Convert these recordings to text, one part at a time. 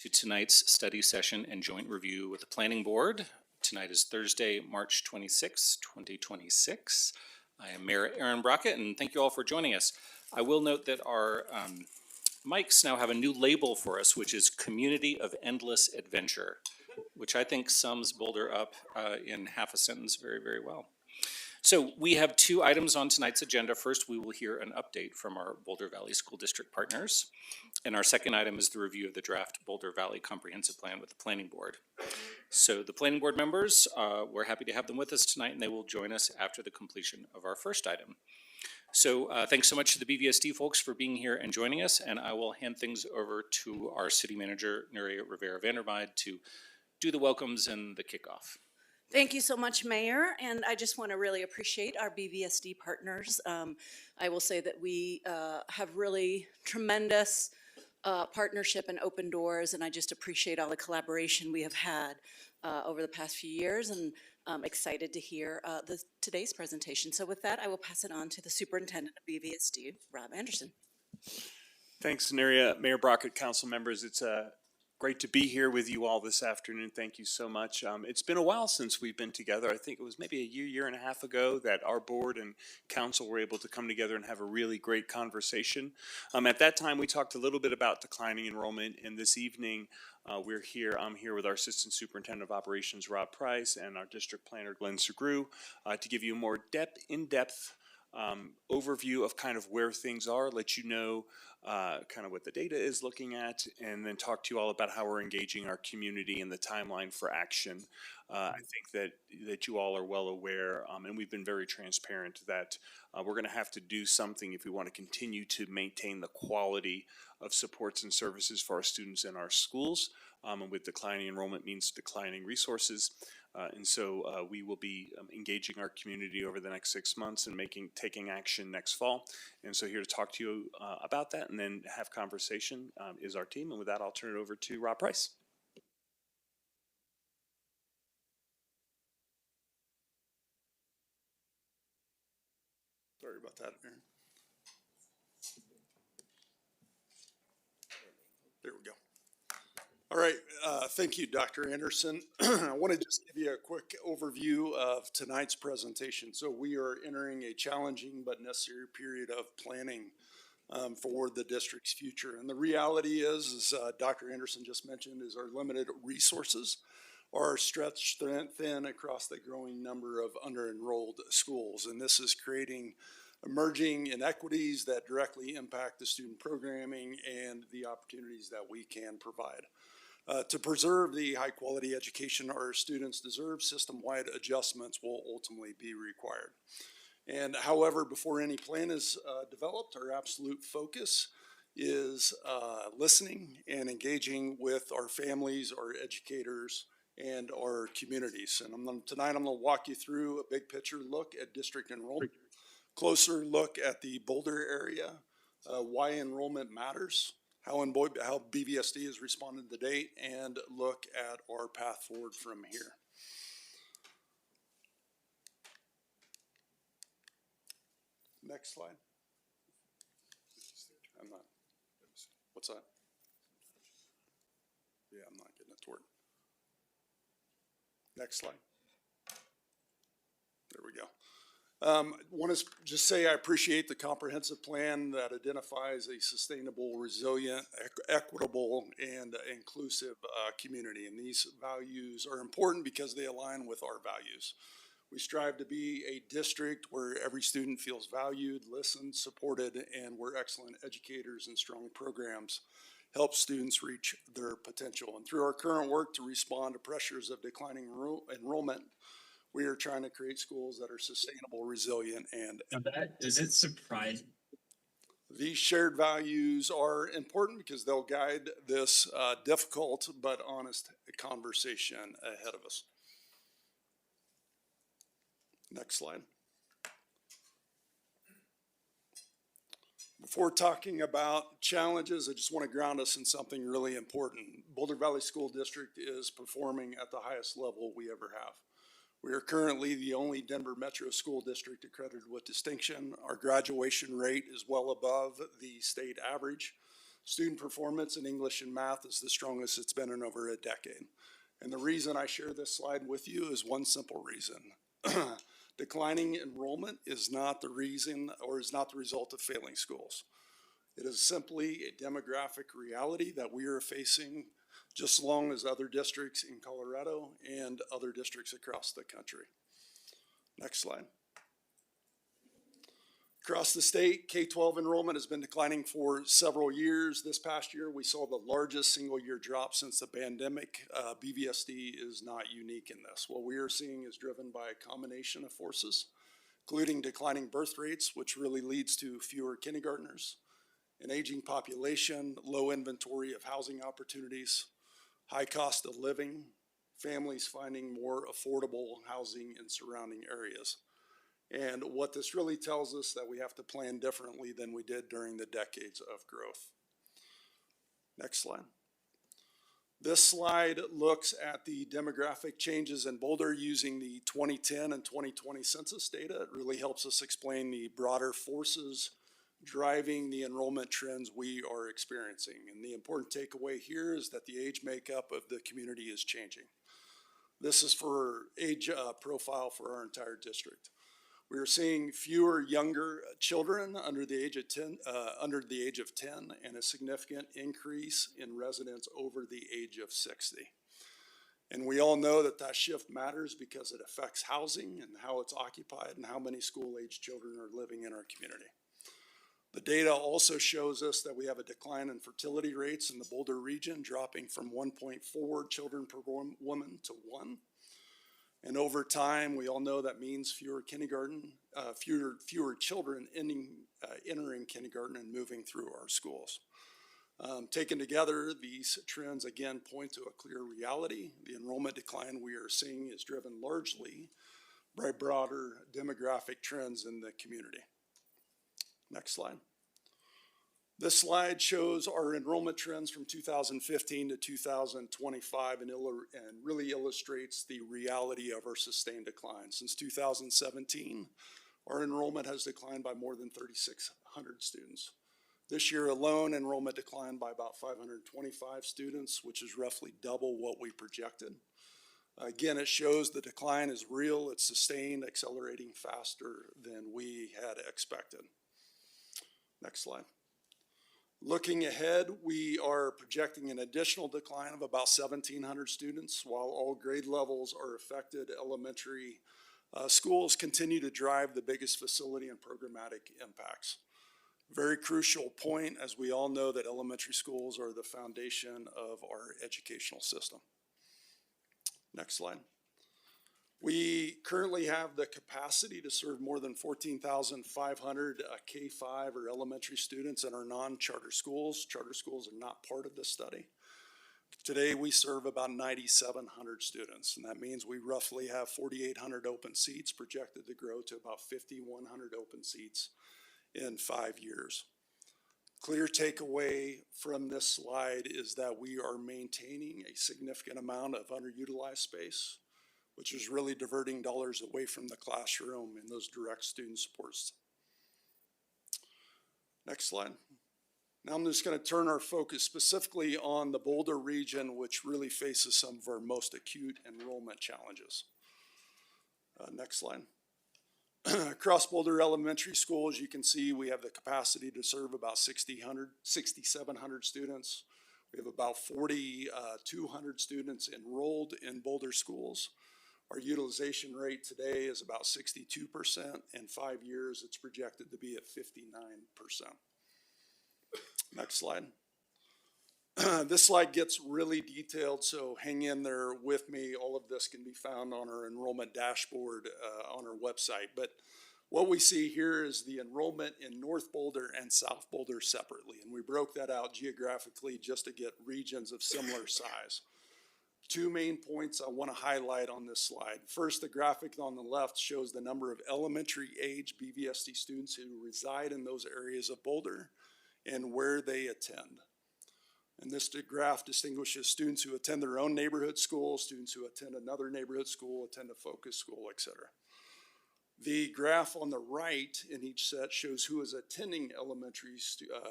To tonight's study session and joint review with the Planning Board. Tonight is Thursday, March 26, 2026. I am Mayor Aaron Brockett, and thank you all for joining us. I will note that our mics now have a new label for us, which is Community of Endless Adventure, which I think sums Boulder up in half a sentence very, very well. So we have two items on tonight's agenda. First, we will hear an update from our Boulder Valley School District partners. And our second item is the review of the draft Boulder Valley Comprehensive Plan with the Planning Board. So the Planning Board members, we're happy to have them with us tonight, and they will join us after the completion of our first item. So thanks so much to the BVSD folks for being here and joining us, and I will hand things over to our City Manager, Nuria Rivera-Vandervide, to do the welcomes and the kickoff. Thank you so much, Mayor, and I just want to really appreciate our BVSD partners. I will say that we have really tremendous partnership and open doors, and I just appreciate all the collaboration we have had over the past few years, and I'm excited to hear today's presentation. So with that, I will pass it on to the Superintendent of BVSD, Rob Anderson. Thanks, Nuria. Mayor Brockett, council members, it's great to be here with you all this afternoon. Thank you so much. It's been a while since we've been together. I think it was maybe a year and a half ago that our board and council were able to come together and have a really great conversation. At that time, we talked a little bit about declining enrollment, and this evening I'm here with our Assistant Superintendent of Operations, Rob Price, and our District Planner, Glenn Segru, to give you a more in-depth overview of kind of where things are, let you know kind of what the data is looking at, and then talk to you all about how we're engaging our community and the timeline for action. I think that you all are well aware, and we've been very transparent that we're going to have to do something if we want to continue to maintain the quality of supports and services for our students in our schools. And with declining enrollment means declining resources. And so we will be engaging our community over the next 6 months and taking action next fall. And so here to talk to you about that and then have conversation is our team. And with that, I'll turn it over to Rob Price. Sorry about that, Aaron. There we go. All right, thank you, Dr. Anderson. I want to just give you a quick overview of tonight's presentation. So we are entering a challenging but necessary period of planning for the district's future. And the reality is, as Dr. Anderson just mentioned, is our limited resources are stretched thin across the growing number of under-enrolled schools. And this is creating emerging inequities that directly impact the student programming and the opportunities that we can provide. To preserve the high quality education our students deserve, system-wide adjustments will ultimately be required. And however, before any plan is developed, our absolute focus is listening and engaging with our families, our educators, and our communities. And tonight I'm going to walk you through a big picture look at district enrollment, closer look at the Boulder area, why enrollment matters, how BVSD has responded to date, and look at our path forward from here. Next slide. What's that? Yeah, I'm not getting it to work. Next slide. There we go. Want to just say I appreciate the comprehensive plan that identifies a sustainable, resilient, equitable, and inclusive community. And these values are important because they align with our values. We strive to be a district where every student feels valued, listened, supported, and where excellent educators and strong programs help students reach their potential. And through our current work to respond to pressures of declining enrollment, we are trying to create schools that are sustainable, resilient, and does it surprise you? These shared values are important because they'll guide this difficult but honest conversation ahead of us. Next slide. Before talking about challenges, I just want to ground us in something really important. Boulder Valley School District is performing at the highest level we ever have. We are currently the only Denver Metro School District accredited with distinction. Our graduation rate is well above the state average. Student performance in English and math is the strongest it's been in over a decade. And the reason I share this slide with you is one simple reason. Declining enrollment is not the reason or is not the result of failing schools. It is simply a demographic reality that we are facing just as long as other districts in Colorado and other districts across the country. Next slide. Across the state, K-12 enrollment has been declining for several years. This past year, we saw the largest single-year drop since the pandemic. BVSD is not unique in this. What we are seeing is driven by a combination of forces, including declining birth rates, which really leads to fewer kindergartners, an aging population, low inventory of housing opportunities, high cost of living, families finding more affordable housing in surrounding areas. And what this really tells us that we have to plan differently than we did during the decades of growth. Next slide. This slide looks at the demographic changes in Boulder using the 2010 and 2020 census data. It really helps us explain the broader forces driving the enrollment trends we are experiencing. And the important takeaway here is that the age makeup of the community is changing. This is for age profile for our entire district. We are seeing fewer younger children under the age of 10, and a significant increase in residents over the age of 60. And we all know that that shift matters because it affects housing and how it's occupied and how many school-age children are living in our community. The data also shows us that we have a decline in fertility rates in the Boulder region, dropping from 1.4 children per woman to 1. And over time, we all know that means fewer children entering kindergarten and moving through our schools. Taken together, these trends again point to a clear reality. The enrollment decline we are seeing is driven largely by broader demographic trends in the community. Next slide. This slide shows our enrollment trends from 2015 to 2025 and really illustrates the reality of our sustained decline. Since 2017, our enrollment has declined by more than 3,600 students. This year alone, enrollment declined by about 525 students, which is roughly double what we projected. Again, it shows the decline is real, it's sustained, accelerating faster than we had expected. Next slide. Looking ahead, we are projecting an additional decline of about 1,700 students. While all grade levels are affected, elementary schools continue to drive the biggest facility and programmatic impacts. Very crucial point, as we all know that elementary schools are the foundation of our educational system. Next slide. We currently have the capacity to serve more than 14,500 K-5 or elementary students in our non-charter schools. Charter schools are not part of this study. Today we serve about 9,700 students, and that means we roughly have 4,800 open seats projected to grow to about 5,100 open seats in 5 years. Clear takeaway from this slide is that we are maintaining a significant amount of underutilized space, which is really diverting dollars away from the classroom and those direct student supports. Next slide. Now I'm just going to turn our focus specifically on the Boulder region, which really faces some of our most acute enrollment challenges. Next slide. Across Boulder Elementary Schools, you can see we have the capacity to serve about 6,700 students. We have about 4,200 students enrolled in Boulder schools. Our utilization rate today is about 62%. In 5 years, it's projected to be at 59%. Next slide. This slide gets really detailed, so hang in there with me. All of this can be found on our enrollment dashboard on our website. But what we see here is the enrollment in North Boulder and South Boulder separately. And we broke that out geographically just to get regions of similar size. 2 main points I want to highlight on this slide. First, the graphic on the left shows the number of elementary age BVSD students who reside in those areas of Boulder and where they attend. And this graph distinguishes students who attend their own neighborhood school, students who attend another neighborhood school, attend a focus school, etc. The graph on the right in each set shows who is attending elementary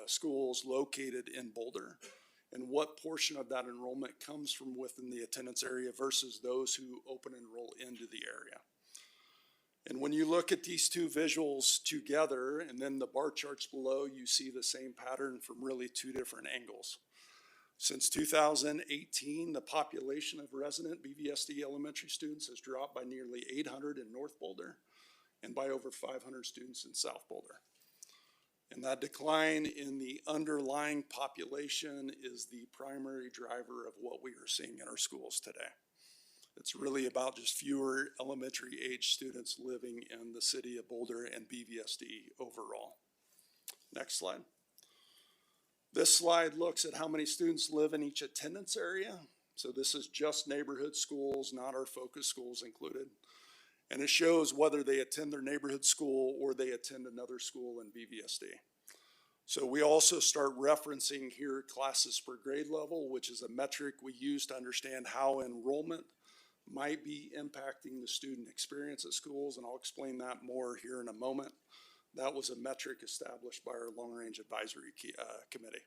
schools located in Boulder and what portion of that enrollment comes from within the attendance area versus those who open enroll into the area. And when you look at these two visuals together and then the bar charts below, you see the same pattern from really two different angles. Since 2018, the population of resident BVSD elementary students has dropped by nearly 800 in North Boulder and by over 500 students in South Boulder. And that decline in the underlying population is the primary driver of what we are seeing in our schools today. It's really about just fewer elementary age students living in the city of Boulder and BVSD overall. Next slide. This slide looks at how many students live in each attendance area. So this is just neighborhood schools, not our focus schools included. And it shows whether they attend their neighborhood school or they attend another school in BVSD. So we also start referencing here classes per grade level, which is a metric we use to understand how enrollment might be impacting the student experience at schools, and I'll explain that more here in a moment. That was a metric established by our long-range advisory committee.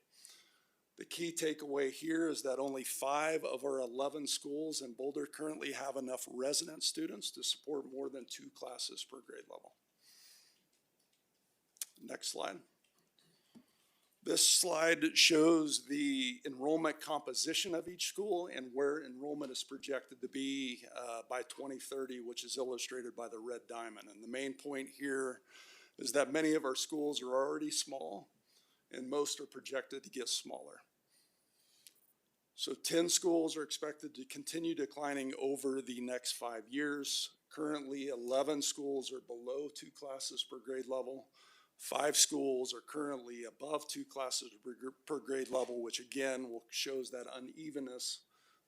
The key takeaway here is that only 5 of our 11 schools in Boulder currently have enough resident students to support more than 2 classes per grade level. Next slide. This slide shows the enrollment composition of each school and where enrollment is projected to be by 2030, which is illustrated by the red diamond. And the main point here is that many of our schools are already small and most are projected to get smaller. So 10 schools are expected to continue declining over the next 5 years. Currently, 11 schools are below 2 classes per grade level. 5 schools are currently above 2 classes per grade level, which again shows that unevenness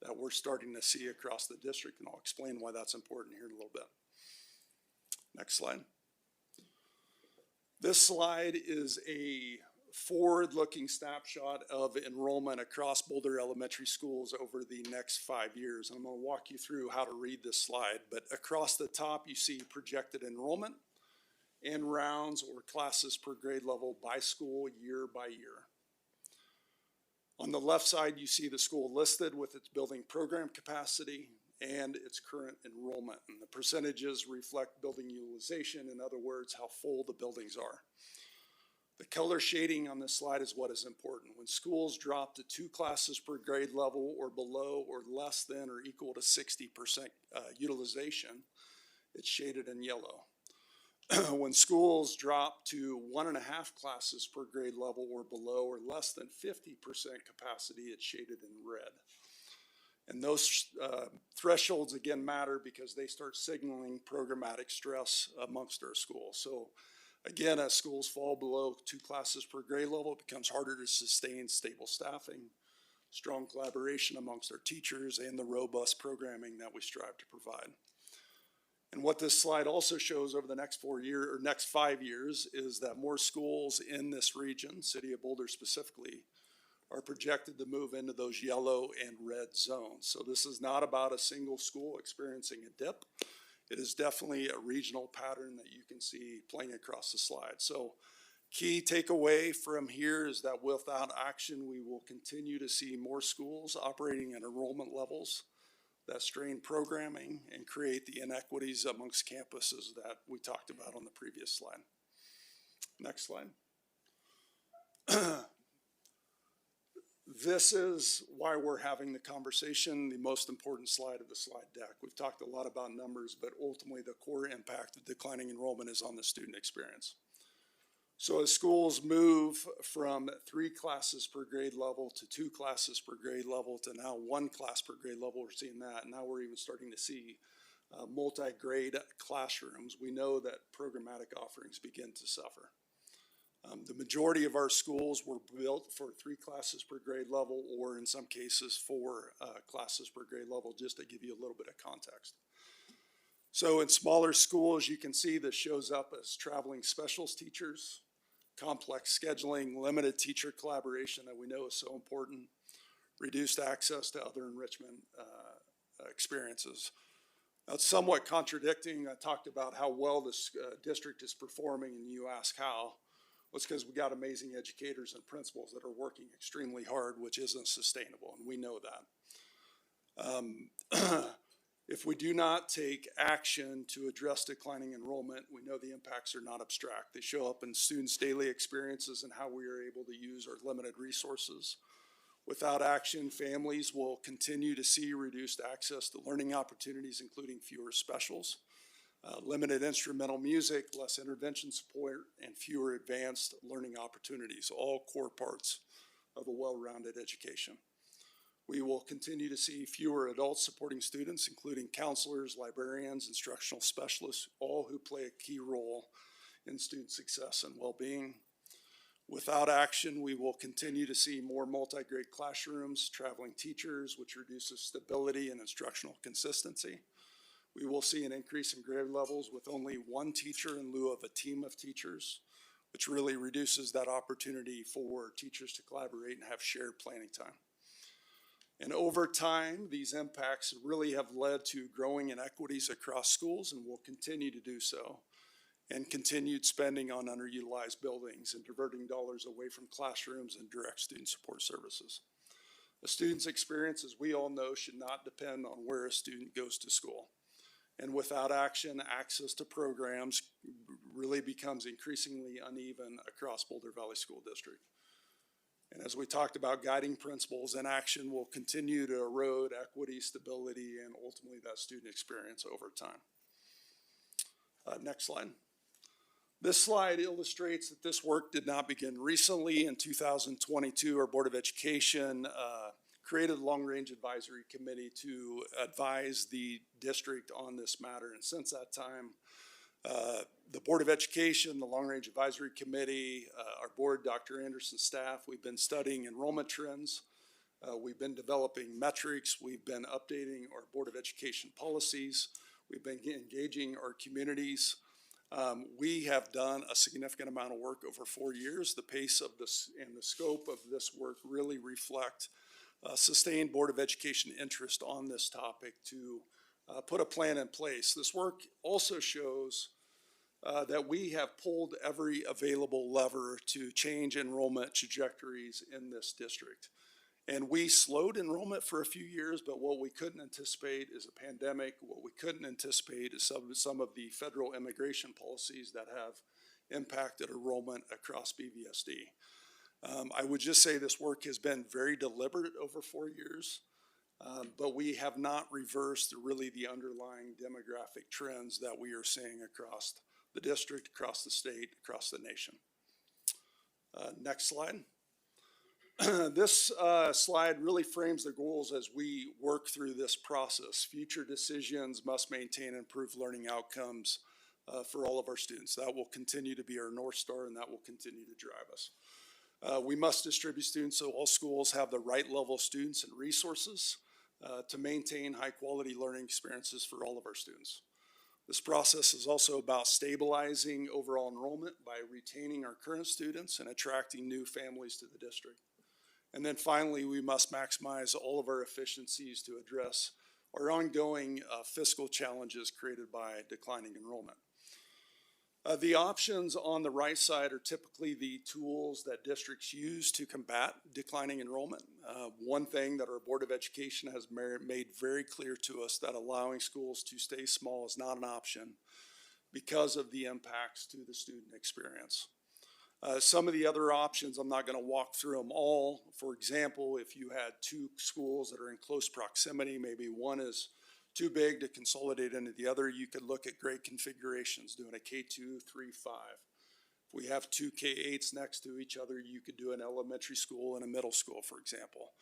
that we're starting to see across the district, and I'll explain why that's important here in a little bit. Next slide. This slide is a forward-looking snapshot of enrollment across Boulder elementary schools over the next 5 years. I'm going to walk you through how to read this slide, but across the top you see projected enrollment and rounds or classes per grade level by school year by year. On the left side you see the school listed with its building program capacity and its current enrollment, and the percentages reflect building utilization, in other words, how full the buildings are. The color shading on this slide is what is important. When schools drop to 2 classes per grade level or below or less than or equal to 60% utilization, it's shaded in yellow. When schools drop to 1.5 classes per grade level or below or less than 50% capacity, it's shaded in red. And those thresholds again matter because they start signaling programmatic stress amongst our schools. So again, as schools fall below 2 classes per grade level, it becomes harder to sustain stable staffing, strong collaboration amongst our teachers, and the robust programming that we strive to provide. And what this slide also shows over the next 5 years is that more schools in this region, City of Boulder specifically, are projected to move into those yellow and red zones. So this is not about a single school experiencing a dip. It is definitely a regional pattern that you can see playing across the slide. So key takeaway from here is that without action, we will continue to see more schools operating at enrollment levels that strain programming and create the inequities amongst campuses that we talked about on the previous slide. Next slide. This is why we're having the conversation, the most important slide of the slide deck. We've talked a lot about numbers, but ultimately the core impact of declining enrollment is on the student experience. So as schools move from 3 classes per grade level to 2 classes per grade level to now 1 class per grade level, we're seeing that. Now we're even starting to see multi-grade classrooms. We know that programmatic offerings begin to suffer. The majority of our schools were built for 3 classes per grade level, or in some cases 4 classes per grade level, just to give you a little bit of context. So in smaller schools, you can see this shows up as traveling specials teachers, complex scheduling, limited teacher collaboration that we know is so important, reduced access to other enrichment experiences. Now, it's somewhat contradicting. I talked about how well this district is performing, and you ask how. Well, it's because we got amazing educators and principals that are working extremely hard, which isn't sustainable, and we know that. If we do not take action to address declining enrollment, we know the impacts are not abstract. They show up in students' daily experiences and how we are able to use our limited resources. Without action, families will continue to see reduced access to learning opportunities, including fewer specials, limited instrumental music, less intervention support, and fewer advanced learning opportunities, all core parts of a well-rounded education. We will continue to see fewer adults supporting students, including counselors, librarians, instructional specialists, all who play a key role in student success and well-being. Without action, we will continue to see more multi-grade classrooms, traveling teachers, which reduces stability and instructional consistency. We will see an increase in grade levels with only one teacher in lieu of a team of teachers, which really reduces that opportunity for teachers to collaborate and have shared planning time. And over time, these impacts really have led to growing inequities across schools and will continue to do so, and continued spending on underutilized buildings and diverting dollars away from classrooms and direct student support services. A student's experience, as we all know, should not depend on where a student goes to school. And without action, access to programs really becomes increasingly uneven across Boulder Valley School District. And as we talked about, guiding principles, inaction will continue to erode equity, stability, and ultimately that student experience over time. Next slide. This slide illustrates that this work did not begin recently. In 2022, our Board of Education created a long-range advisory committee to advise the district on this matter. And since that time, the Board of Education, the Long-Range Advisory Committee, our board, Dr. Anderson's staff, we've been studying enrollment trends. We've been developing metrics. We've been updating our Board of Education policies. We've been engaging our communities. We have done a significant amount of work over 4 years. The pace of this and the scope of this work really reflect sustained Board of Education interest on this topic to put a plan in place. This work also shows that we have pulled every available lever to change enrollment trajectories in this district. And we slowed enrollment for a few years, but what we couldn't anticipate is a pandemic. What we couldn't anticipate is some of the federal immigration policies that have impacted enrollment across BVSD. I would just say this work has been very deliberate over 4 years. But we have not reversed really the underlying demographic trends that we are seeing across the district, across the state, across the nation. Next slide. This slide really frames the goals as we work through this process. Future decisions must maintain and improve learning outcomes for all of our students. That will continue to be our North Star, and that will continue to drive us. We must distribute students so all schools have the right level of students and resources to maintain high quality learning experiences for all of our students. This process is also about stabilizing overall enrollment by retaining our current students and attracting new families to the district. And then finally, we must maximize all of our efficiencies to address our ongoing fiscal challenges created by declining enrollment. The options on the right side are typically the tools that districts use to combat declining enrollment. One thing that our Board of Education has made very clear to us that allowing schools to stay small is not an option because of the impacts to the student experience. Some of the other options, I'm not going to walk through them all. For example, if you had two schools that are in close proximity, maybe one is too big to consolidate into the other, you could look at grade configurations, doing a K2, 3, 5. If we have two K8s next to each other, you could do an elementary school and a middle school, for example.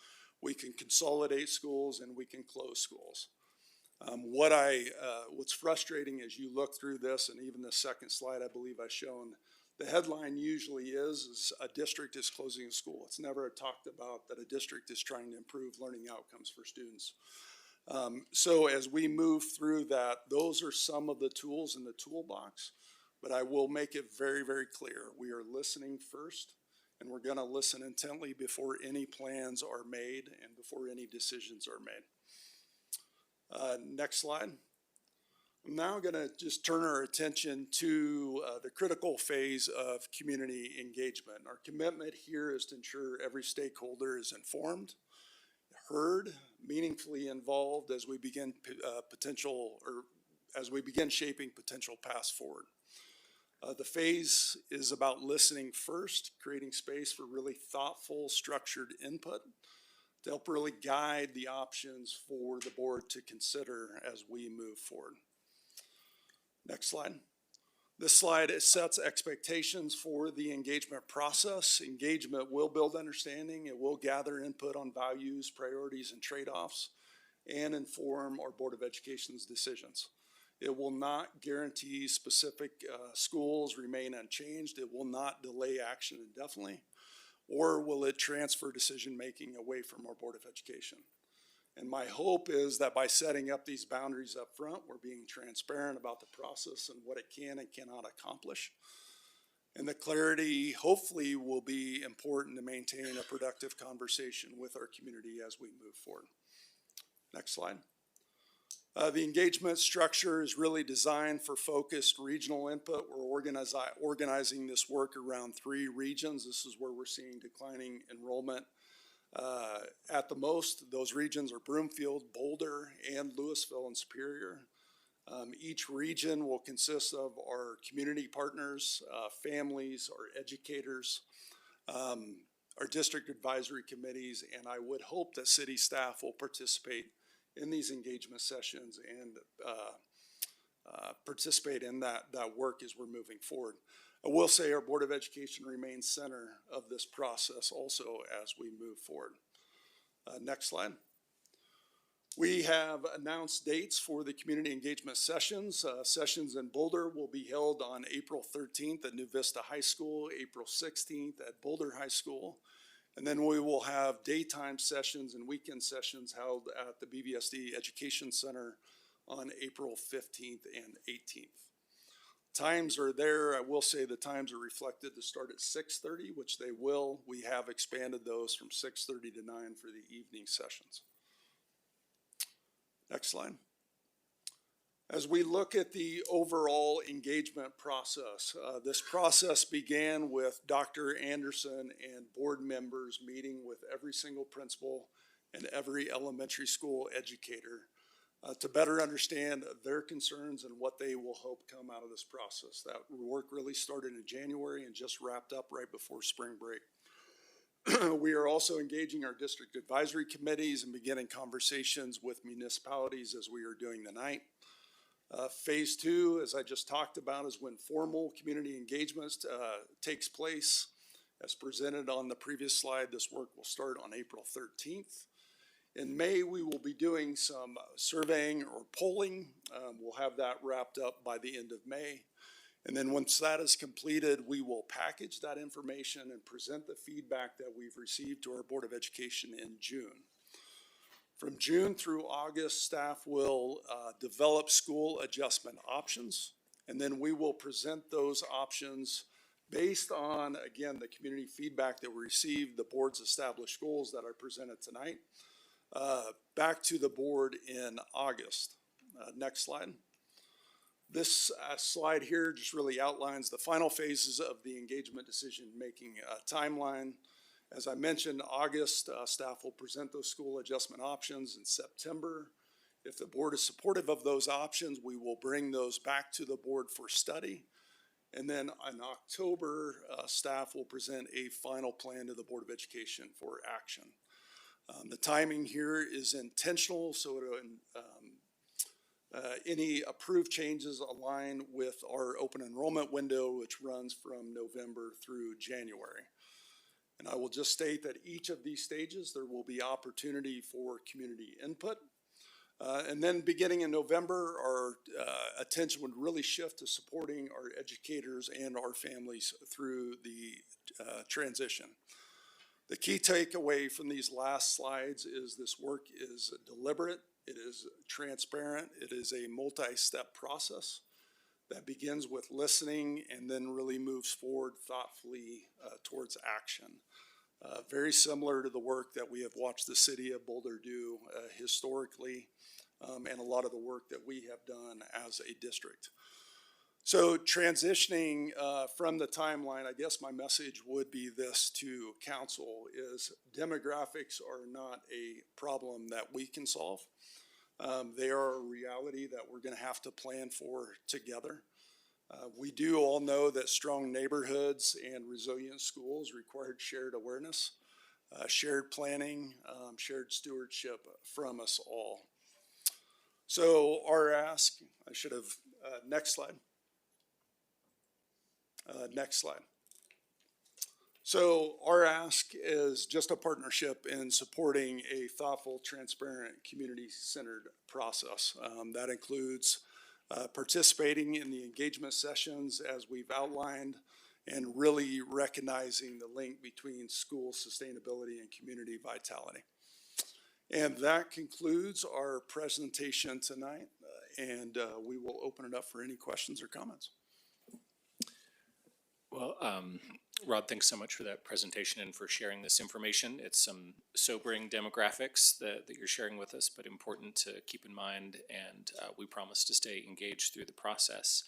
We can consolidate schools and we can close schools. What's frustrating as you look through this, and even the second slide I believe I've shown, the headline usually is a district is closing a school. It's never talked about that a district is trying to improve learning outcomes for students. So as we move through that, those are some of the tools in the toolbox, but I will make it very, very clear. We are listening first, and we're going to listen intently before any plans are made and before any decisions are made. Next slide. I'm now going to just turn our attention to the critical phase of community engagement. Our commitment here is to ensure every stakeholder is informed, heard, meaningfully involved as we begin as we begin shaping potential paths forward. The phase is about listening first, creating space for really thoughtful, structured input to help really guide the options for the board to consider as we move forward. Next slide. This slide sets expectations for the engagement process. Engagement will build understanding. It will gather input on values, priorities, and trade-offs, and inform our Board of Education's decisions. It will not guarantee specific schools remain unchanged. It will not delay action indefinitely, or will it transfer decision-making away from our Board of Education. And my hope is that by setting up these boundaries up front, we're being transparent about the process and what it can and cannot accomplish. And the clarity hopefully will be important to maintain a productive conversation with our community as we move forward. Next slide. The engagement structure is really designed for focused regional input. We're organizing this work around 3 regions. This is where we're seeing declining enrollment. At the most, those regions are Broomfield, Boulder, and Louisville and Superior. Each region will consist of our community partners, families, our educators, our district advisory committees, and I would hope that city staff will participate in these engagement sessions and participate in that work as we're moving forward. I will say our Board of Education remains center of this process also as we move forward. Next slide. We have announced dates for the community engagement sessions. Sessions in Boulder will be held on April 13th at New Vista High School, April 16th at Boulder High School, and then we will have daytime sessions and weekend sessions held at the BVSD Education Center on April 15th and 18th. Times are there. I will say the times are reflected to start at 6:30, which they will. We have expanded those from 6:30 to 9 for the evening sessions. Next slide. As we look at the overall engagement process, this process began with Dr. Anderson and board members meeting with every single principal and every elementary school educator to better understand their concerns and what they will hope come out of this process. That work really started in January and just wrapped up right before spring break. We are also engaging our district advisory committees and beginning conversations with municipalities as we are doing tonight. Phase 2, as I just talked about, is when formal community engagements takes place. As presented on the previous slide, this work will start on April 13th. In May, we will be doing some surveying or polling. We'll have that wrapped up by the end of May. And then once that is completed, we will package that information and present the feedback that we've received to our Board of Education in June. From June through August, staff will develop school adjustment options, and then we will present those options based on, again, the community feedback that we received, the board's established goals that I presented tonight, back to the board in August. Next slide. This slide here just really outlines the final phases of the engagement decision-making timeline. As I mentioned, August, staff will present those school adjustment options. In September, if the board is supportive of those options, we will bring those back to the board for study. And then in October, staff will present a final plan to the Board of Education for action. The timing here is intentional, so any approved changes align with our open enrollment window, which runs from November through January. And I will just state that each of these stages, there will be opportunity for community input. And then beginning in November, our attention would really shift to supporting our educators and our families through the transition. The key takeaway from these last slides is this work is deliberate, it is transparent, it is a multi-step process that begins with listening and then really moves forward thoughtfully towards action. Very similar to the work that we have watched the city of Boulder do historically and a lot of the work that we have done as a district. So transitioning from the timeline, I guess my message would be this to council is demographics are not a problem that we can solve. They are a reality that we're going to have to plan for together. We do all know that strong neighborhoods and resilient schools required shared awareness, shared planning, shared stewardship from us all. So our ask, I should have, next slide. Next slide. So our ask is just a partnership in supporting a thoughtful, transparent, community-centered process. That includes participating in the engagement sessions as we've outlined and really recognizing the link between school sustainability and community vitality. And that concludes our presentation tonight, and we will open it up for any questions or comments. Well, Rod, thanks so much for that presentation and for sharing this information. It's some sobering demographics that you're sharing with us, but important to keep in mind, and we promise to stay engaged through the process.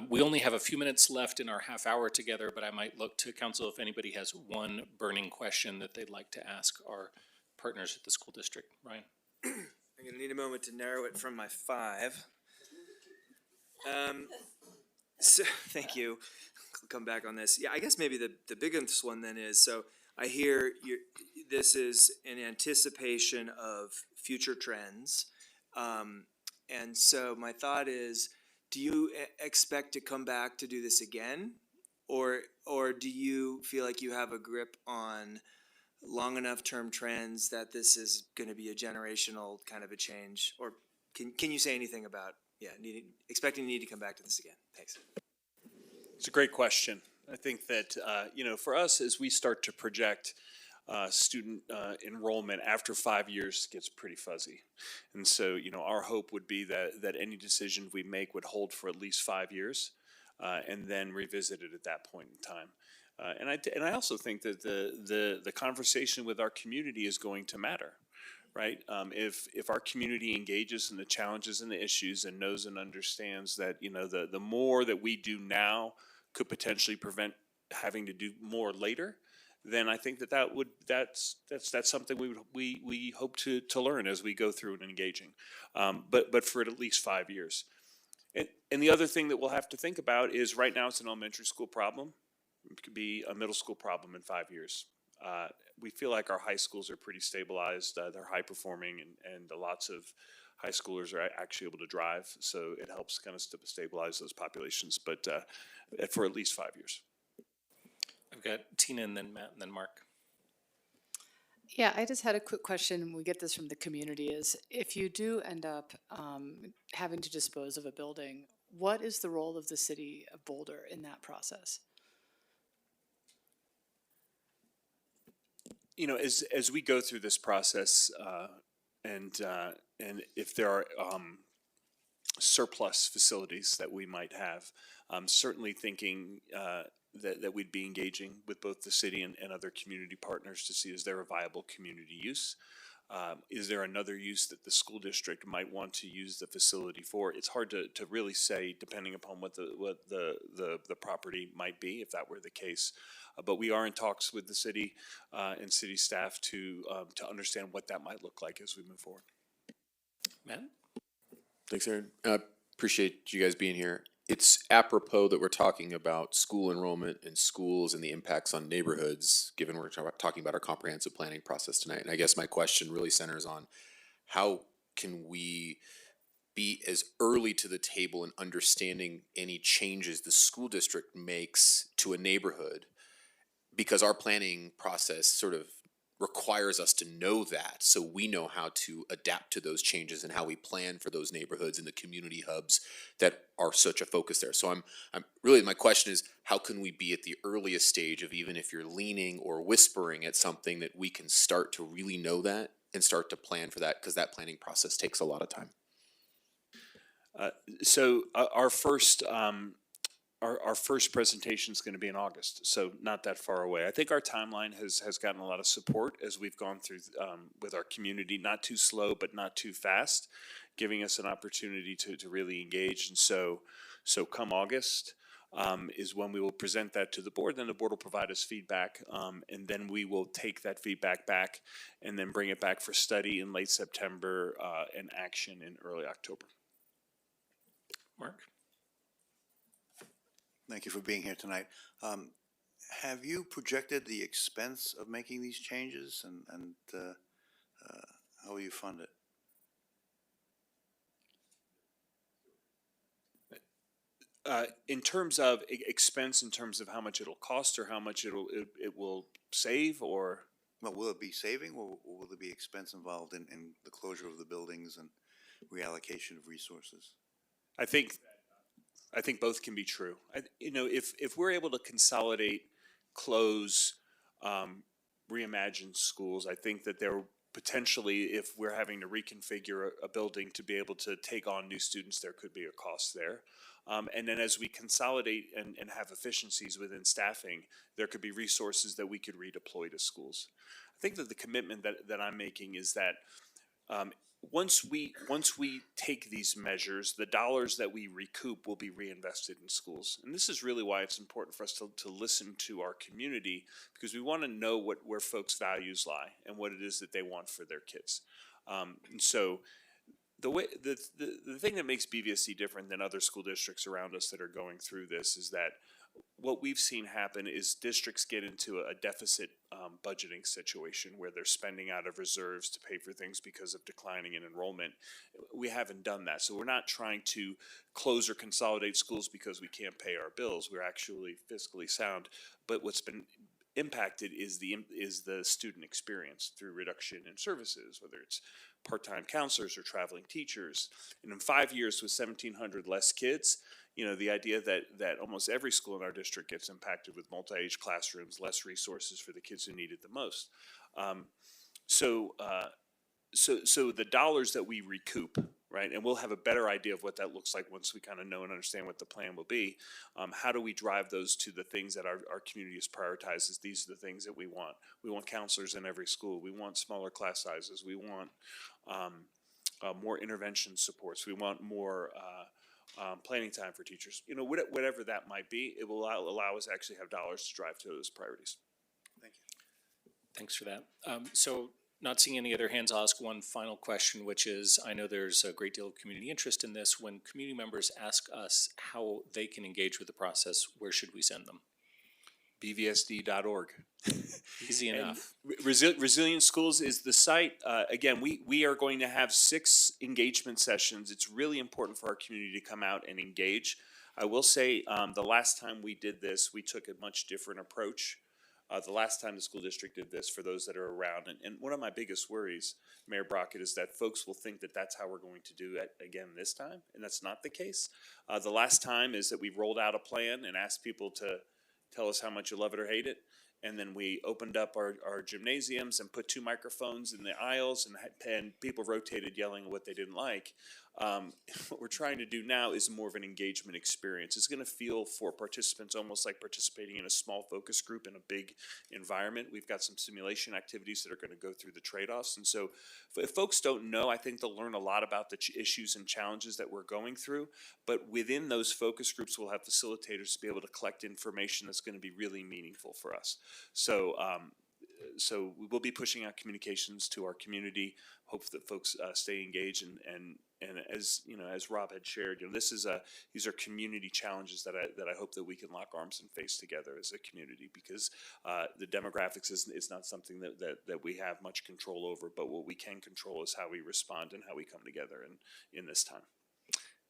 We only have a few minutes left in our half hour together, but I might look to council if anybody has one burning question that they'd like to ask our partners at the school district. Ryan? I'm gonna need a moment to narrow it from my 5. So, thank you. I'll come back on this. Yeah, I guess maybe the biggest one then is, so I hear this is in anticipation of future trends. And so my thought is, do you expect to come back to do this again? Or do you feel like you have a grip on long enough term trends that this is going to be a generational kind of a change? Or can you say anything about expecting the need to come back to this again? Thanks. It's a great question. I think that, for us, as we start to project student enrollment after 5 years gets pretty fuzzy. And so, our hope would be that any decision we make would hold for at least 5 years and then revisit it at that point in time. And I also think that the conversation with our community is going to matter. Right? If our community engages in the challenges and the issues and knows and understands that, the more that we do now could potentially prevent having to do more later, then I think that's something we hope to learn as we go through and engaging. But for at least 5 years. And the other thing that we'll have to think about is right now it's an elementary school problem. It could be a middle school problem in 5 years. We feel like our high schools are pretty stabilized. They're high performing, and lots of high schoolers are actually able to drive. So it helps kind of stabilize those populations, but for at least 5 years. I've got Tina and then Matt and then Mark. Yeah, I just had a quick question, and we get this from the community, is if you do end up having to dispose of a building, what is the role of the city of Boulder in that process? As we go through this process, and if there are surplus facilities that we might have, certainly thinking that we'd be engaging with both the city and other community partners to see, is there a viable community use? Is there another use that the school district might want to use the facility for? It's hard to really say, depending upon what the property might be, if that were the case. But we are in talks with the city and city staff to understand what that might look like as we move forward. Matt? Thanks, Aaron. Appreciate you guys being here. It's apropos that we're talking about school enrollment in schools and the impacts on neighborhoods, given we're talking about our comprehensive planning process tonight. And I guess my question really centers on how can we be as early to the table in understanding any changes the school district makes to a neighborhood, because our planning process sort of requires us to know that, so we know how to adapt to those changes and how we plan for those neighborhoods and the community hubs that are such a focus there. So I'm really, my question is, how can we be at the earliest stage of, even if you're leaning or whispering at something, that we can start to really know that and start to plan for that, because that planning process takes a lot of time. So our first our first presentation is going to be in August, so not that far away. I think our timeline has gotten a lot of support as we've gone through with our community, not too slow, but not too fast, giving us an opportunity to really engage. And so come August is when we will present that to the board. Then the board will provide us feedback, and then we will take that feedback back and then bring it back for study in late September and action in early October. Mark? Thank you for being here tonight. Have you projected the expense of making these changes and how will you fund it? In terms of expense, in terms of how much it'll cost or how much it will save, or Well, will it be saving or will there be expense involved in the closure of the buildings and reallocation of resources? I think both can be true. If we're able to consolidate, close, reimagine schools, I think that there potentially, if we're having to reconfigure a building to be able to take on new students, there could be a cost there. And then as we consolidate and have efficiencies within staffing, there could be resources that we could redeploy to schools. I think that the commitment that I'm making is that once we take these measures, the dollars that we recoup will be reinvested in schools. And this is really why it's important for us to listen to our community, because we want to know where folks' values lie and what it is that they want for their kids. And so the thing that makes BVSD different than other school districts around us that are going through this is that what we've seen happen is districts get into a deficit budgeting situation where they're spending out of reserves to pay for things because of declining in enrollment. We haven't done that. So we're not trying to close or consolidate schools because we can't pay our bills. We're actually fiscally sound. But what's been impacted is the student experience through reduction in services, whether it's part-time counselors or traveling teachers. And in 5 years with 1,700 less kids, the idea that almost every school in our district gets impacted with multi-age classrooms, less resources for the kids who need it the most. So the dollars that we recoup, right, and we'll have a better idea of what that looks like once we kind of know and understand what the plan will be. How do we drive those to the things that our community has prioritized as these are the things that we want? We want counselors in every school. We want smaller class sizes. We want more intervention supports. We want more planning time for teachers. Whatever that might be, it will allow us to actually have dollars to drive to those priorities. Thank you. Thanks for that. So not seeing any other hands, I'll ask one final question, which is, I know there's a great deal of community interest in this. When community members ask us how they can engage with the process, where should we send them? BVSD.org. Easy enough. Resilient Schools is the site. Again, we are going to have 6 engagement sessions. It's really important for our community to come out and engage. I will say the last time we did this, we took a much different approach. The last time the school district did this, for those that are around, and one of my biggest worries, Mayor Brockett, is that folks will think that that's how we're going to do it again this time, and that's not the case. The last time is that we rolled out a plan and asked people to tell us how much you love it or hate it. And then we opened up our gymnasiums and put 2 microphones in the aisles, and people rotated yelling what they didn't like. What we're trying to do now is more of an engagement experience. It's going to feel for participants almost like participating in a small focus group in a big environment. We've got some simulation activities that are going to go through the trade-offs. And so if folks don't know, I think they'll learn a lot about the issues and challenges that we're going through. But within those focus groups, we'll have facilitators to be able to collect information that's going to be really meaningful for us. So we will be pushing out communications to our community. Hope that folks stay engaged and as Rob had shared, these are community challenges that I hope that we can lock arms and face together as a community, because the demographics is not something that we have much control over, but what we can control is how we respond and how we come together in this time.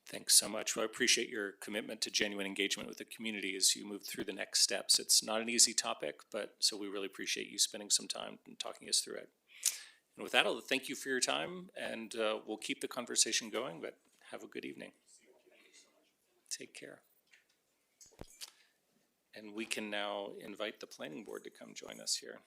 Thanks so much. Well, I appreciate your commitment to genuine engagement with the community as you move through the next steps. It's not an easy topic, but so we really appreciate you spending some time and talking us through it. And with that, I'll thank you for your time, and we'll keep the conversation going, but have a good evening. Take care. And we can now invite the planning board to come join us here.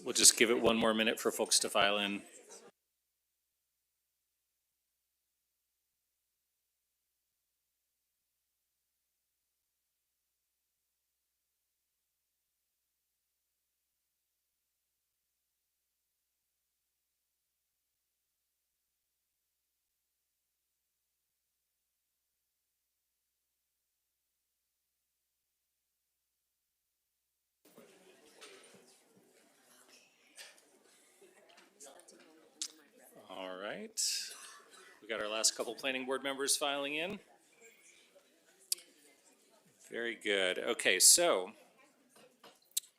We'll just give it one more minute for folks to file in. All right. We got our last couple planning board members filing in. Very good. Okay, so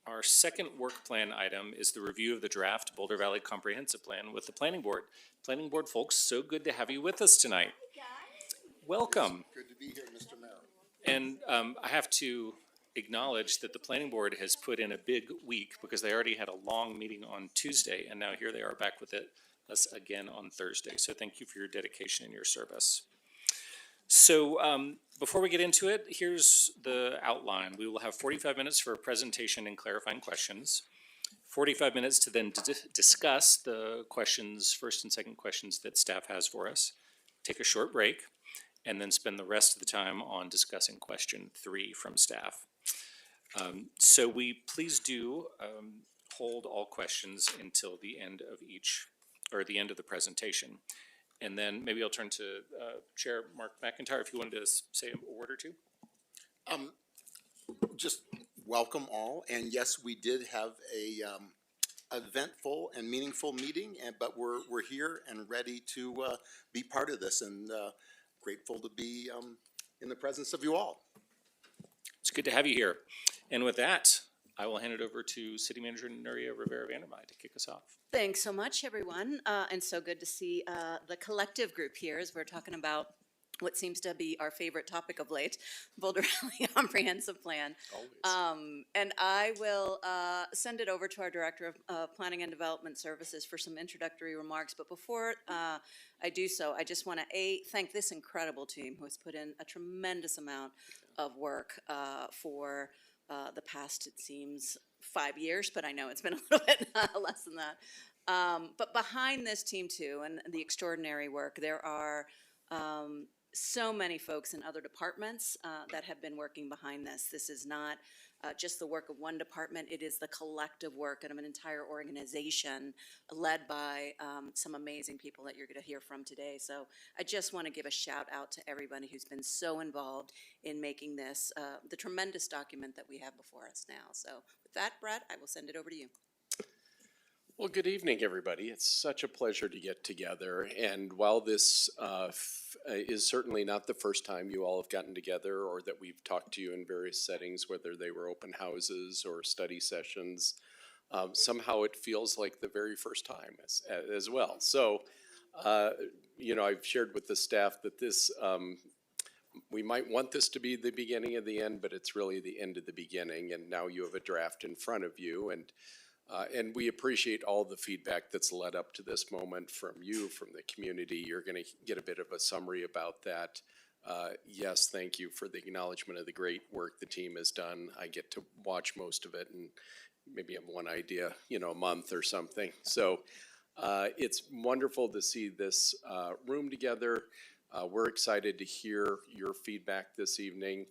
our second work plan item is the review of the draft Boulder Valley Comprehensive Plan with the planning board. Planning board folks, so good to have you with us tonight. Welcome. Good to be here, Mr. Mayor. And I have to acknowledge that the planning board has put in a big week because they already had a long meeting on Tuesday, and now here they are back with us again on Thursday. So thank you for your dedication and your service. So before we get into it, here's the outline. We will have 45 minutes for a presentation and clarifying questions. 45 minutes to then discuss the questions, first and second questions that staff has for us. Take a short break, and then spend the rest of the time on discussing question 3 from staff. So we please do hold all questions until the end of the end of the presentation. And then maybe I'll turn to Chair Mark McIntyre if you wanted to say a word or two. Just welcome all, and yes, we did have a eventful and meaningful meeting, but we're here and ready to be part of this, and grateful to be in the presence of you all. It's good to have you here. And with that, I will hand it over to City Manager Nuria Rivera-Vandermeide to kick us off. Thanks so much, everyone, and so good to see the collective group here as we're talking about what seems to be our favorite topic of late, Boulder Valley Comprehensive Plan. And I will send it over to our Director of Planning and Development Services for some introductory remarks. But before I do so, I just want to thank this incredible team who has put in a tremendous amount of work for the past, it seems, 5 years, but I know it's been a little bit less than that. But behind this team too, and the extraordinary work, there are so many folks in other departments that have been working behind this. This is not just the work of one department, it is the collective work of an entire organization led by some amazing people that you're going to hear from today. So I just want to give a shout out to everybody who's been so involved in making this the tremendous document that we have before us now. So with that, Brett, I will send it over to you. Well, good evening, everybody. It's such a pleasure to get together. And while this is certainly not the first time you all have gotten together or that we've talked to you in various settings, whether they were open houses or study sessions, somehow it feels like the very first time as well. So, you know, I've shared with the staff that this, we might want this to be the beginning of the end, but it's really the end of the beginning. And now you have a draft in front of you. And we appreciate all the feedback that's led up to this moment from you, from the community. You're going to get a bit of a summary about that. Yes, thank you for the acknowledgement of the great work the team has done. I get to watch most of it and maybe have one idea, you know, a month or something. So it's wonderful to see this room together. We're excited to hear your feedback this evening.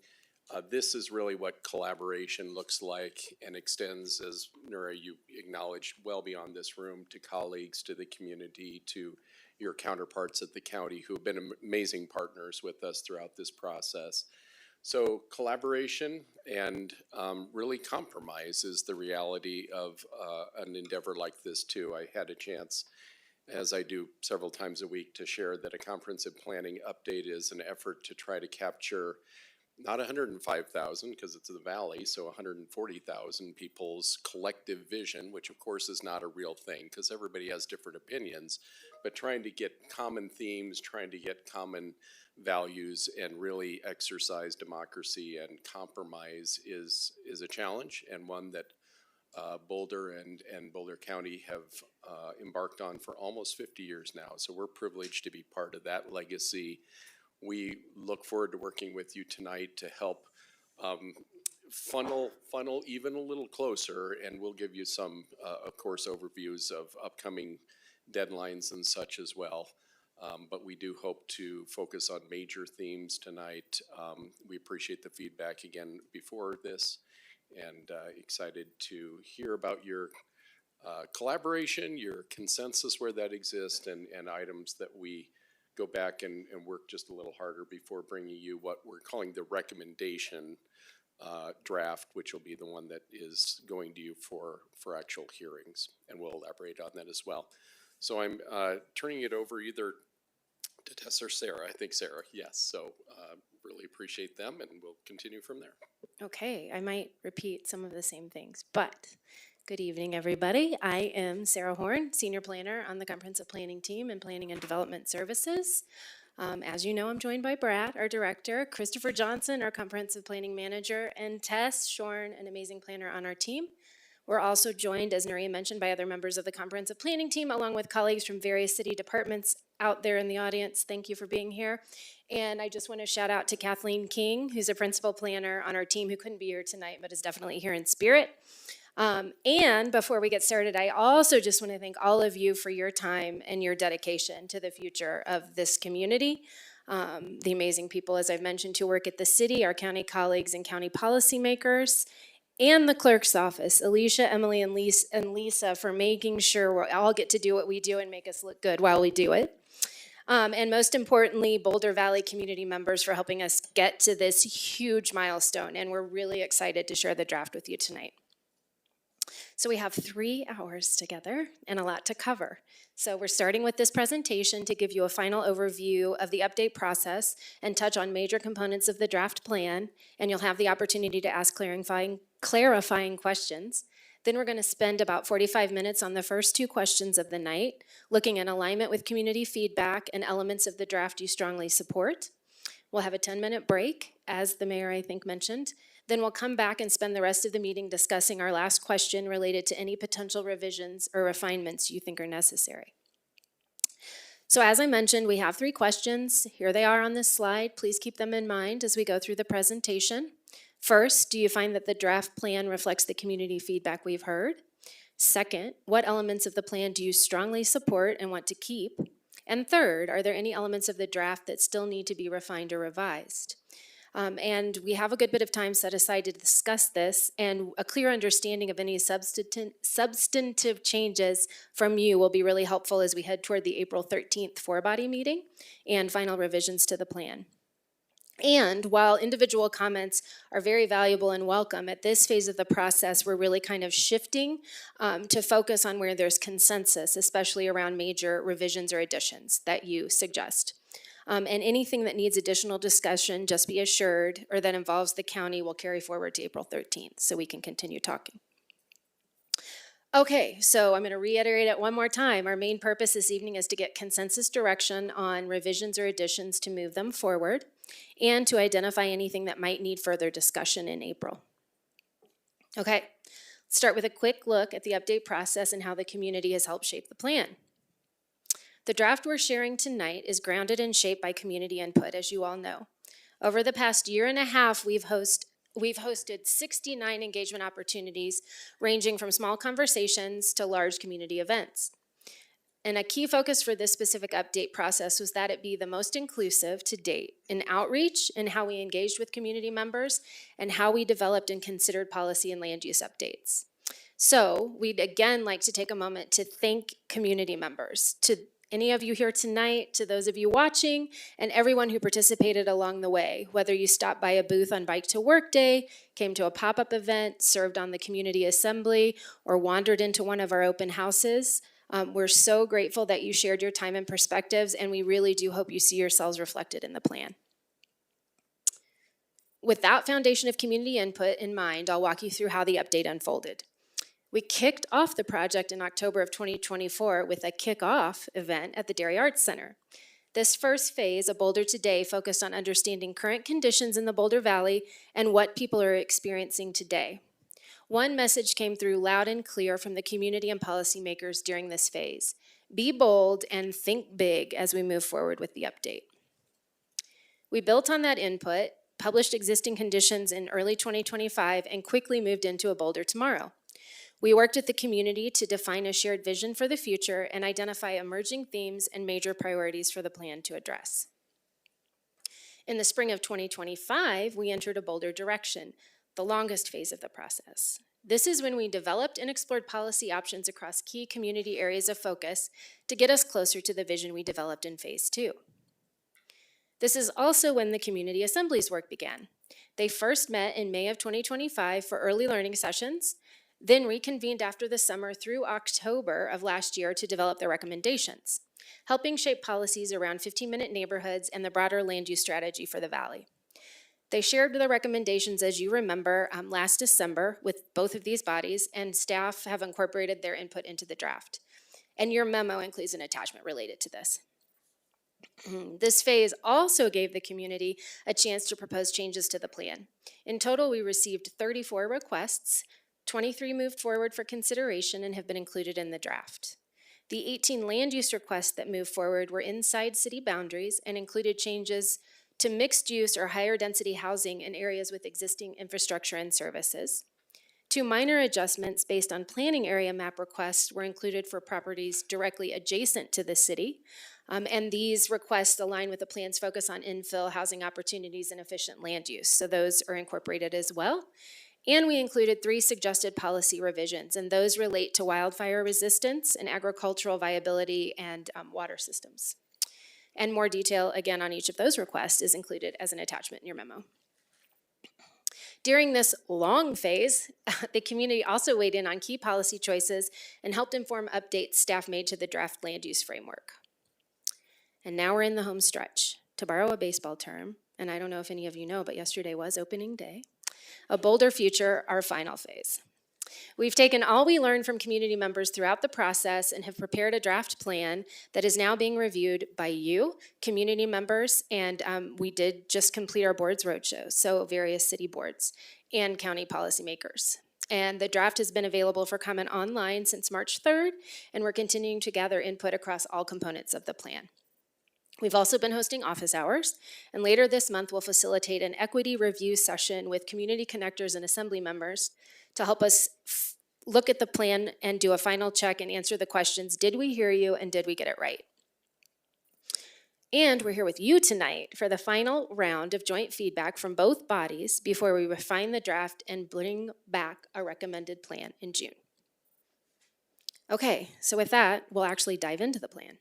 This is really what collaboration looks like and extends, as Nura, you acknowledged, well beyond this room to colleagues, to the community, to your counterparts at the county who have been amazing partners with us throughout this process. So collaboration and really compromise is the reality of an endeavor like this too. I had a chance, as I do several times a week, to share that a comprehensive planning update is an effort to try to capture not 105,000 because it's the valley, so 140,000 people's collective vision, which of course is not a real thing because everybody has different opinions, but trying to get common themes, trying to get common values and really exercise democracy and compromise is a challenge, and one that Boulder and Boulder County have embarked on for almost 50 years now. So we're privileged to be part of that legacy. We look forward to working with you tonight to help funnel even a little closer, and we'll give you some, of course, overviews of upcoming deadlines and such as well. But we do hope to focus on major themes tonight. We appreciate the feedback again before this, and excited to hear about your collaboration, your consensus where that exists, and items that we go back and work just a little harder before bringing you what we're calling the recommendation draft, which will be the one that is going to you for actual hearings, and we'll elaborate on that as well. So I'm turning it over either to Tess or Sarah. I think Sarah, yes. So really appreciate them, and we'll continue from there. Okay, I might repeat some of the same things, but good evening, everybody. I am Sarah Horn, Senior Planner on the Comprehensive Planning Team in Planning and Development Services. As you know, I'm joined by Brad, our Director, Christopher Johnson, our Comprehensive Planning Manager, and Tess Shorn, an amazing planner on our team. We're also joined, as Nuria mentioned, by other members of the Comprehensive Planning Team, along with colleagues from various city departments out there in the audience. Thank you for being here. And I just want to shout out to Kathleen King, who's a principal planner on our team who couldn't be here tonight, but is definitely here in spirit. And before we get started, I also just want to thank all of you for your time and your dedication to the future of this community. The amazing people, as I've mentioned, who work at the city, our county colleagues and county policymakers, and the clerk's office, Alicia, Emily, and Lisa, for making sure we all get to do what we do and make us look good while we do it. And most importantly, Boulder Valley community members for helping us get to this huge milestone. And we're really excited to share the draft with you tonight. So we have 3 hours together and a lot to cover. So we're starting with this presentation to give you a final overview of the update process and touch on major components of the draft plan, and you'll have the opportunity to ask clarifying questions. Then we're going to spend about 45 minutes on the first 2 questions of the night, looking at alignment with community feedback and elements of the draft you strongly support. We'll have a 10-minute break, as the mayor, I think, mentioned. Then we'll come back and spend the rest of the meeting discussing our last question related to any potential revisions or refinements you think are necessary. So as I mentioned, we have 3 questions. Here they are on this slide. Please keep them in mind as we go through the presentation. First, do you find that the draft plan reflects the community feedback we've heard? Second, what elements of the plan do you strongly support and want to keep? And third, are there any elements of the draft that still need to be refined or revised? And we have a good bit of time set aside to discuss this, and a clear understanding of any substantive changes from you will be really helpful as we head toward the April 13th four-body meeting and final revisions to the plan. And while individual comments are very valuable and welcome, at this phase of the process, we're really kind of shifting to focus on where there's consensus, especially around major revisions or additions that you suggest. And anything that needs additional discussion, just be assured, or that involves the county, will carry forward to April 13th so we can continue talking. Okay, so I'm going to reiterate it one more time. Our main purpose this evening is to get consensus direction on revisions or additions to move them forward and to identify anything that might need further discussion in April. Okay, let's start with a quick look at the update process and how the community has helped shape the plan. The draft we're sharing tonight is grounded and shaped by community input, as you all know. Over the past year and a half, we've hosted 69 engagement opportunities, ranging from small conversations to large community events. And a key focus for this specific update process was that it be the most inclusive to date in outreach and how we engaged with community members and how we developed and considered policy and land use updates. So we'd again like to take a moment to thank community members, to any of you here tonight, to those of you watching, and everyone who participated along the way, whether you stopped by a booth on Bike to Work Day, came to a pop-up event, served on the community assembly, or wandered into one of our open houses. We're so grateful that you shared your time and perspectives, and we really do hope you see yourselves reflected in the plan. With that foundation of community input in mind, I'll walk you through how the update unfolded. We kicked off the project in October of 2024 with a kickoff event at the Dairy Arts Center. This first phase of Boulder Today focused on understanding current conditions in the Boulder Valley and what people are experiencing today. One message came through loud and clear from the community and policymakers during this phase: be bold and think big as we move forward with the update. We built on that input, published existing conditions in early 2025, and quickly moved into a Boulder tomorrow. We worked with the community to define a shared vision for the future and identify emerging themes and major priorities for the plan to address. In the spring of 2025, we entered a Boulder direction, the longest phase of the process. This is when we developed and explored policy options across key community areas of focus to get us closer to the vision we developed in phase 2. This is also when the community assemblies work began. They first met in May of 2025 for early learning sessions, then reconvened after the summer through October of last year to develop their recommendations, helping shape policies around 15-minute neighborhoods and the broader land use strategy for the valley. They shared the recommendations, as you remember, last December with both of these bodies, and staff have incorporated their input into the draft. And your memo includes an attachment related to this. This phase also gave the community a chance to propose changes to the plan. In total, we received 34 requests, 23 moved forward for consideration and have been included in the draft. The 18 land use requests that moved forward were inside city boundaries and included changes to mixed use or higher density housing in areas with existing infrastructure and services. 2 minor adjustments based on planning area map requests were included for properties directly adjacent to the city. And these requests align with the plan's focus on infill housing opportunities and efficient land use. So those are incorporated as well. And we included 3 suggested policy revisions, and those relate to wildfire resistance and agricultural viability and water systems. And more detail, again, on each of those requests is included as an attachment in your memo. During this long phase, the community also weighed in on key policy choices and helped inform updates staff made to the draft land use framework. And now we're in the home stretch. To borrow a baseball term, and I don't know if any of you know, but yesterday was opening day. A Boulder future, our final phase. We've taken all we learned from community members throughout the process and have prepared a draft plan that is now being reviewed by you, community members, and we did just complete our boards roadshow, so various city boards and county policymakers. And the draft has been available for comment online since March 3rd, and we're continuing to gather input across all components of the plan. We've also been hosting office hours, and later this month we'll facilitate an equity review session with community connectors and assembly members to help us look at the plan and do a final check and answer the questions, did we hear you and did we get it right? And we're here with you tonight for the final round of joint feedback from both bodies before we refine the draft and bring back a recommended plan in June. Okay, so with that, we'll actually dive into the plan.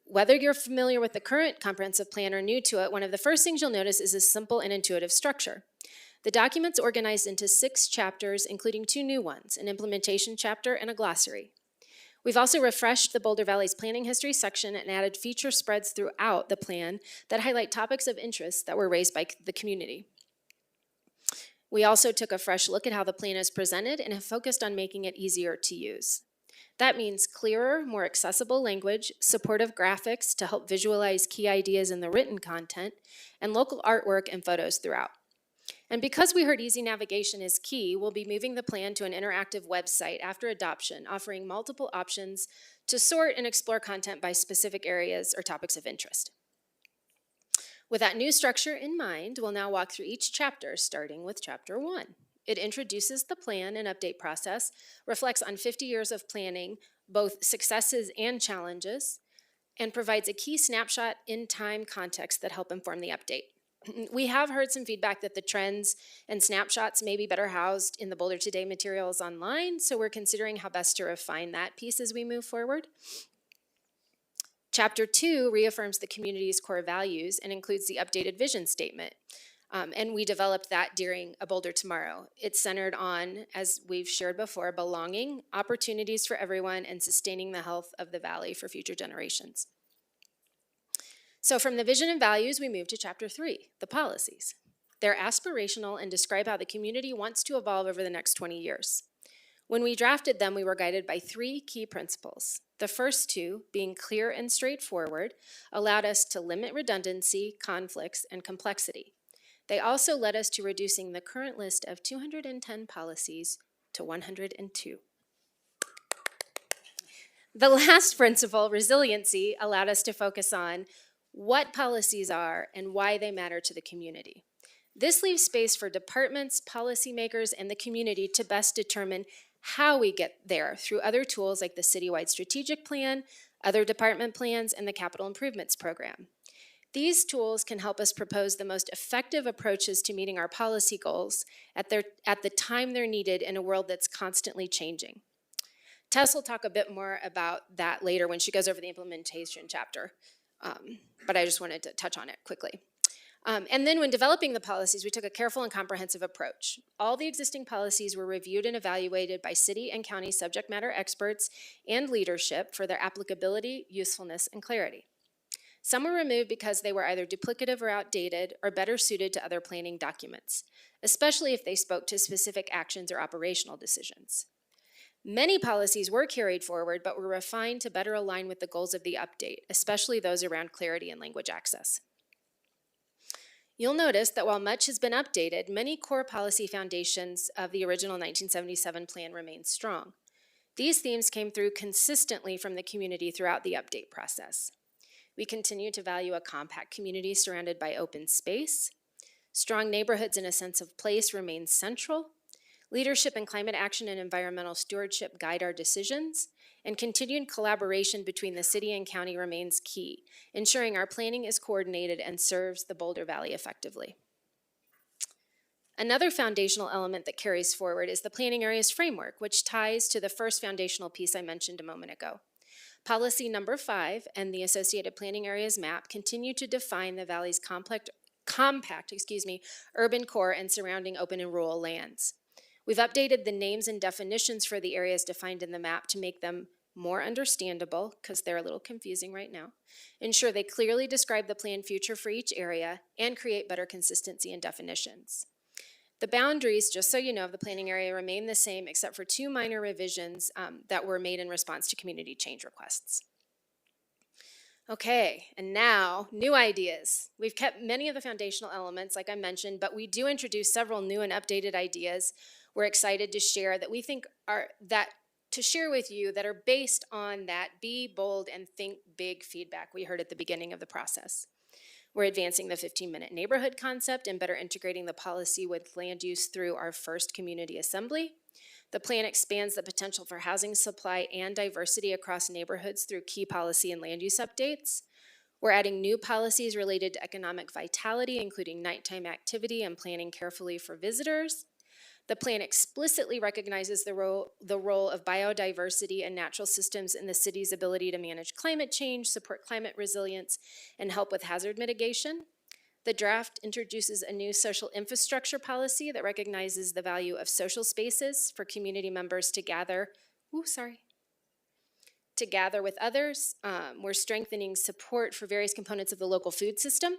Whether you're familiar with the current comprehensive plan or new to it, one of the first things you'll notice is a simple and intuitive structure. The document's organized into 6 chapters, including 2 new ones, an implementation chapter and a glossary. We've also refreshed the Boulder Valley's planning history section and added feature spreads throughout the plan that highlight topics of interest that were raised by the community. We also took a fresh look at how the plan is presented and have focused on making it easier to use. That means clearer, more accessible language, supportive graphics to help visualize key ideas in the written content, and local artwork and photos throughout. And because we heard easy navigation is key, we'll be moving the plan to an interactive website after adoption, offering multiple options to sort and explore content by specific areas or topics of interest. With that new structure in mind, we'll now walk through each chapter, starting with Chapter 1. It introduces the plan and update process, reflects on 50 years of planning, both successes and challenges, and provides a key snapshot in time context that help inform the update. We have heard some feedback that the trends and snapshots may be better housed in the Boulder Today materials online, so we're considering how best to refine that piece as we move forward. Chapter 2 reaffirms the community's core values and includes the updated vision statement. And we developed that during A Boulder Tomorrow. It's centered on, as we've shared before, belonging, opportunities for everyone, and sustaining the health of the valley for future generations. So from the vision and values, we move to Chapter 3, the policies. They're aspirational and describe how the community wants to evolve over the next 20 years. When we drafted them, we were guided by 3 key principles. The first 2, being clear and straightforward, allowed us to limit redundancy, conflicts, and complexity. They also led us to reducing the current list of 210 policies to 102. The last principle, resiliency, allowed us to focus on what policies are, and why they matter to the community. This leaves space for departments, policymakers, and the community to best determine how we get there through other tools like the citywide strategic plan, other department plans, and the capital improvements program. These tools can help us propose the most effective approaches to meeting our policy goals at the time they're needed in a world that's constantly changing. Tess will talk a bit more about that later when she goes over the implementation chapter, but I just wanted to touch on it quickly. And then when developing the policies, we took a careful and comprehensive approach. All the existing policies were reviewed and evaluated by city and county subject matter experts and leadership for their applicability, usefulness, and clarity. Some were removed because they were either duplicative or outdated or better suited to other planning documents, especially if they spoke to specific actions or operational decisions. Many policies were carried forward but were refined to better align with the goals of the update, especially those around clarity and language access. You'll notice that while much has been updated, many core policy foundations of the original 1977 plan remain strong. These themes came through consistently from the community throughout the update process. We continue to value a compact community surrounded by open space. Strong neighborhoods and a sense of place remain central. Leadership in climate action and environmental stewardship guide our decisions, and continued collaboration between the city and county remains key, ensuring our planning is coordinated and serves the Boulder Valley effectively. Another foundational element that carries forward is the planning areas framework, which ties to the first foundational piece I mentioned a moment ago. Policy number 5 and the associated planning areas map continue to define the valley's compact urban core and surrounding open and rural lands. We've updated the names and definitions for the areas defined in the map to make them more understandable, because they're a little confusing right now, ensure they clearly describe the planned future for each area, and create better consistency in definitions. The boundaries, just so you know, of the planning area remain the same except for 2 minor revisions that were made in response to community change requests. Okay, and now, new ideas. We've kept many of the foundational elements, like I mentioned, but we do introduce several new and updated ideas we're excited to share that we think share with you that are based on that be bold and think big feedback we heard at the beginning of the process. We're advancing the 15-minute neighborhood concept and better integrating the policy with land use through our first community assembly. The plan expands the potential for housing supply and diversity across neighborhoods through key policy and land use updates. We're adding new policies related to economic vitality, including nighttime activity and planning carefully for visitors. The plan explicitly recognizes the role of biodiversity and natural systems in the city's ability to manage climate change, support climate resilience, and help with hazard mitigation. The draft introduces a new social infrastructure policy that recognizes the value of social spaces for community members to gather with others. We're strengthening support for various components of the local food system,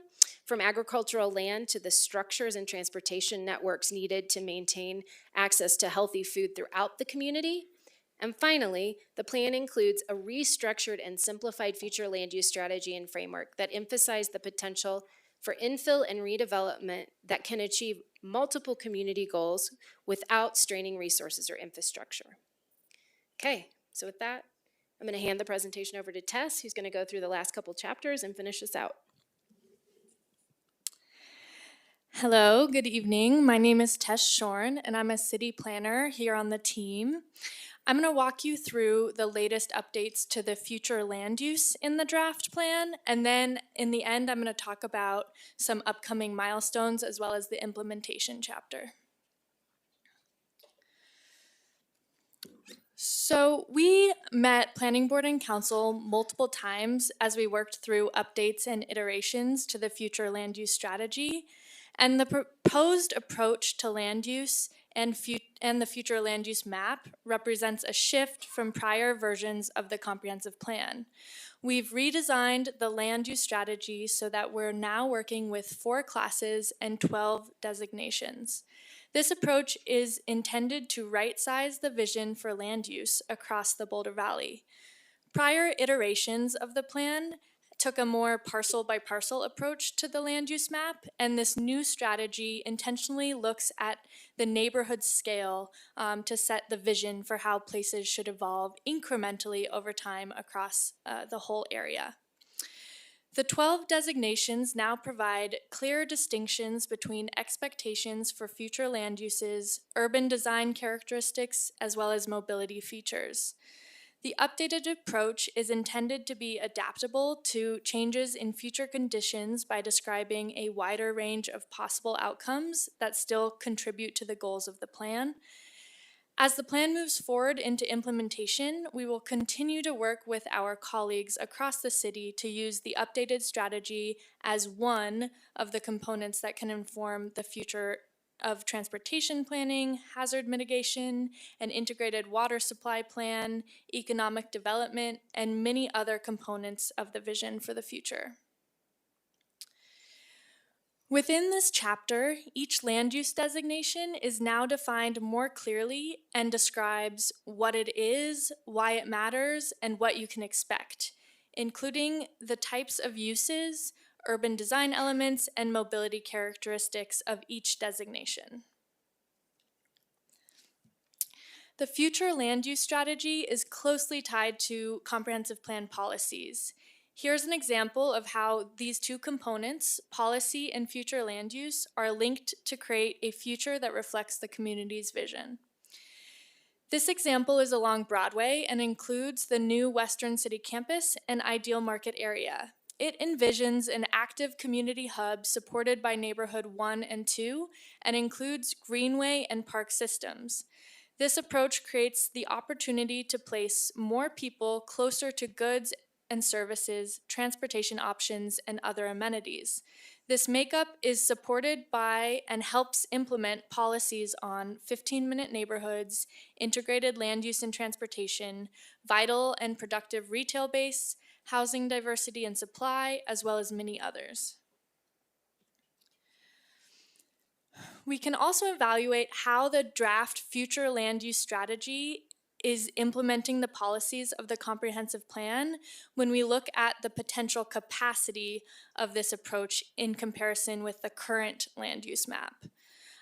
from agricultural land to the structures and transportation networks needed to maintain access to healthy food throughout the community. And finally, the plan includes a restructured and simplified future land use strategy and framework that emphasize the potential for infill and redevelopment that can achieve multiple community goals without straining resources or infrastructure. Okay, so with that, I'm going to hand the presentation over to Tess, who's going to go through the last couple chapters and finish us out. Hello, good evening. My name is Tess Shorn, and I'm a city planner here on the team. I'm going to walk you through the latest updates to the future land use in the draft plan, and then in the end, I'm going to talk about some upcoming milestones as well as the implementation chapter. So we met Planning Board and Council multiple times as we worked through updates and iterations to the future land use strategy, and the proposed approach to land use and the future land use map represents a shift from prior versions of the comprehensive plan. We've redesigned the land use strategy so that we're now working with 4 classes and 12 designations. This approach is intended to right-size the vision for land use across the Boulder Valley. Prior iterations of the plan took a more parcel-by-parcel approach to the land use map, and this new strategy intentionally looks at the neighborhood scale to set the vision for how places should evolve incrementally over time across the whole area. The 12 designations now provide clear distinctions between expectations for future land uses, urban design characteristics, as well as mobility features. The updated approach is intended to be adaptable to changes in future conditions by describing a wider range of possible outcomes that still contribute to the goals of the plan. As the plan moves forward into implementation, we will continue to work with our colleagues across the city to use the updated strategy as one of the components that can inform the future of transportation planning, hazard mitigation, an integrated water supply plan, economic development, and many other components of the vision for the future. Within this chapter, each land use designation is now defined more clearly and describes what it is, why it matters, and what you can expect, including the types of uses, urban design elements, and mobility characteristics of each designation. The future land use strategy is closely tied to comprehensive plan policies. Here's an example of how these two components, policy and future land use, are linked to create a future that reflects the community's vision. This example is along Broadway and includes the new Western City campus and Ideal Market area. It envisions an active community hub supported by Neighborhood 1 and 2 and includes greenway and park systems. This approach creates the opportunity to place more people closer to goods and services, transportation options, and other amenities. This makeup is supported by and helps implement policies on 15-minute neighborhoods, integrated land use and transportation, vital and productive retail base, housing diversity and supply, as well as many others. We can also evaluate how the draft future land use strategy is implementing the policies of the comprehensive plan when we look at the potential capacity of this approach in comparison with the current land use map.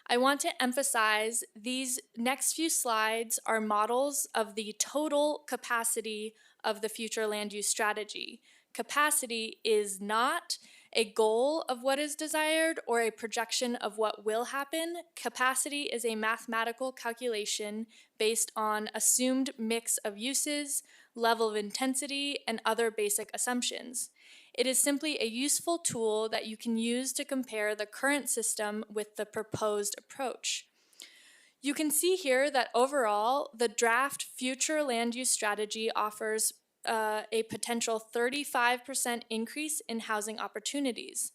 I want to emphasize these next few slides are models of the total capacity of the future land use strategy. Capacity is not a goal of what is desired or a projection of what will happen. Capacity is a mathematical calculation based on assumed mix of uses, level of intensity, and other basic assumptions. It is simply a useful tool that you can use to compare the current system with the proposed approach. You can see here that overall, the draft future land use strategy offers a potential 35% increase in housing opportunities.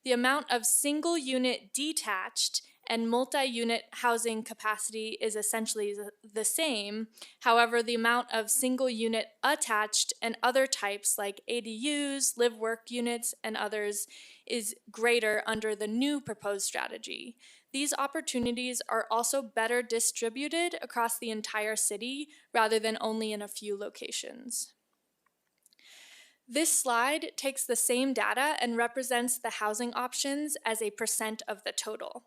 The amount of single unit detached and multi-unit housing capacity is essentially the same. However, the amount of single unit attached and other types like ADUs, live-work units, and others is greater under the new proposed strategy. These opportunities are also better distributed across the entire city rather than only in a few locations. This slide takes the same data and represents the housing options as a percent of the total.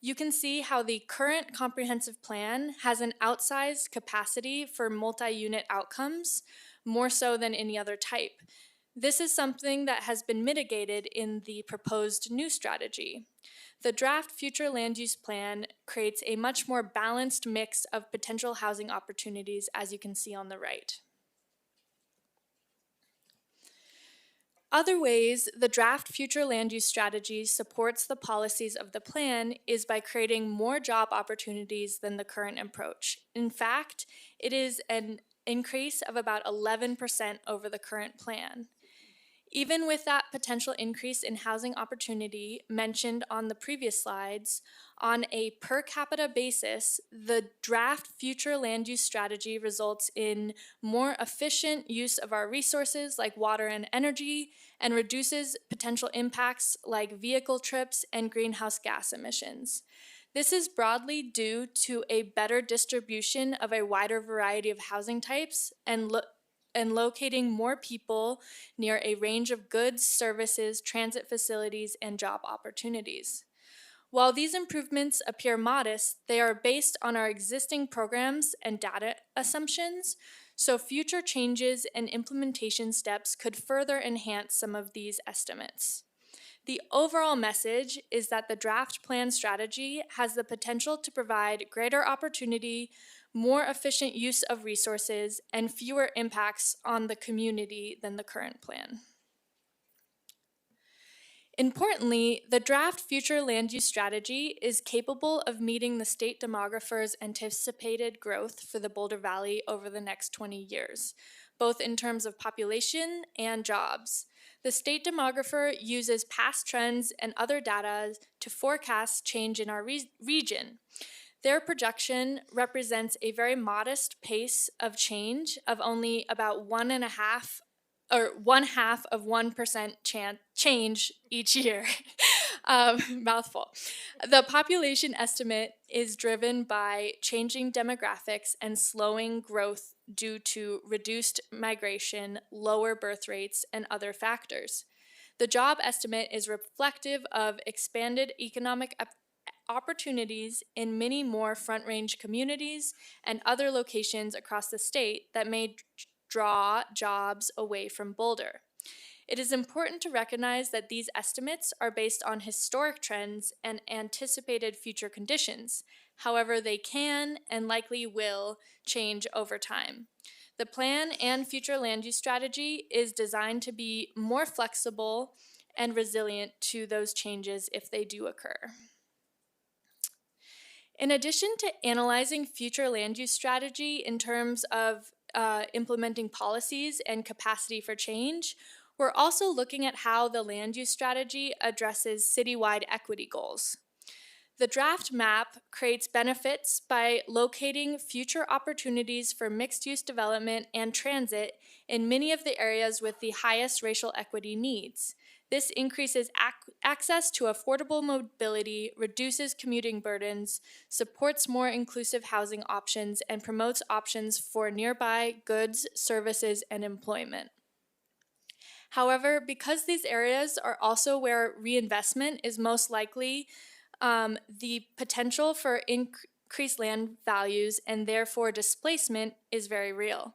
You can see how the current comprehensive plan has an outsized capacity for multi-unit outcomes, more so than any other type. This is something that has been mitigated in the proposed new strategy. The draft future land use plan creates a much more balanced mix of potential housing opportunities, as you can see on the right. Other ways the draft future land use strategy supports the policies of the plan is by creating more job opportunities than the current approach. In fact, it is an increase of about 11% over the current plan. Even with that potential increase in housing opportunity mentioned on the previous slides, on a per capita basis, the draft future land use strategy results in more efficient use of our resources like water and energy, and reduces potential impacts like vehicle trips and greenhouse gas emissions. This is broadly due to a better distribution of a wider variety of housing types and locating more people near a range of goods, services, transit facilities, and job opportunities. While these improvements appear modest, they are based on our existing programs and data assumptions, so future changes and implementation steps could further enhance some of these estimates. The overall message is that the draft plan strategy has the potential to provide greater opportunity, more efficient use of resources, and fewer impacts on the community than the current plan. Importantly, the draft future land use strategy is capable of meeting the state demographer's anticipated growth for the Boulder Valley over the next 20 years, both in terms of population and jobs. The state demographer uses past trends and other data to forecast change in our region. Their projection represents a very modest pace of change of only about 1.5 or 1/2 of 1% change each year. Mouthful. The population estimate is driven by changing demographics and slowing growth due to reduced migration, lower birth rates, and other factors. The job estimate is reflective of expanded economic opportunities in many more Front Range communities and other locations across the state that may draw jobs away from Boulder. It is important to recognize that these estimates are based on historic trends and anticipated future conditions. However, they can and likely will change over time. The plan and future land use strategy is designed to be more flexible and resilient to those changes if they do occur. In addition to analyzing future land use strategy in terms of implementing policies and capacity for change, we're also looking at how the land use strategy addresses citywide equity goals. The draft map creates benefits by locating future opportunities for mixed-use development and transit in many of the areas with the highest racial equity needs. This increases access to affordable mobility, reduces commuting burdens, supports more inclusive housing options, and promotes options for nearby goods, services, and employment. However, because these areas are also where reinvestment is most likely, the potential for increased land values and therefore displacement is very real.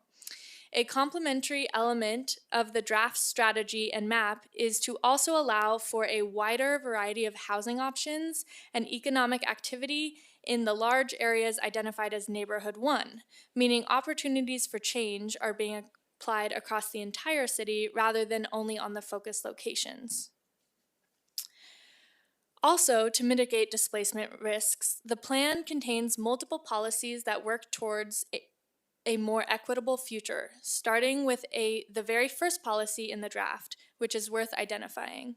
A complementary element of the draft strategy and map is to also allow for a wider variety of housing options and economic activity in the large areas identified as Neighborhood 1, meaning opportunities for change are being applied across the entire city rather than only on the focus locations. Also, to mitigate displacement risks, the plan contains multiple policies that work towards a more equitable future, starting with the very first policy in the draft, which is worth identifying.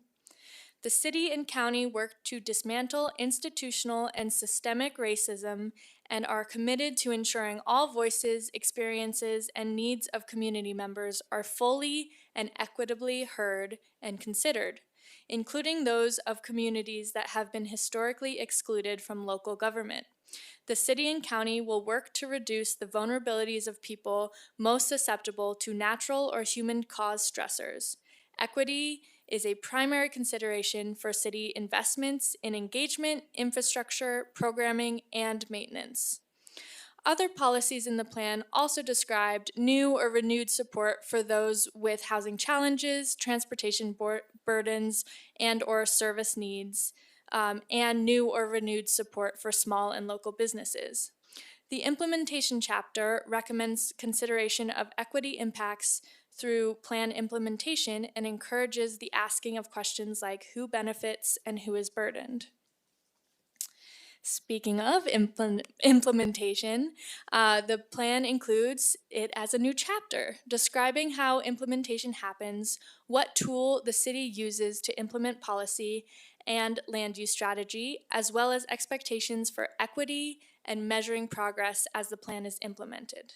The city and county work to dismantle institutional and systemic racism and are committed to ensuring all voices, experiences, and needs of community members are fully and equitably heard and considered, including those of communities that have been historically excluded from local government. The city and county will work to reduce the vulnerabilities of people most susceptible to natural or human-caused stressors. Equity is a primary consideration for city investments in engagement, infrastructure, programming, and maintenance. Other policies in the plan also described new or renewed support for those with housing challenges, transportation burdens, and/or service needs, and new or renewed support for small and local businesses. The implementation chapter recommends consideration of equity impacts through plan implementation and encourages the asking of questions like who benefits and who is burdened. Speaking of implementation, the plan includes it as a new chapter describing how implementation happens, what tool the city uses to implement policy and land use strategy, as well as expectations for equity and measuring progress as the plan is implemented.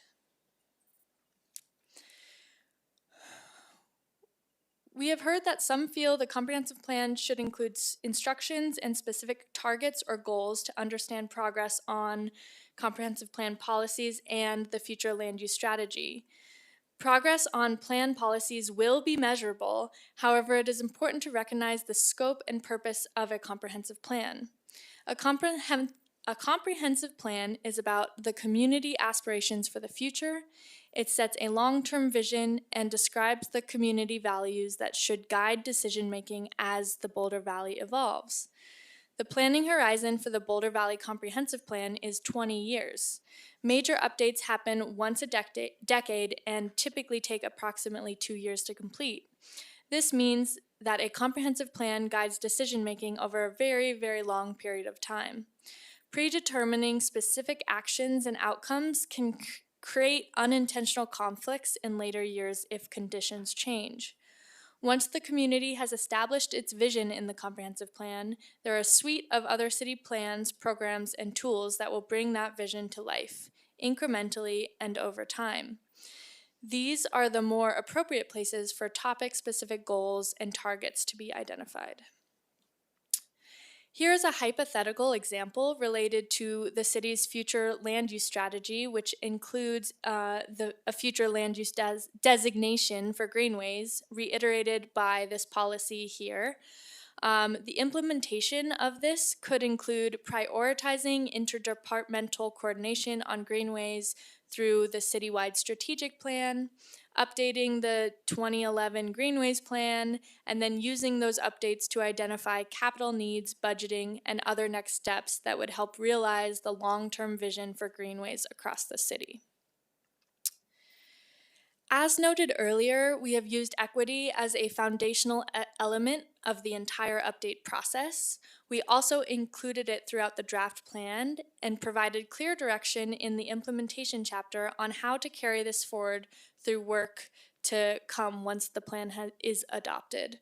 We have heard that some feel the comprehensive plan should include instructions and specific targets or goals to understand progress on comprehensive plan policies and the future land use strategy. Progress on plan policies will be measurable. However, it is important to recognize the scope and purpose of a comprehensive plan. A A comprehensive plan is about the community aspirations for the future. It sets a long-term vision and describes the community values that should guide decision-making as the Boulder Valley evolves. The planning horizon for the Boulder Valley Comprehensive Plan is 20 years. Major updates happen once a decade and typically take approximately 2 years to complete. This means that a comprehensive plan guides decision-making over a very, very long period of time. Predetermining specific actions and outcomes can create unintentional conflicts in later years if conditions change. Once the community has established its vision in the comprehensive plan, there are a suite of other city plans, programs, and tools that will bring that vision to life, incrementally and over time. These are the more appropriate places for topic-specific goals and targets to be identified. Here is a hypothetical example related to the city's future land use strategy, which includes a future land use designation for greenways, reiterated by this policy here. The implementation of this could include prioritizing interdepartmental coordination on greenways through the citywide strategic plan, updating the 2011 Greenways Plan, and then using those updates to identify capital needs, budgeting, and other next steps that would help realize the long-term vision for greenways across the city. As noted earlier, we have used equity as a foundational element of the entire update process. We also included it throughout the draft plan and provided clear direction in the implementation chapter on how to carry this forward through work to come once the plan is adopted.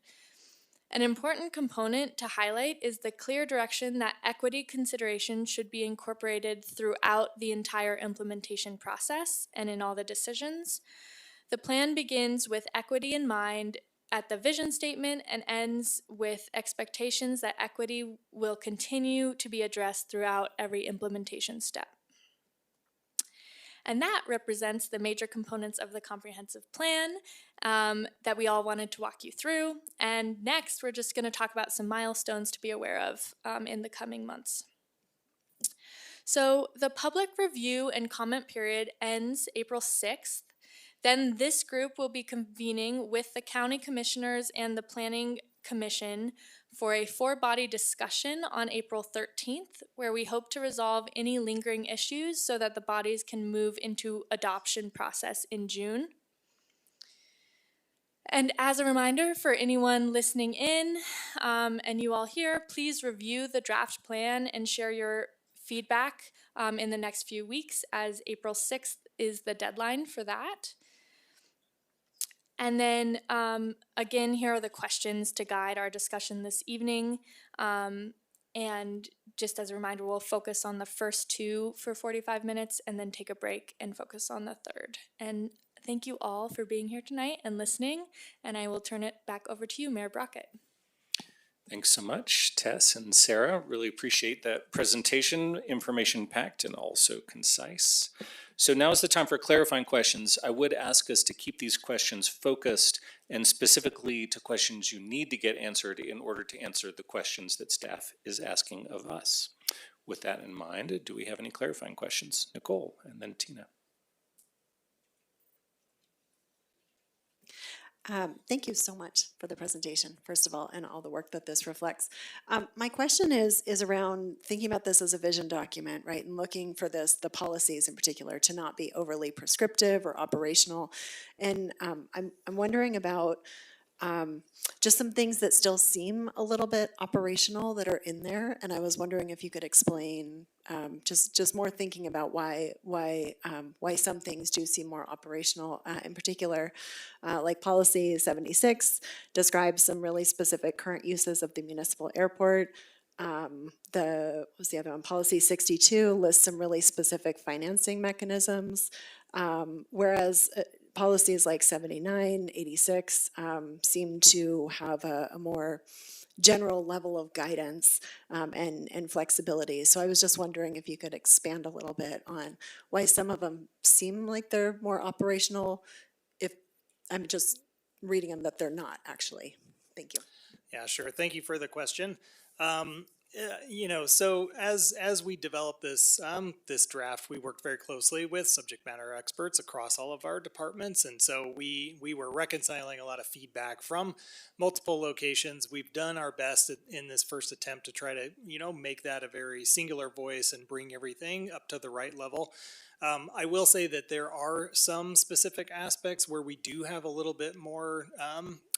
An important component to highlight is the clear direction that equity consideration should be incorporated throughout the entire implementation process and in all the decisions. The plan begins with equity in mind at the vision statement and ends with expectations that equity will continue to be addressed throughout every implementation step. And that represents the major components of the comprehensive plan that we all wanted to walk you through. And next, we're just going to talk about some milestones to be aware of in the coming months. So the public review and comment period ends April 6th. Then this group will be convening with the county commissioners and the planning commission for a four-body discussion on April 13th, where we hope to resolve any lingering issues so that the bodies can move into adoption process in June. And as a reminder for anyone listening in and you all here, please review the draft plan and share your feedback in the next few weeks, as April 6th is the deadline for that. And then, again, here are the questions to guide our discussion this evening. And just as a reminder, we'll focus on the first two for 45 minutes and then take a break and focus on the third. And thank you all for being here tonight and listening. And I will turn it back over to you, Mayor Brockett. Thanks so much, Tess and Sarah. Really appreciate that presentation, information-packed and also concise. So now is the time for clarifying questions. I would ask us to keep these questions focused and specifically to questions you need to get answered in order to answer the questions that staff is asking of us. With that in mind, do we have any clarifying questions? Nicole and then Tina. Thank you so much for the presentation, first of all, and all the work that this reflects. My question is around thinking about this as a vision document, right, and looking for the policies in particular, to not be overly prescriptive or operational. And I'm wondering about just some things that still seem a little bit operational that are in there, and I was wondering if you could explain, just more thinking about why some things do seem more operational. In particular, like policy 76 describes some really specific current uses of the municipal airport. What's the other one? Policy 62 lists some really specific financing mechanisms, whereas policies like 79, 86 seem to have a more general level of guidance and flexibility. So I was just wondering if you could expand a little bit on why some of them seem like they're more operational, if I'm just reading them that they're not actually. Thank you. Yeah, sure. Thank you for the question. So as we developed this draft, we worked very closely with subject matter experts across all of our departments, and so we were reconciling a lot of feedback from multiple locations. We've done our best in this first attempt to try to make that a very singular voice and bring everything up to the right level. I will say that there are some specific aspects where we do have a little bit more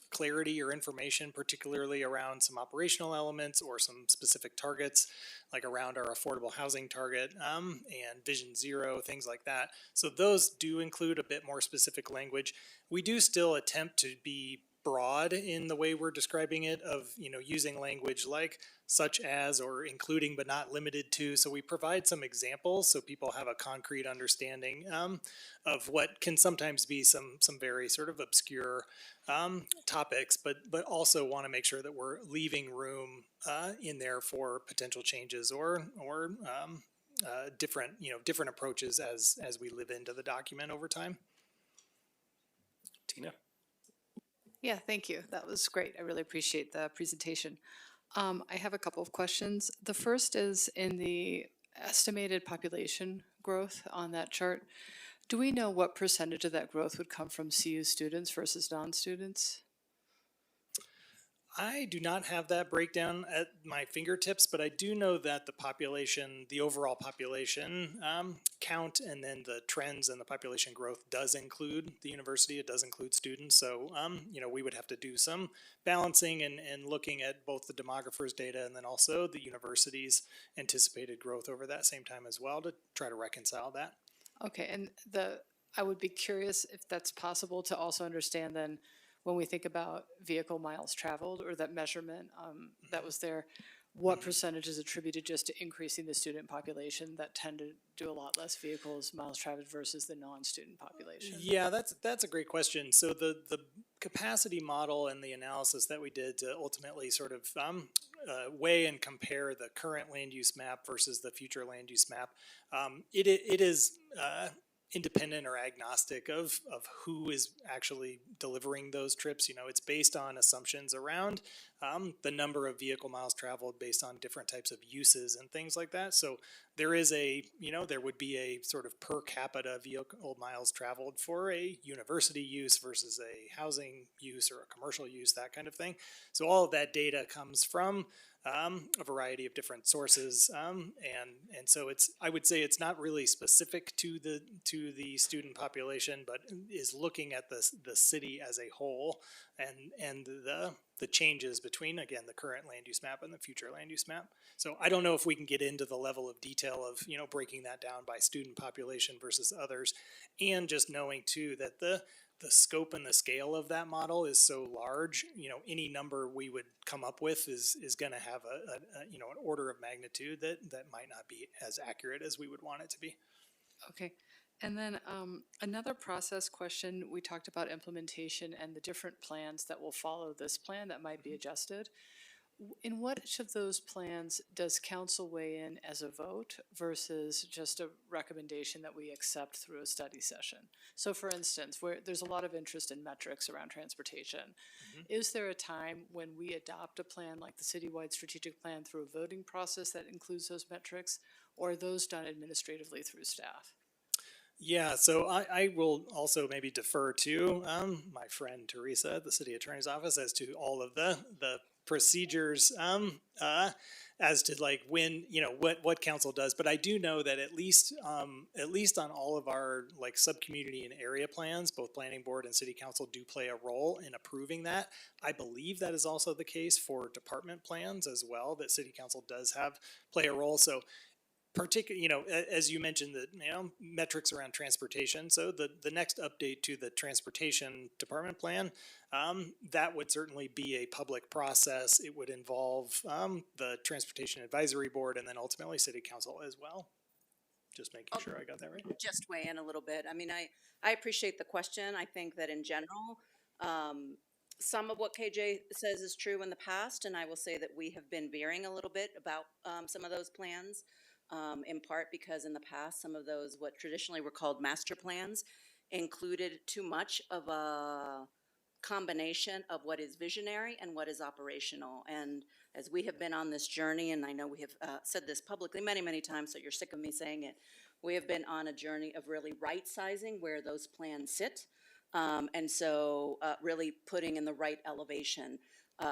clarity or information, particularly around some operational elements or some specific targets, like around our affordable housing target and Vision Zero, things like that. So those do include a bit more specific language. We do still attempt to be broad in the way we're describing it, of using language like such as or including but not limited to. So we provide some examples so people have a concrete understanding of what can sometimes be some very sort of obscure topics, but also want to make sure that we're leaving room in there for potential changes or different approaches as we live into the document over time. Tina? Yeah, thank you. That was great. I really appreciate the presentation. I have a couple of questions. The first is in the estimated population growth on that chart. Do we know what percentage of that growth would come from CU students versus non-students? I do not have that breakdown at my fingertips, but I do know that the overall population count, and then the trends and the population growth does include the university. It does include students. So, we would have to do some balancing and looking at both the demographers' data and then also the university's anticipated growth over that same time as well to try to reconcile that. Okay, and I would be curious if that's possible to also understand then, when we think about vehicle miles traveled or that measurement that was there, what percentage is attributed just to increasing the student population that tend to do a lot less vehicles miles traveled versus the non-student population? Yeah, that's a great question. So the capacity model and the analysis that we did to ultimately sort of weigh and compare the current land use map versus the future land use map, it is independent or agnostic of who is actually delivering those trips. It's based on assumptions around the number of vehicle miles traveled based on different types of uses and things like that. So there is there would be a sort of per capita vehicle miles traveled for a university use versus a housing use or a commercial use, that kind of thing. So all of that data comes from a variety of different sources, and so I would say it's not really specific to the student population, but is looking at the city as a whole and the changes between, again, the current land use map and the future land use map. So I don't know if we can get into the level of detail of breaking that down by student population versus others, and just knowing too that the scope and the scale of that model is so large, any number we would come up with is going to have an order of magnitude that might not be as accurate as we would want it to be. Okay. And then another process question, we talked about implementation and the different plans that will follow this plan that might be adjusted. In which of those plans does council weigh in as a vote versus just a recommendation that we accept through a study session? So for instance, where there's a lot of interest in metrics around transportation, is there a time when we adopt a plan like the citywide strategic plan through a voting process that includes those metrics, or are those done administratively through staff? Yeah, so I will also maybe defer to my friend Teresa at the city attorney's office as to all of the procedures as to like when what council does. But I do know that at least on all of our like sub-community and area plans, both planning board and city council do play a role in approving that. I believe that is also the case for department plans as well, that city council does play a role. So particularly, as you mentioned, that metrics around transportation. So the next update to the transportation department plan, that would certainly be a public process. It would involve the transportation advisory board and then ultimately city council as well. Just making sure I got that right. Just weigh in a little bit. I mean, I appreciate the question. I think that in general, some of what KJ says is true in the past, and I will say that we have been veering a little bit about some of those plans. In part because in the past, some of those, what traditionally were called master plans, included too much of a combination of what is visionary and what is operational. And as we have been on this journey, and I know we have said this publicly many, many times, so you're sick of me saying it, we have been on a journey of really right-sizing where those plans sit. And so really putting in the right elevation.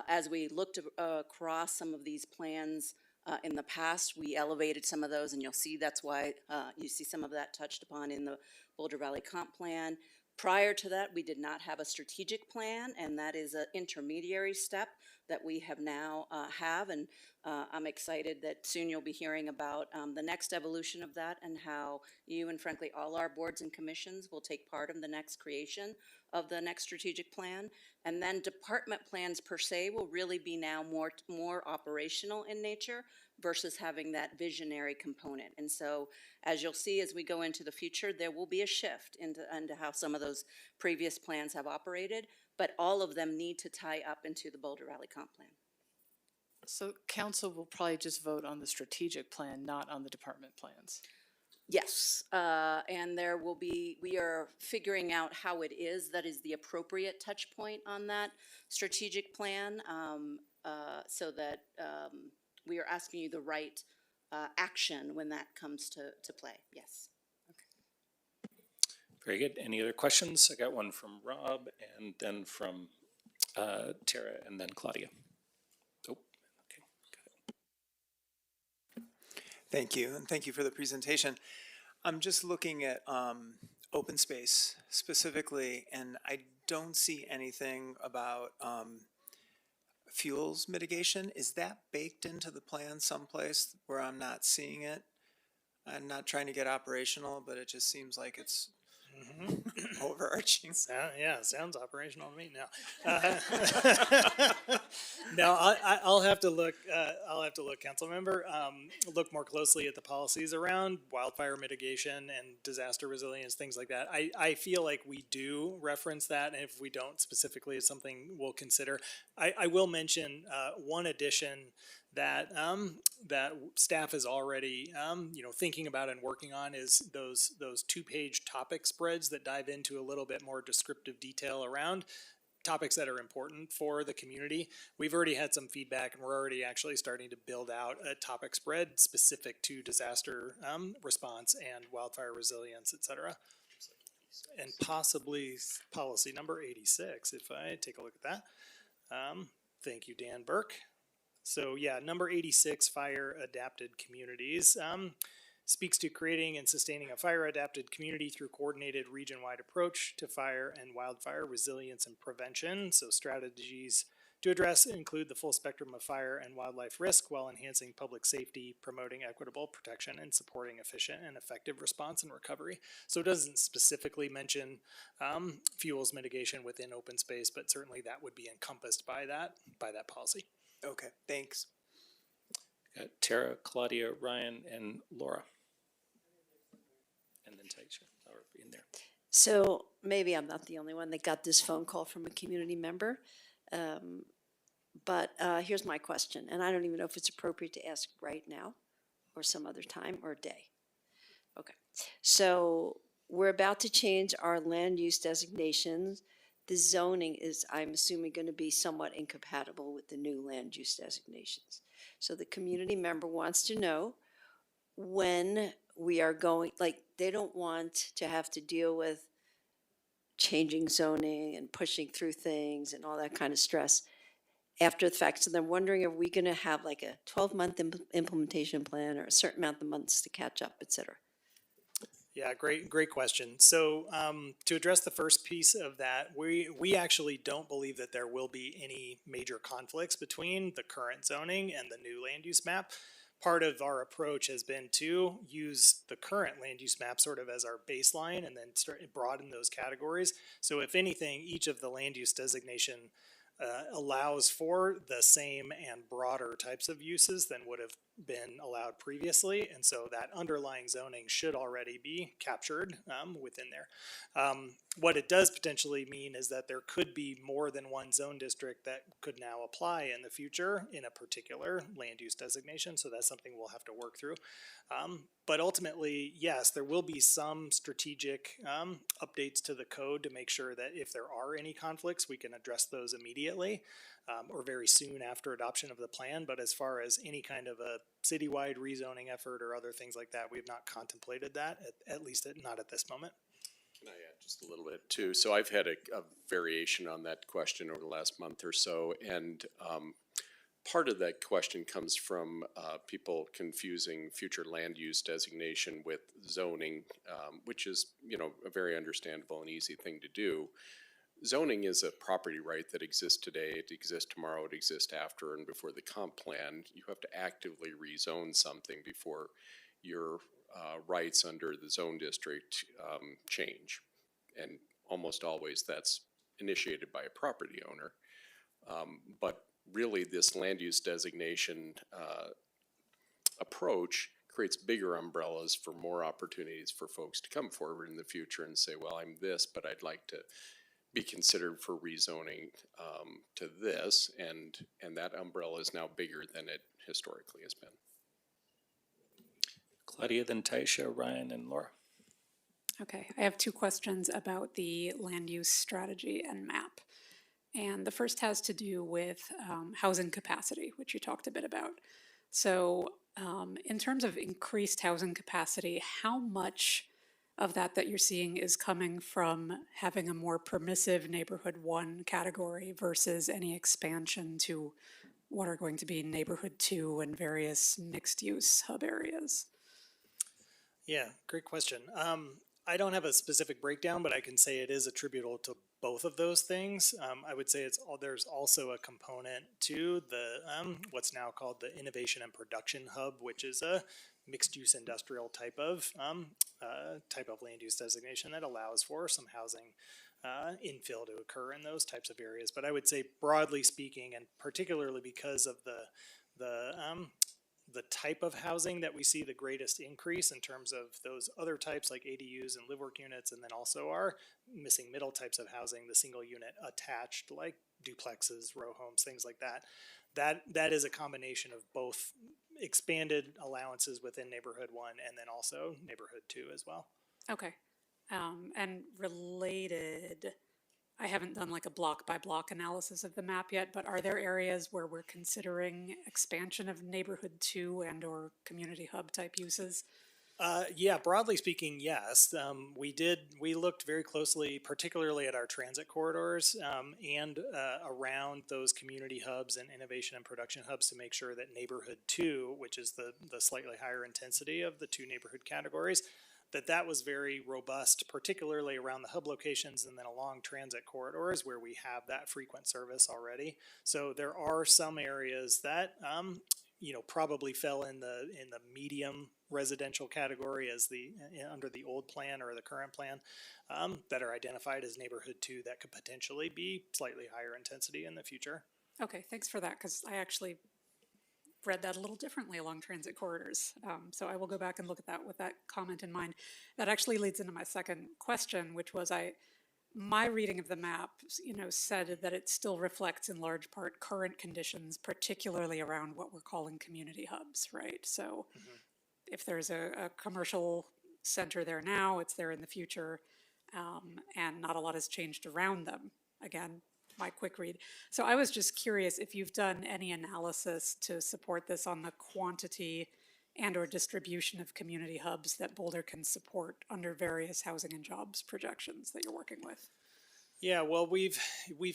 As we looked across some of these plans in the past, we elevated some of those, and you'll see that's why you see some of that touched upon in the Boulder Valley Comp Plan. Prior to that, we did not have a strategic plan, and that is an intermediary step that we have now have, and I'm excited that soon you'll be hearing about the next evolution of that and how you and frankly all our boards and commissions will take part in the next creation of the next strategic plan. And then department plans per se will really be now more operational in nature versus having that visionary component. And so as you'll see as we go into the future, there will be a shift into how some of those previous plans have operated, but all of them need to tie up into the Boulder Valley Comp Plan. So council will probably just vote on the strategic plan, not on the department plans. Yes, and there will be, we are figuring out how it is that is the appropriate touch point on that strategic plan, so that we are asking you the right action when that comes to play, yes. Very good. Any other questions? I got one from Rob and then from Tara and then Claudia. Oh, okay. Got it. Thank you, and thank you for the presentation. I'm just looking at open space specifically, and I don't see anything about fuels mitigation. Is that baked into the plan someplace where I'm not seeing it? I'm not trying to get operational, but it just seems like it's overarching. Yeah, sounds operational to me now. No, I'll have to look. Council member, look more closely at the policies around wildfire mitigation and disaster resilience, things like that. I feel like we do reference that, and if we don't specifically, it's something we'll consider. I will mention one addition that that staff is already thinking about and working on is those 2-page topic spreads that dive into a little bit more descriptive detail around topics that are important for the community. We've already had some feedback, and we're already actually starting to build out a topic spread specific to disaster response and wildfire resilience, et cetera. And possibly policy number 86, if I take a look at that. Thank you, Dan Burke. So yeah, number 86, fire adapted communities, speaks to creating and sustaining a fire adapted community through coordinated region-wide approach to fire and wildfire resilience and prevention. So strategies to address include the full spectrum of fire and wildlife risk while enhancing public safety, promoting equitable protection, and supporting efficient and effective response and recovery. So it doesn't specifically mention fuels mitigation within open space, but certainly that would be encompassed by that policy. Okay, thanks. Got Tara, Claudia, Ryan, and Laura. And then Taisha, or in there. So maybe I'm not the only one that got this phone call from a community member. But here's my question, and I don't even know if it's appropriate to ask right now or some other time or day. Okay, so we're about to change our land use designations. The zoning is, I'm assuming, going to be somewhat incompatible with the new land use designations. So the community member wants to know when we are going, like, they don't want to have to deal with changing zoning and pushing through things and all that kind of stress after the fact. So they're wondering, are we going to have like a 12-month implementation plan or a certain amount of months to catch up, et cetera? Yeah, great question. So to address the first piece of that, we actually don't believe that there will be any major conflicts between the current zoning and the new land use map. Part of our approach has been to use the current land use map sort of as our baseline and then broaden those categories. So if anything, each of the land use designation allows for the same and broader types of uses than would have been allowed previously, and so that underlying zoning should already be captured within there. What it does potentially mean is that there could be more than one zone district that could now apply in the future in a particular land use designation, so that's something we'll have to work through. But ultimately, yes, there will be some strategic updates to the code to make sure that if there are any conflicts, we can address those immediately or very soon after adoption of the plan. But as far as any kind of a citywide rezoning effort or other things like that, we have not contemplated that, at least not at this moment. Can I add just a little bit too? So I've had a variation on that question over the last month or so, and part of that question comes from people confusing future land use designation with zoning, which is, you know, a very understandable and easy thing to do. Zoning is a property right that exists today, it exists tomorrow, it exists after and before the comp plan. You have to actively rezone something before your rights under the zone district change. And almost always that's initiated by a property owner. But really this land use designation approach creates bigger umbrellas for more opportunities for folks to come forward in the future and say, well, I'm this, but I'd like to be considered for rezoning to this, and that umbrella is now bigger than it historically has been. Claudia, then Taisha, Ryan, and Laura. Okay, I have two questions about the land use strategy and map. And the first has to do with housing capacity, which you talked a bit about. So in terms of increased housing capacity, how much of that you're seeing is coming from having a more permissive neighborhood 1 category versus any expansion to what are going to be neighborhood 2 and various mixed use hub areas? Yeah, great question. I don't have a specific breakdown, but I can say it is attributable to both of those things. I would say there's also a component to the what's now called the Innovation and Production Hub, which is a mixed-use industrial type of land use designation that allows for some housing infill to occur in those types of areas. But I would say broadly speaking, and particularly because of the type of housing that we see the greatest increase in terms of those other types like ADUs and live work units, and then also our missing middle types of housing, the single unit attached like duplexes, row homes, things like that. That is a combination of both expanded allowances within neighborhood 1 and then also neighborhood 2 as well. Okay. And related, I haven't done like a block by block analysis of the map yet, but are there areas where we're considering expansion of neighborhood 2 and or community hub type uses? Yeah, broadly speaking, yes. We looked very closely, particularly at our transit corridors and around those community hubs and innovation and production hubs to make sure that neighborhood 2, which is the slightly higher intensity of the 2 neighborhood categories, that was very robust, particularly around the hub locations and then along transit corridors where we have that frequent service already. So there are some areas that probably fell in the medium residential category as under the old plan or the current plan that are identified as neighborhood 2 that could potentially be slightly higher intensity in the future. Okay, thanks for that, because I actually read that a little differently along transit corridors. So I will go back and look at that with that comment in mind. That actually leads into my second question, which was my reading of the map, said that it still reflects in large part current conditions, particularly around what we're calling community hubs, right? So if there's a commercial center there now, it's there in the future, and not a lot has changed around them. Again, my quick read. So I was just curious if you've done any analysis to support this on the quantity and or distribution of community hubs that Boulder can support under various housing and jobs projections that you're working with. Yeah, well, we've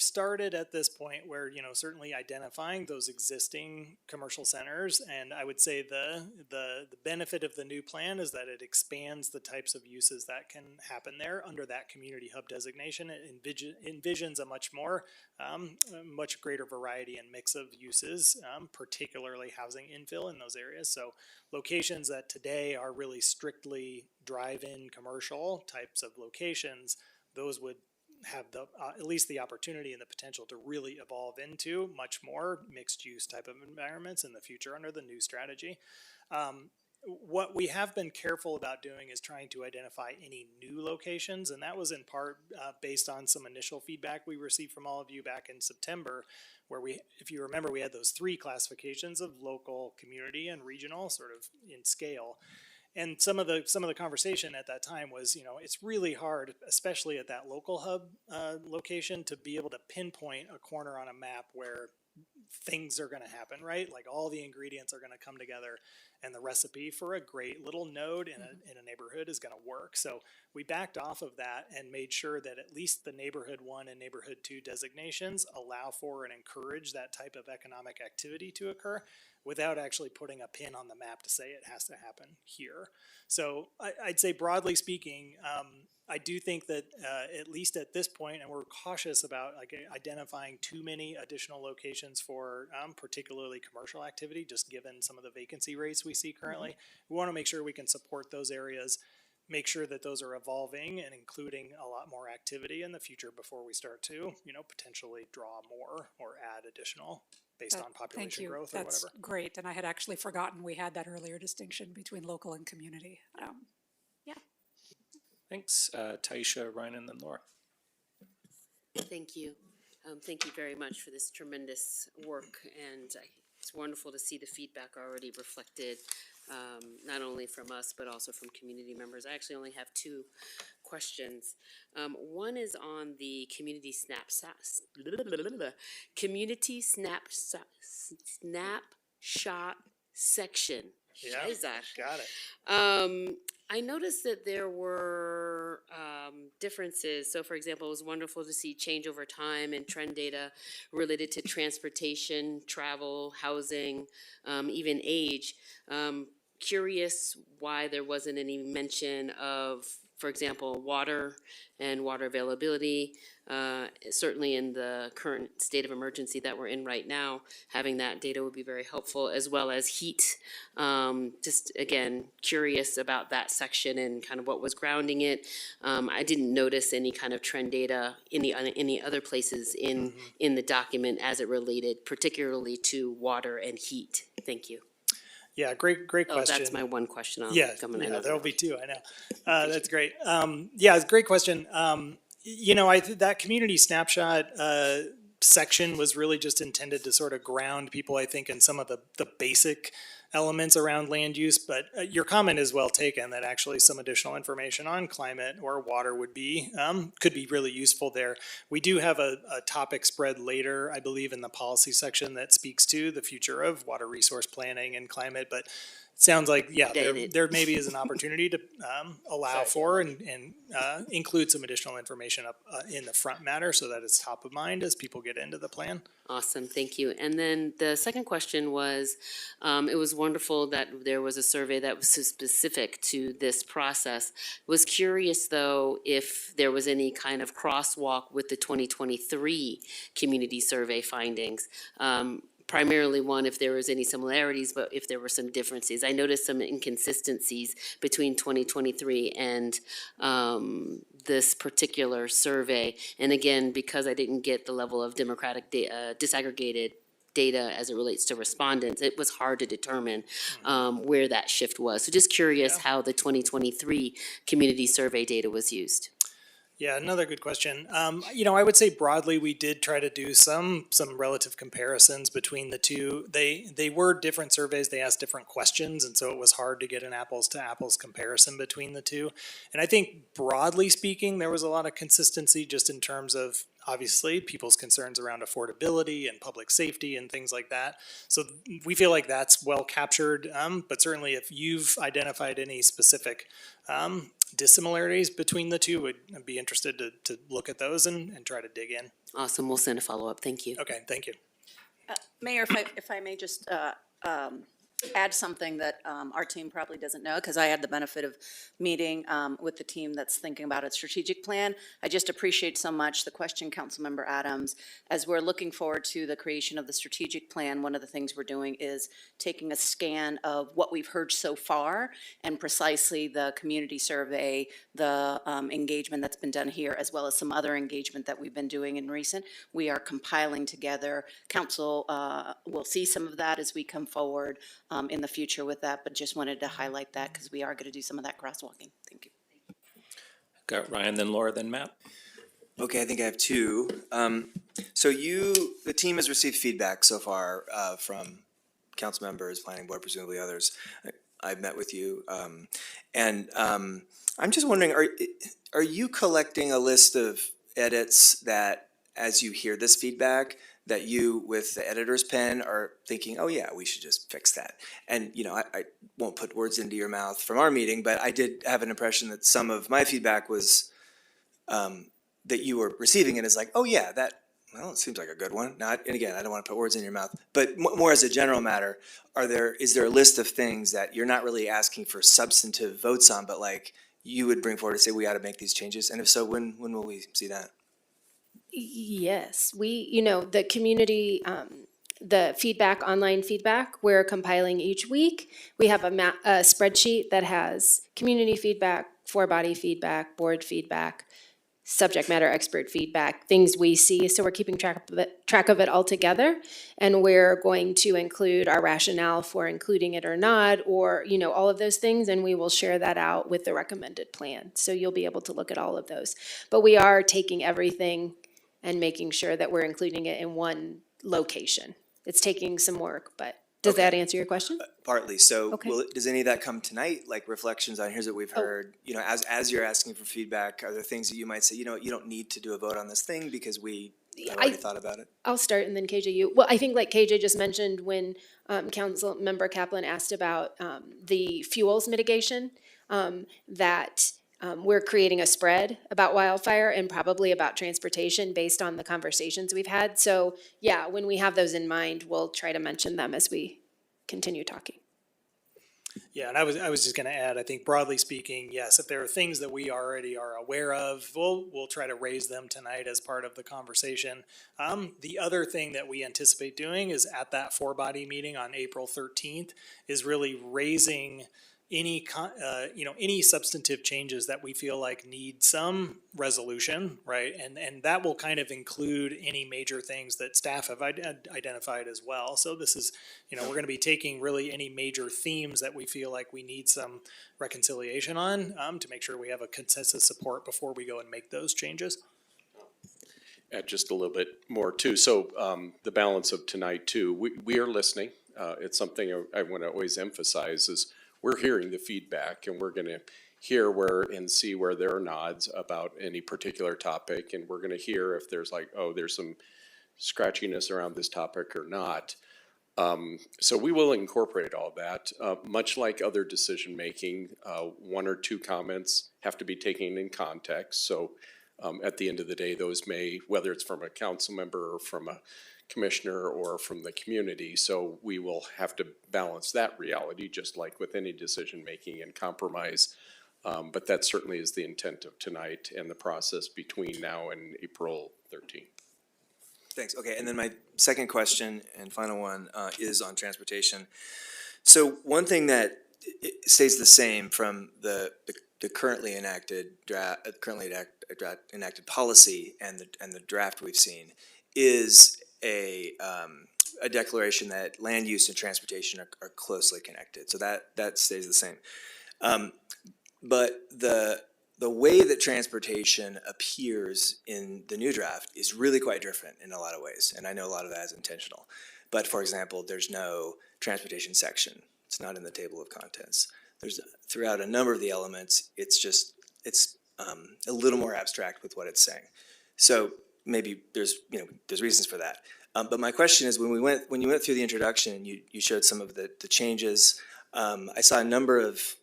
started at this point where, certainly identifying those existing commercial centers, and I would say the benefit of the new plan is that it expands the types of uses that can happen there under that community hub designation. It envisions a much greater variety and mix of uses, particularly housing infill in those areas. So locations that today are really strictly drive-in commercial types of locations, those would have the, at least the opportunity and the potential to really evolve into much more mixed-use type of environments in the future under the new strategy. What we have been careful about doing is trying to identify any new locations, and that was in part based on some initial feedback we received from all of you back in September, where we, if you remember, we had those three classifications of local, community, and regional, sort of in scale. And some of the conversation at that time was, you know, it's really hard, especially at that local hub location, to be able to pinpoint a corner on a map where things are going to happen, right? Like all the ingredients are going to come together, and the recipe for a great little node in a neighborhood is going to work. So we backed off of that and made sure that at least the neighborhood 1 and neighborhood 2 designations allow for and encourage that type of economic activity to occur, without actually putting a pin on the map to say it has to happen here. So I'd say broadly speaking, I do think that at least at this point, and we're cautious about like identifying too many additional locations for particularly commercial activity, just given some of the vacancy rates we see currently. We want to make sure we can support those areas, make sure that those are evolving and including a lot more activity in the future before we start to, you know, potentially draw more or add additional based on population growth or That's whatever. great, and I had actually forgotten we had that earlier distinction between local and community. Yeah. Thanks, Taisha, Ryan, and then Laura. Thank you. Thank you very much for this tremendous work, and it's wonderful to see the feedback already reflected, not only from us, but also from community members. I actually only have two questions. One is on the community snapshot section. Yeah, got it. I noticed that there were differences. So, for example, it was wonderful to see change over time and trend data related to transportation, travel, housing, even age. Curious why there wasn't any mention of, for example, water and water availability. Certainly in the current state of emergency that we're in right now, having that data would be very helpful, as well as heat. Just again, curious about that section and kind of what was grounding it. I didn't notice any kind of trend data in any other places in the document as it related particularly to water and heat. Thank you. Yeah, great question. That's my one question. There'll be two, I know. That's great. Yeah, it's a great question. You know, that community snapshot section was really just intended to sort of ground people, I think, in some of the basic elements around land use, but your comment is well taken that actually some additional information on climate or water would be, could be really useful there. We do have a topic spread later, I believe, in the policy section that speaks to the future of water resource planning and climate, but it sounds like, yeah, there maybe is an opportunity to allow for and include some additional information up in the front matter so that it's top of mind as people get into the plan. Awesome, thank you. And then the second question was, it was wonderful that there was a survey that was so specific to this process. Was curious though if there was any kind of crosswalk with the 2023 community survey findings. Primarily one, if there was any similarities, but if there were some differences. I noticed some inconsistencies between 2023 and this particular survey. And again, because I didn't get the level of disaggregated data as it relates to respondents, it was hard to determine where that shift was. So just curious how the 2023 community survey data was used. Yeah, another good question. You know, I would say broadly, we did try to do some relative comparisons between the two. They were different surveys. They asked different questions, and so it was hard to get an apples to apples comparison between the two. And I think broadly speaking, there was a lot of consistency just in terms of obviously people's concerns around affordability and public safety and things like that. So we feel like that's well captured. But certainly, if you've identified any specific dissimilarities between the two, would be interested to look at those and try to dig in. Awesome. We'll send a follow-up. Thank you. Okay, thank you. Mayor, if I may just add something that our team probably doesn't know, because I had the benefit of meeting with the team that's thinking about a strategic plan. I just appreciate so much the question, Councilmember Adams. As we're looking forward to the creation of the strategic plan, one of the things we're doing is taking a scan of what we've heard so far and precisely the community survey, the engagement that's been done here, as well as some other engagement that we've been doing in recent. We are compiling together. Council will see some of that as we come forward in the future with that, but just wanted to highlight that because we are going to do some of that crosswalking. Thank you. Got Ryan, then Laura, then Matt. Okay, I think I have two. The team has received feedback so far from council members, planning board, presumably others. I've met with you, and I'm just wondering, are you collecting a list of edits that, as you hear this feedback, that you, with the editor's pen, are thinking, oh yeah, we should just fix that? And, I won't put words into your mouth from our meeting, but I did have an impression that some of my feedback was that you were receiving it as like, oh yeah, it seems like a good one. And again, I don't want to put words in your mouth, but more as a general matter, is there a list of things that you're not really asking for substantive votes on, but like you would bring forward to say we ought to make these changes? And if so, when will we see that? Yes, the community, the feedback, online feedback, we're compiling each week. We have a spreadsheet that has community feedback, four-body feedback, board feedback, subject matter expert feedback, things we see. So we're keeping track of it all together, and we're going to include our rationale for including it or not, or all of those things, and we will share that out with the recommended plan. So you'll be able to look at all of those. But we are taking everything and making sure that we're including it in one location. It's taking some work, but does that answer your question? Partly. So Okay. does any of that come tonight, like reflections on here's what we've heard? As you're asking for feedback, are there things that you might say, you don't need to do a vote on this thing because we have already thought about it? I'll start and then KJ, you. Well, I think like KJ just mentioned when Council Member Kaplan asked about the fuels mitigation, that we're creating a spread about wildfire and probably about transportation based on the conversations we've had. So yeah, when we have those in mind, we'll try to mention them as we continue talking. Yeah, and I was just going to add, I think broadly speaking, yes, if there are things that we already are aware of, we'll try to raise them tonight as part of the conversation. The other thing that we anticipate doing is at that four-body meeting on April 13th is really raising any substantive changes that we feel like need some resolution, right? And that will kind of include any major things that staff have identified as well. So this is, we're going to be taking really any major themes that we feel like we need some reconciliation on to make sure we have a consensus support before we go and make those changes. Add just a little bit more too. So the balance of tonight too, we are listening. It's something I want to always emphasize is we're hearing the feedback, and we're going to hear and see where there are nods about any particular topic, and we're going to hear if there's there's some scratchiness around this topic or not. So we will incorporate all that. Much like other decision making, one or two comments have to be taken in context. So at the end of the day, those may, whether it's from a council member or from a commissioner or from the community, so we will have to balance that reality, just like with any decision making and compromise. But that certainly is the intent of tonight and the process between now and April 13th. Thanks. Okay, and then my second question and final one is on transportation. So one thing that stays the same from the currently enacted enacted policy and the draft we've seen is a declaration that land use and transportation are closely connected. So that stays the same. But the way that transportation appears in the new draft is really quite different in a lot of ways, and I know a lot of that is intentional. But for example, there's no transportation section. It's not in the table of contents. There's throughout a number of the elements, it's a little more abstract with what it's saying. So maybe there's reasons for that. But my question is, when you went through the introduction and you showed some of the changes, I saw a number of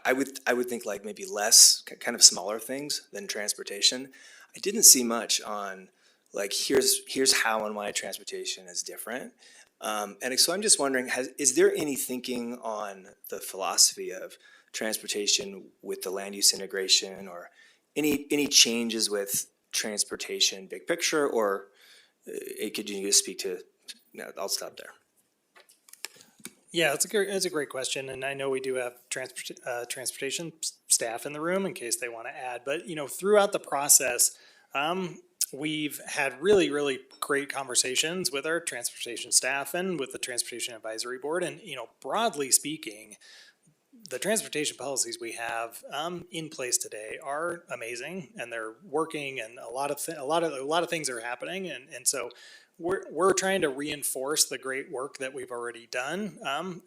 I would think like maybe less kind of smaller things than transportation. I didn't see much on like here's how and why transportation is different. And so I'm just wondering, is there any thinking on the philosophy of transportation with the land use integration, or any changes with transportation big picture, or could you just speak to, no, I'll stop there. Yeah, it's a great question, and I know we do have transportation staff in the room in case they want to add. But throughout the process, we've had really great conversations with our transportation staff and with the Transportation Advisory Board. And broadly speaking, the transportation policies we have in place today are amazing, and they're working, and a lot of things are happening, and so we're trying to reinforce the great work that we've already done.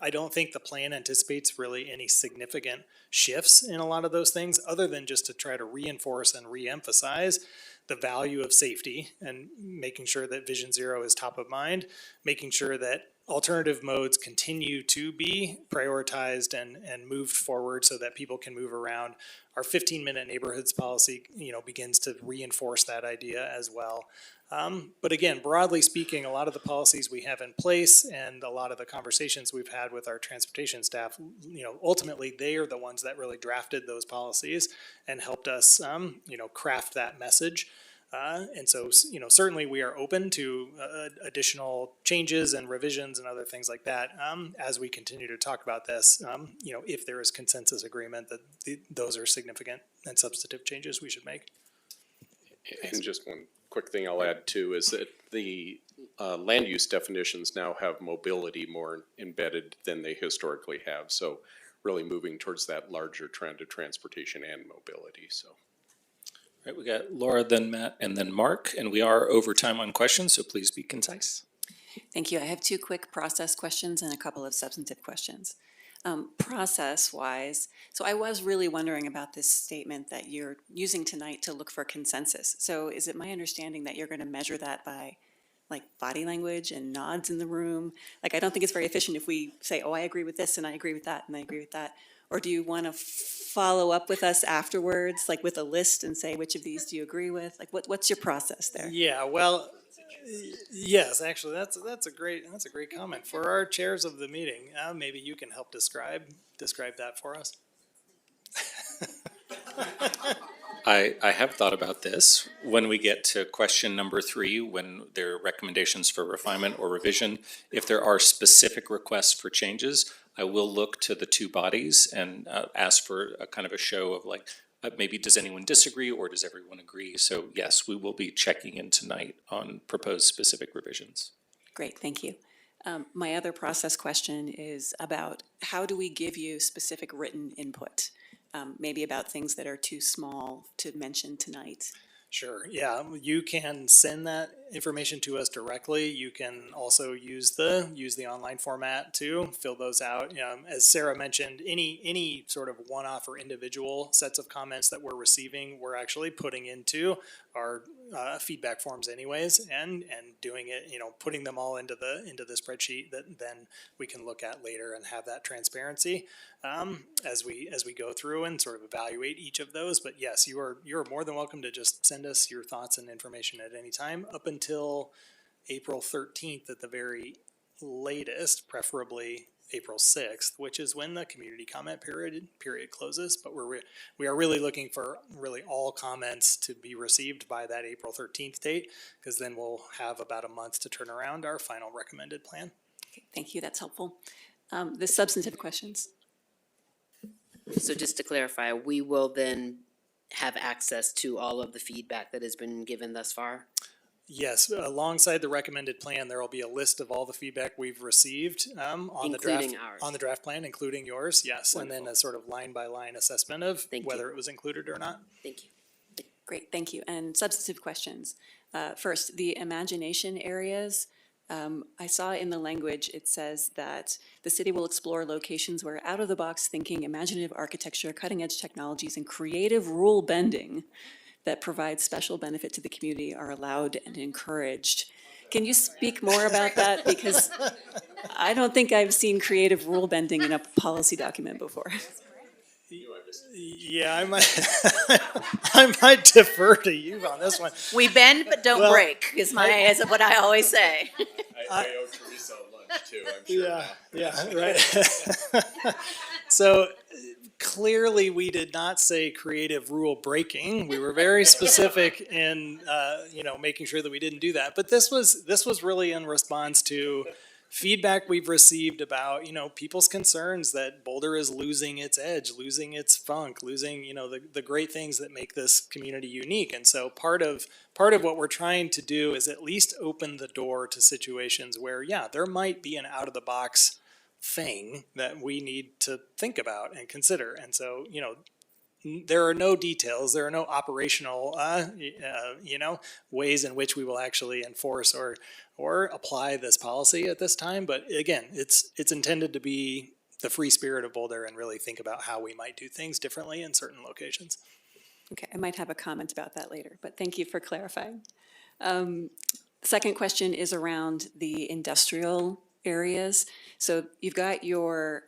I don't think the plan anticipates really any significant shifts in a lot of those things, other than just to try to reinforce and reemphasize the value of safety and making sure that Vision Zero is top of mind, making sure that alternative modes continue to be prioritized and moved forward so that people can move around. Our 15-minute neighborhoods policy, begins to reinforce that idea as well. But again, broadly speaking, a lot of the policies we have in place and a lot of the conversations we've had with our transportation staff, ultimately they are the ones that really drafted those policies and helped us, craft that message. And so, certainly we are open to additional changes and revisions and other things like that as we continue to talk about this. If there is consensus agreement that those are significant and substantive changes we should make. And just one quick thing I'll add too is that the land use definitions now have mobility more embedded than they historically have. So really moving towards that larger trend of transportation and mobility. So. All right, we got Laura, then Matt, and then Mark, and we are over time on questions, so please be concise. Thank you. I have two quick process questions and a couple of substantive questions. Process-wise, so I was really wondering about this statement that you're using tonight to look for consensus. So is it my understanding that you're going to measure that by body language and nods in the room? I don't think it's very efficient if we say, oh, I agree with this and I agree with that and I agree with that. Or do you want to follow up with us afterwards, with a list and say, which of these do you agree with? What's your process there? Yeah, well, yes, actually, that's a great comment for our chairs of the meeting. Maybe you can help describe that for us. I have thought about this. When we get to question number 3, when there are recommendations for refinement or revision, if there are specific requests for changes, I will look to the two bodies and ask for a kind of a show of maybe does anyone disagree or does everyone agree? So yes, we will be checking in tonight on proposed specific revisions. Great, thank you. My other process question is about how do we give you specific written input? Maybe about things that are too small to mention tonight. Sure, yeah, you can send that information to us directly. You can also use the online format to fill those out. As Sarah mentioned, any sort of one-off or individual sets of comments that we're receiving, we're actually putting into our feedback forms anyways, and doing it, putting them all into the spreadsheet that then we can look at later and have that transparency as we go through and sort of evaluate each of those. But yes, you are more than welcome to just send us your thoughts and information at any time up until April 13th at the very latest, preferably April 6th, which is when the community comment period closes. But we are really looking for all comments to be received by that April 13th date, because then we'll have about a month to turn around our final recommended plan. Okay, thank you, that's helpful. The substantive questions. So just to clarify, we will then have access to all of the feedback that has been given thus far? Yes, alongside the recommended plan, there will be a list of all the feedback we've received on the draft plan, including yours. Yes, wonderful. And then a sort of line by line assessment of whether it was included or not. Thank you. Great, thank you. And substantive questions. First, the imagination areas. I saw in the language it says that the city will explore locations where out-of-the-box thinking, imaginative architecture, cutting-edge technologies, and creative rule bending that provide special benefit to the community are allowed and encouraged. Can you speak more about that? Because I don't think I've seen creative rule bending in a policy document before. Yeah, I might defer to you on this one. We bend but don't break is what I always say. I owe Teresa a lunch. too, I'm sure. Yeah, right. So clearly, we did not say creative rule breaking. We were very specific in, making sure that we didn't do that. But this was really in response to feedback we've received about, people's concerns that Boulder is losing its edge, losing its funk, losing, the great things that make this community unique. And so part of what we're trying to do is at least open the door to situations where, yeah, there might be an out of the box thing that we need to think about and consider. And so, there are no details, there are no operational, ways in which we will actually enforce or apply this policy at this time. But again, it's intended to be the free spirit of Boulder and really think about how we might do things differently in certain locations. Okay, I might have a comment about that later, but thank you for clarifying. Second question is around the industrial areas. So you've got your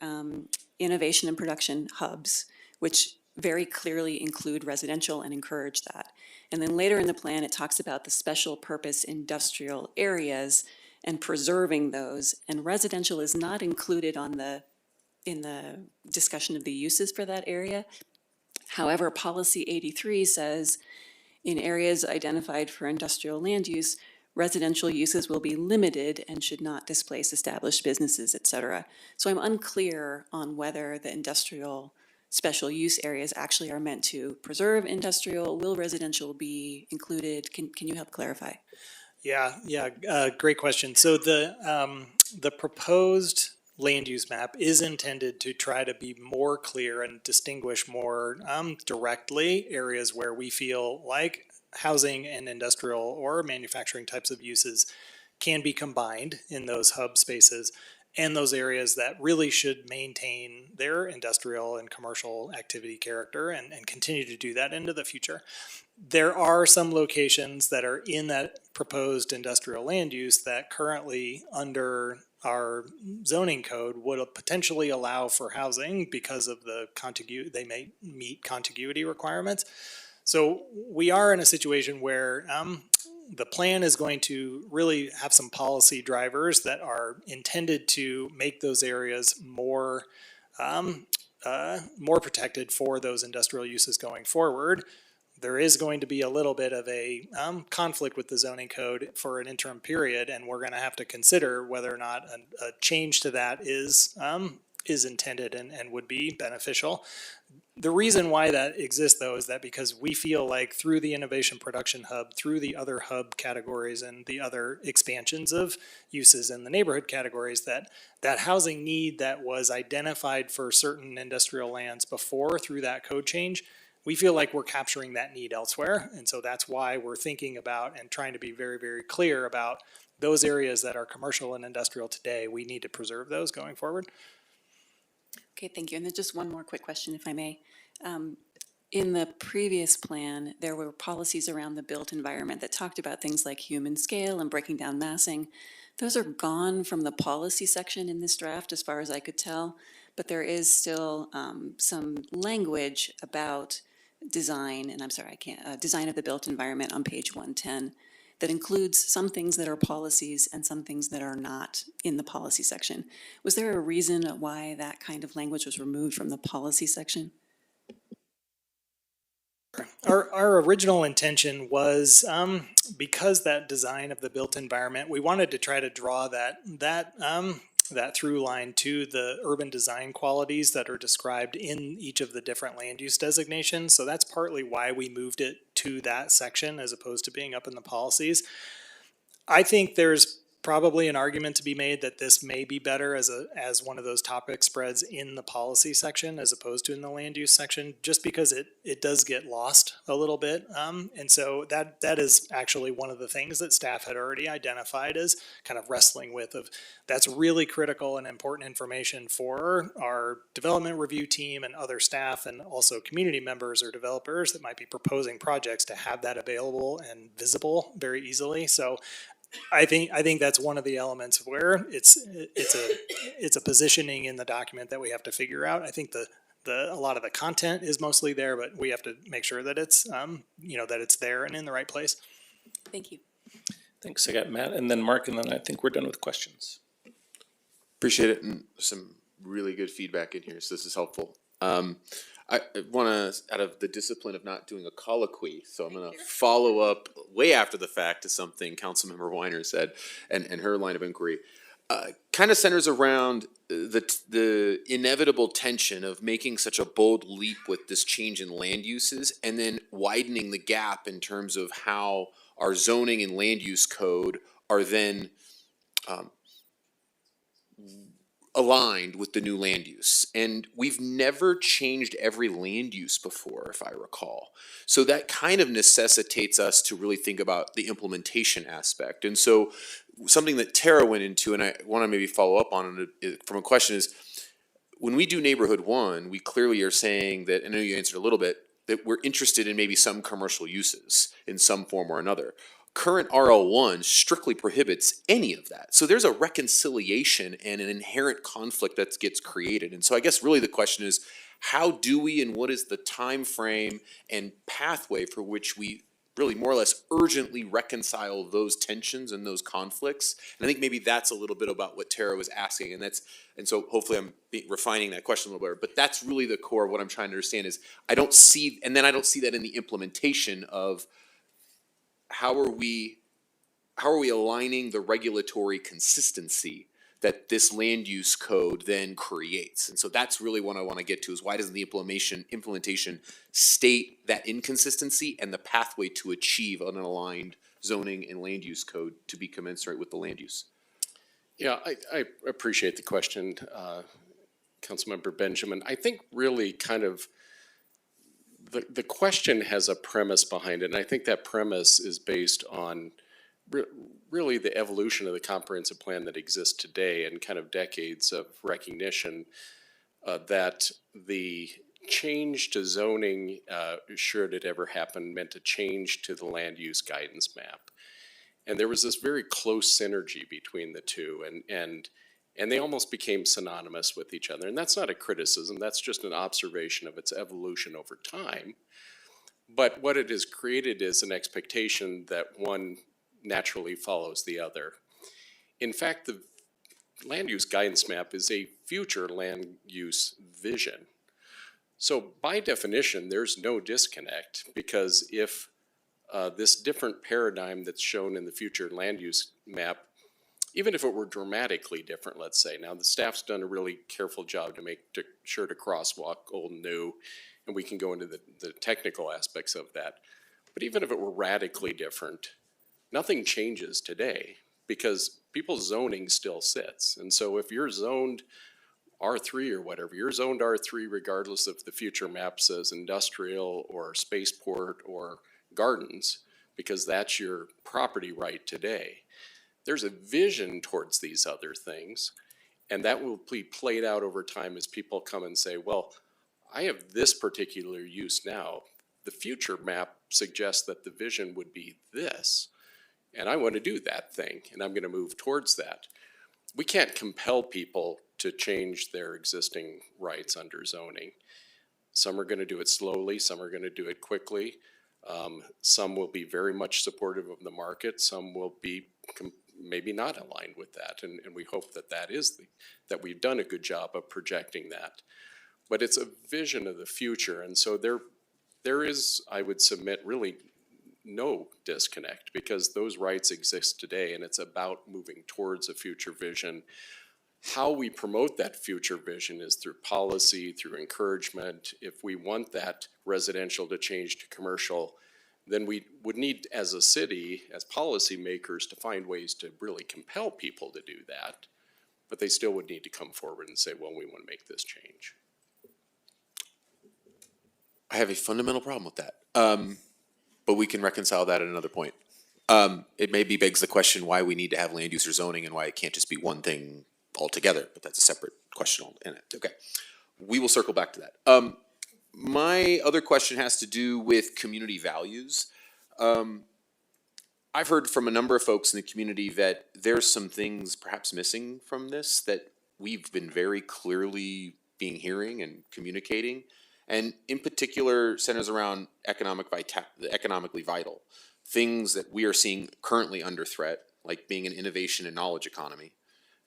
innovation and production hubs, which very clearly include residential and encourage that. And then later in the plan, it talks about the special purpose industrial areas and preserving those. And residential is not included in the discussion of the uses for that area. However, policy 83 says in areas identified for industrial land use, residential uses will be limited and should not displace established businesses, et cetera. So I'm unclear on whether the industrial special use areas actually are meant to preserve industrial. Will residential be included? Can you help clarify? Yeah, great question. So the proposed land use map is intended to try to be more clear and distinguish more directly areas where we feel like housing and industrial or manufacturing types of uses can be combined in those hub spaces, and those areas that really should maintain their industrial and commercial activity character and continue to do that into the future. There are some locations that are in that proposed industrial land use that currently under our zoning code would potentially allow for housing because of the they may meet contiguity requirements. So we are in a situation where the plan is going to really have some policy drivers that are intended to make those areas more protected for those industrial uses going forward. There is going to be a little bit of a conflict with the zoning code for an interim period, and we're going to have to consider whether or not a change to that is intended and would be beneficial. The reason why that exists, though, is that because we feel like through the Innovation Production Hub, through the other hub categories and the other expansions of uses in the neighborhood categories, that housing need that was identified for certain industrial lands before through that code change, we feel like we're capturing that need elsewhere. And so that's why we're thinking about and trying to be very, very clear about those areas that are commercial and industrial today. We need to preserve those going forward. Okay, thank you. And then just one more quick question, if I may. In the previous plan, there were policies around the built environment that talked about things like human scale and breaking down massing. Those are gone from the policy section in this draft, as far as I could tell, but there is still some language about design, and I'm sorry, I can't, design of the built environment on page 110 that includes some things that are policies and some things that are not in the policy section. Was there a reason why that kind of language was removed from the policy section? Our original intention was because that design of the built environment, we wanted to try to draw that through line to the urban design qualities that are described in each of the different land use designations. So that's partly why we moved it to that section as opposed to being up in the policies. I think there's probably an argument to be made that this may be better as one of those topic spreads in the policy section as opposed to in the land use section, just because it does get lost a little bit. And so that is actually one of the things that staff had already identified as kind of wrestling with. That's really critical and important information for our development review team and other staff, and also community members or developers that might be proposing projects to have that available and visible very easily. So I think that's one of the elements where it's a positioning in the document that we have to figure out. I think a lot of the content is mostly there, but we have to make sure that it's that it's there and in the right place. Thank you. Thanks. I got Matt and then Mark, and then I think we're done with questions. Appreciate it, and some really good feedback in here, so this is helpful. I want to, out of the discipline of not doing a colloquy, so I'm going to follow up way after the fact to something Councilmember Weiner said and her line of inquiry. Kind of centers around the inevitable tension of making such a bold leap with this change in land uses and then widening the gap in terms of how our zoning and land use code are then aligned with the new land use. And we've never changed every land use before, if I recall. So that kind of necessitates us to really think about the implementation aspect. And so something that Tara went into, and I want to maybe follow up on it from a question is, when we do neighborhood one, we clearly are saying that, I know you answered a little bit, that we're interested in maybe some commercial uses in some form or another. Current RL1 strictly prohibits any of that. So there's a reconciliation and an inherent conflict that gets created. And so I guess really the question is, how do we and what is the time frame and pathway for which we really more or less urgently reconcile those tensions and those conflicts? And I think maybe that's a little bit about what Tara was asking, and so hopefully I'm refining that question a little bit. But that's really the core of what I'm trying to understand is I don't see that in the implementation of how are we aligning the regulatory consistency that this land use code then creates. And so that's really what I want to get to is why doesn't the implementation state that inconsistency and the pathway to achieve an aligned zoning and land use code to be commensurate with the land use? Yeah, I appreciate the question, Councilmember Benjamin. I think really kind of the question has a premise behind it, and I think that premise is based on really the evolution of the comprehensive plan that exists today and kind of decades of recognition that the change to zoning, should it ever happen, meant a change to the land use guidance map. And there was this very close synergy between the two, and they almost became synonymous with each other. And that's not a criticism, that's just an observation of its evolution over time. But what it has created is an expectation that one naturally follows the other. In fact, the land use guidance map is a future land use vision. So by definition, there's no disconnect, because if this different paradigm that's shown in the future land use map, even if it were dramatically different, let's say, now the staff's done a really careful job to make sure to crosswalk old and new, and we can go into the technical aspects of that. But even if it were radically different, nothing changes today because people's zoning still sits. And so if you're zoned R3 or whatever, you're zoned R3 regardless if the future map says industrial or spaceport or gardens, because that's your property right today. There's a vision towards these other things, and that will be played out over time as people come and say, well, I have this particular use now. The future map suggests that the vision would be this, and I want to do that thing, and I'm going to move towards that. We can't compel people to change their existing rights under zoning. Some are going to do it slowly, some are going to do it quickly. Some will be very much supportive of the market, some will be maybe not aligned with that, and we hope that that we've done a good job of projecting that. But it's a vision of the future, and so there is, I would submit, really no disconnect, because those rights exist today, and it's about moving towards a future vision. How we promote that future vision is through policy, through encouragement. If we want that residential to change to commercial, then we would need, as a city, as policymakers, to find ways to really compel people to do that. But they still would need to come forward and say, well, we want to make this change. I have a fundamental problem with that. But we can reconcile that at another point. It maybe begs the question why we need to have land use or zoning and why it can't just be one thing altogether, but that's a separate question in it. Okay, we will circle back to that. My other question has to do with community values. I've heard from a number of folks in the community that there's some things perhaps missing from this that we've been very clearly hearing and communicating, and in particular centers around the economically vital things that we are seeing currently under threat, like being an innovation and knowledge economy,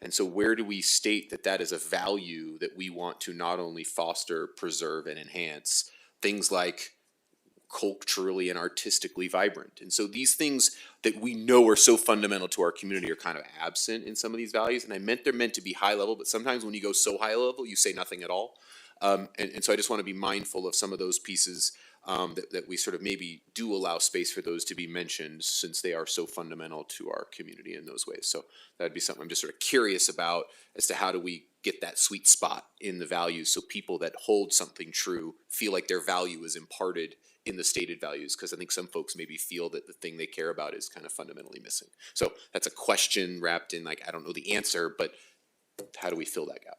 And so where do we state that that is a value that we want to not only foster, preserve, and enhance things like culturally and artistically vibrant? And so these things that we know are so fundamental to our community are kind of absent in some of these values. And they're meant to be high level, but sometimes when you go so high level, you say nothing at all. And so I just want to be mindful of some of those pieces that we sort of maybe do allow space for those to be mentioned, since they are so fundamental to our community in those ways. So that'd be something I'm just sort of curious about, as to how do we get that sweet spot in the values, so people that hold something true feel like their value is imparted in the stated values, because I think some folks maybe feel that the thing they care about is kind of fundamentally missing. So that's a question wrapped in, like, I don't know the answer, but how do we fill that gap?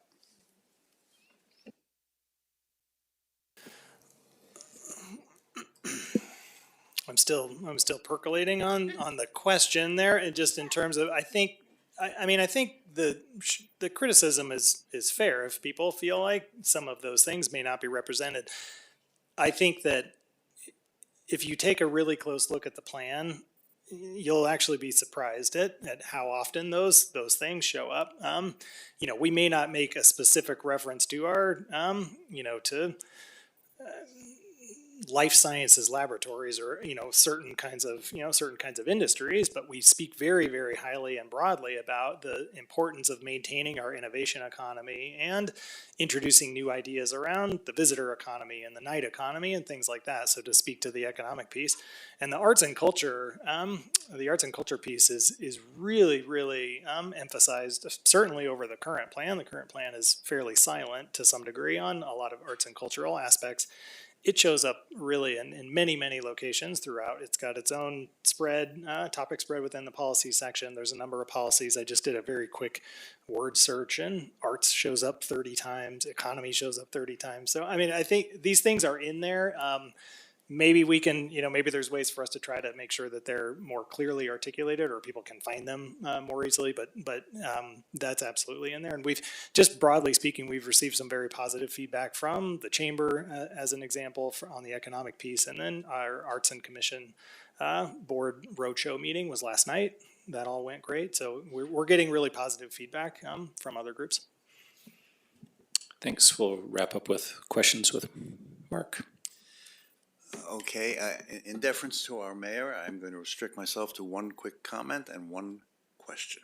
I'm still percolating on the question there, and just in terms of, I think the criticism is fair if people feel like some of those things may not be represented. I think that if you take a really close look at the plan, you'll actually be surprised at how often those things show up. We may not make a specific reference to our to life sciences laboratories, or certain kinds of industries, but we speak very, very highly and broadly about the importance of maintaining our innovation economy and introducing new ideas around the visitor economy and the night economy and things like that. So to speak to the economic piece, and the arts and culture piece is really, really emphasized, certainly over the current plan. The current plan is fairly silent to some degree on a lot of arts and cultural aspects. It shows up really in many, many locations throughout. It's got its own spread, topic spread within the policy section. There's a number of policies. I just did a very quick word search, and arts shows up 30 times, economy shows up 30 times. So, I think these things are in there. Maybe we can, maybe there's ways for us to try to make sure that they're more clearly articulated, or people can find them more easily, but that's absolutely in there. And we've, just broadly speaking, we've received some very positive feedback from the chamber, as an example, on the economic piece. And then our Arts and Commission board roadshow meeting was last night. That all went great. So we're getting really positive feedback from other groups. Thanks. We'll wrap up with questions with Mark. Okay, in deference to our mayor, I'm going to restrict myself to one quick comment and one question.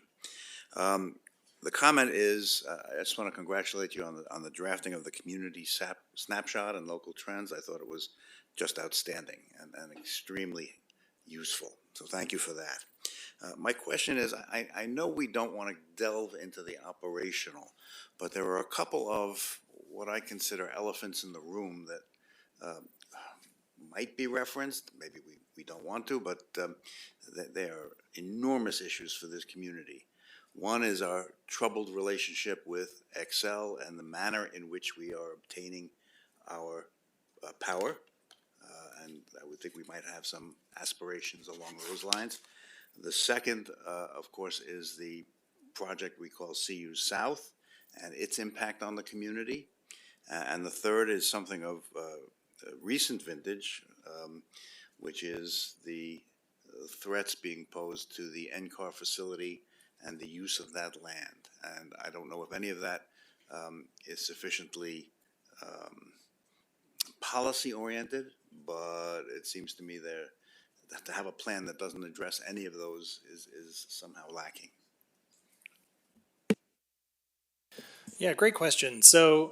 The comment is, I just want to congratulate you on the drafting of the community snapshot and local trends. I thought it was just outstanding and extremely useful. So thank you for that. My question is, I know we don't want to delve into the operational, but there are a couple of what I consider elephants in the room that might be referenced. Maybe we don't want to, but they are enormous issues for this community. One is our troubled relationship with Excel and the manner in which we are obtaining our power. And I would think we might have some aspirations along those lines. The second, of course, is the project we call CU South and its impact on the community. And the third is something of recent vintage, which is the threats being posed to the NCAR facility and the use of that land. And I don't know if any of that is sufficiently policy-oriented, but it seems to me that to have a plan that doesn't address any of those is somehow lacking. Yeah, great question. So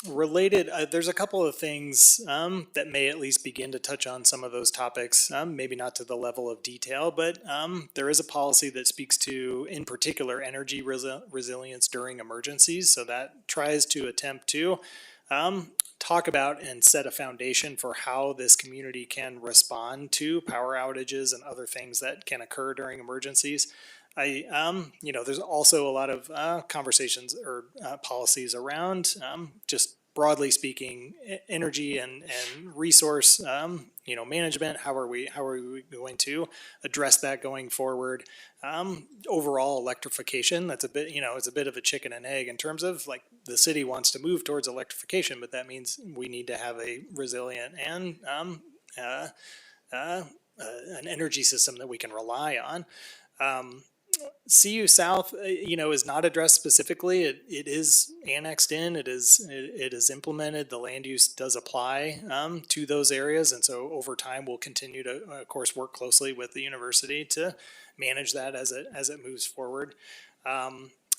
related, there's a couple of things that may at least begin to touch on some of those topics, maybe not to the level of detail, but there is a policy that speaks to, in particular, energy resilience during emergencies. So that tries to attempt to talk about and set a foundation for how this community can respond to power outages and other things that can occur during emergencies. There's also a lot of conversations or policies around just broadly speaking, energy and resource, management. How are we going to address that going forward? Overall electrification, that's a bit, it's a bit of a chicken and egg in terms of, like, the city wants to move towards electrification, but that means we need to have a resilient and an energy system that we can rely on. CU South, is not addressed specifically. It is annexed in. It is implemented. The land use does apply to those areas, and so over time we'll continue to, of course, work closely with the university to manage that as it moves forward.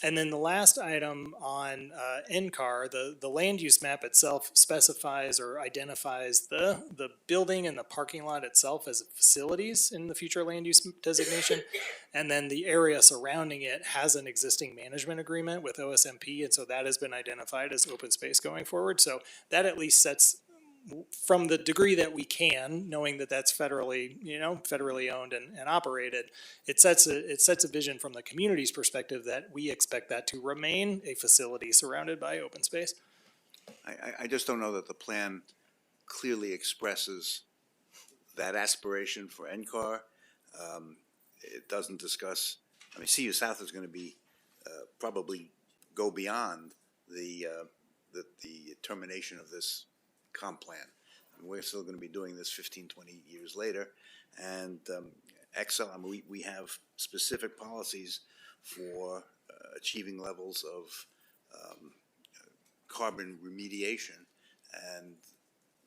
And then the last item on NCAR, the land use map itself specifies or identifies the building and the parking lot itself as facilities in the future land use designation. And then the area surrounding it has an existing management agreement with OSMP. And so that has been identified as open space going forward. So that at least sets, from the degree that we can, knowing that that's federally owned and operated, it sets a vision from the community's perspective that we expect that to remain a facility surrounded by open space. I just don't know that the plan clearly expresses that aspiration for NCAR. It doesn't discuss, CU South is going to be, probably go beyond the termination of this comp plan. We're still going to be doing this 15, 20 years later. And Excel, we have specific policies for achieving levels of carbon remediation, and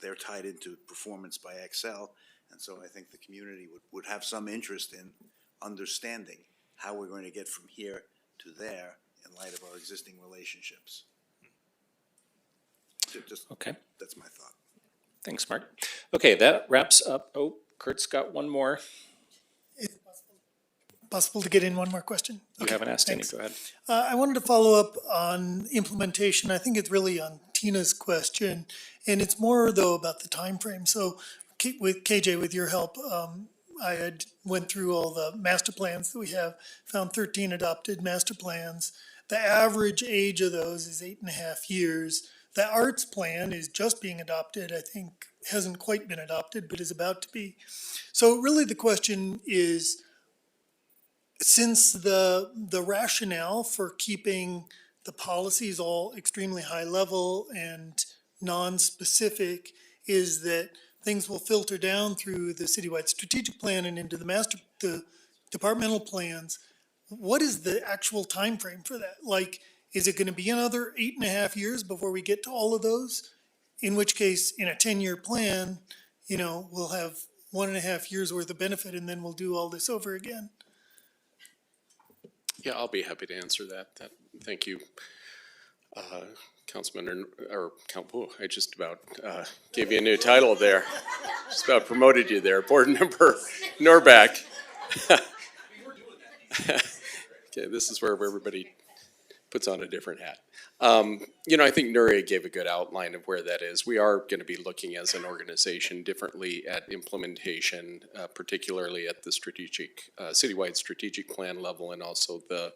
they're tied into performance by Excel. And so I think the community would have some interest in understanding how we're going to get from here to there in light of our existing relationships. Just, Okay. That's my thought. Thanks, Mark. Okay, that wraps up. Oh, Kurt's got one more. Possible to get in one more question? You haven't asked thanks. any, go ahead. I wanted to follow up on implementation. I think it's really on Tina's question, and it's more though about the time frame. So with KJ, with your help, I had went through all the master plans that we have, found 13 adopted master plans. The average age of those is 8.5 years. The arts plan is just being adopted. I think hasn't quite been adopted, but is about to be. So really the question is, since the rationale for keeping the policies all extremely high level and non-specific is that things will filter down through the citywide strategic plan and into the departmental plans, what is the actual time frame for that? Like, is it going to be another 8.5 years before we get to all of those? In which case, in a 10-year plan, we'll have 1.5 years worth of benefit, and then we'll do all this over again. Yeah, I'll be happy to answer that. Thank you, Councilman, I just about gave you a new title there. Just about promoted you there, Board Member Norback. Okay, this is where everybody puts on a different hat. I think Nuria gave a good outline of where that is. We are going to be looking as an organization differently at implementation, particularly at the citywide strategic plan level, and also the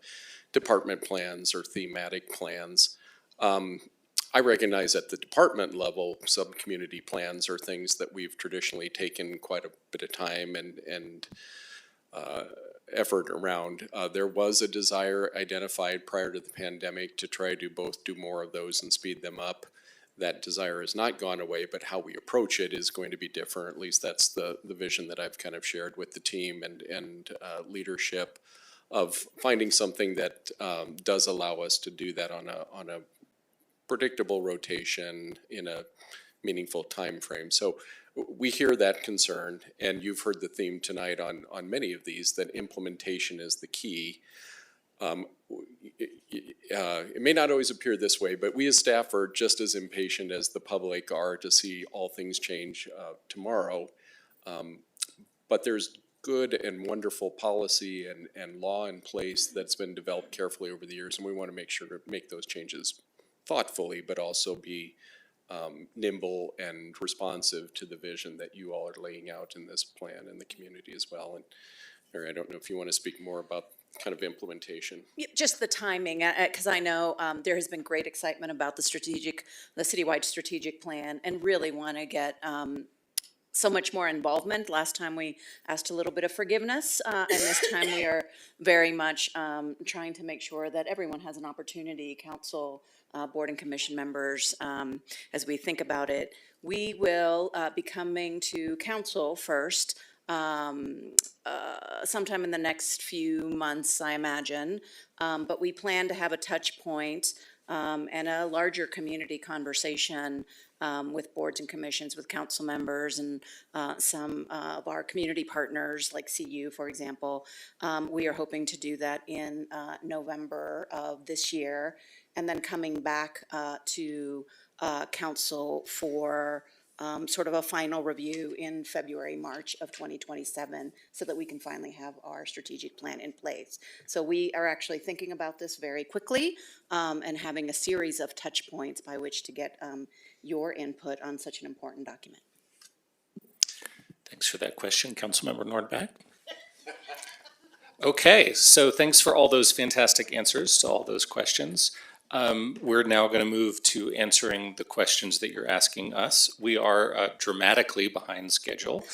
department plans or thematic plans. I recognize at the department level, sub-community plans are things that we've traditionally taken quite a bit of time and effort around. There was a desire identified prior to the pandemic to try to both do more of those and speed them up. That desire has not gone away, but how we approach it is going to be different. At least that's the vision that I've kind of shared with the team and leadership, of finding something that does allow us to do that on a predictable rotation in a meaningful time frame. So we hear that concern, and you've heard the theme tonight on many of these, that implementation is the key. It may not always appear this way, but we as staff are just as impatient as the public are to see all things change tomorrow. But there's good and wonderful policy and law in place that's been developed carefully over the years, and we want to make sure to make those changes thoughtfully, but also be nimble and responsive to the vision that you all are laying out in this plan and the community as well. And Mary, I don't know if you want to speak more about kind of implementation. Just the timing, because I know there has been great excitement about the citywide strategic plan, and really want to get so much more involvement. Last time we asked a little bit of forgiveness, and this time we are very much trying to make sure that everyone has an opportunity, council, board and commission members, as we think about it. We will be coming to council first sometime in the next few months, I imagine. But we plan to have a touch point and a larger community conversation with boards and commissions, with council members, and some of our community partners, like CU, for example. We are hoping to do that in November of this year, and then coming back to council for sort of a final review in February, March of 2027, so that we can finally have our strategic plan in place. So we are actually thinking about this very quickly and having a series of touch points by which to get your input on such an important document. Thanks for that question, Councilmember Nordbeck. Okay, so thanks for all those fantastic answers to all those questions. We're now going to move to answering the questions that you're asking us. We are dramatically behind schedule.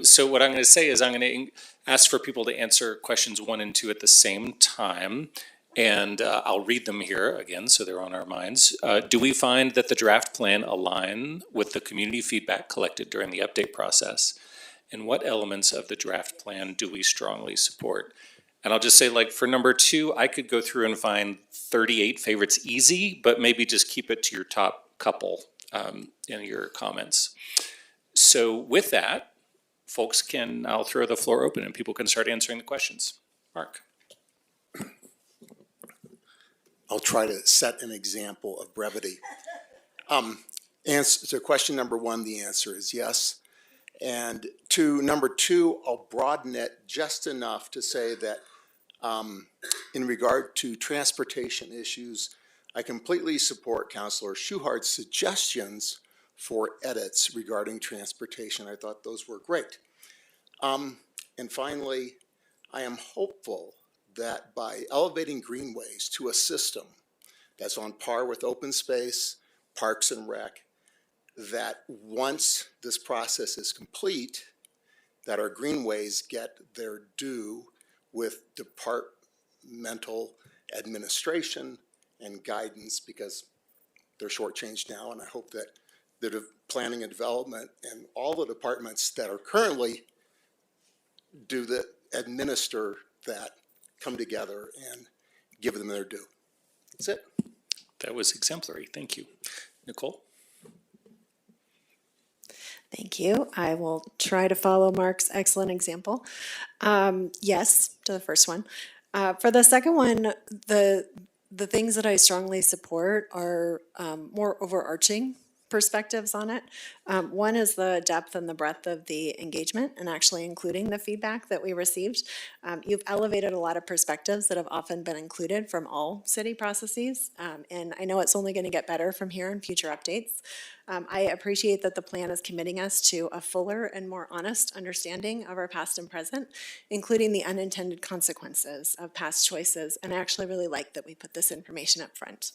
So what I'm going to say is I'm going to ask for people to answer questions 1 and 2 at the same time. And I'll read them here again so they're on our minds. Do we find that the draft plan align with the community feedback collected during the update process? And what elements of the draft plan do we strongly support? And I'll just say, like, for number 2, I could go through and find 38 favorites easy, but maybe just keep it to your top couple in your comments. So with that, folks I'll throw the floor open and people can start answering the questions. Mark. I'll try to set an example of brevity. Answer to question number 1, the answer is yes. And to number 2, I'll broaden it just enough to say that in regard to transportation issues, I completely support Councilor Schuhart's suggestions for edits regarding transportation. I thought those were great. And finally, I am hopeful that by elevating greenways to a system that's on par with open space, parks and rec, that once this process is complete, that our greenways get their due with departmental administration and guidance, because they're shortchanged now. And I hope that the planning and development and all the departments that are currently administer that come together and give them their due. That's it. That was exemplary. Thank you. Nicole? Thank you. I will try to follow Mark's excellent example. Yes, to the first one. For the second one, the things that I strongly support are more overarching perspectives on it. One is the depth and the breadth of the engagement and actually including the feedback that we received. You've elevated a lot of perspectives that have often been included from all city processes. And I know it's only going to get better from here in future updates. I appreciate that the plan is committing us to a fuller and more honest understanding of our past and present, including the unintended consequences of past choices. And I actually really like that we put this information up front.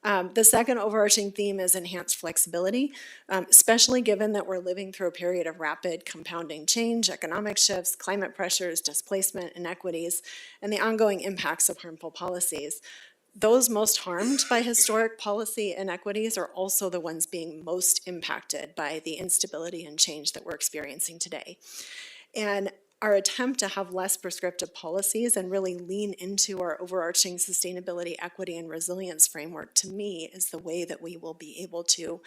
The second overarching theme is enhanced flexibility, especially given that we're living through a period of rapid compounding change, economic shifts, climate pressures, displacement, inequities, and the ongoing impacts of harmful policies. Those most harmed by historic policy inequities are also the ones being most impacted by the instability and change that we're experiencing today. And our attempt to have less prescriptive policies and really lean into our overarching sustainability, equity, and resilience framework, to me, is the way that we will be able to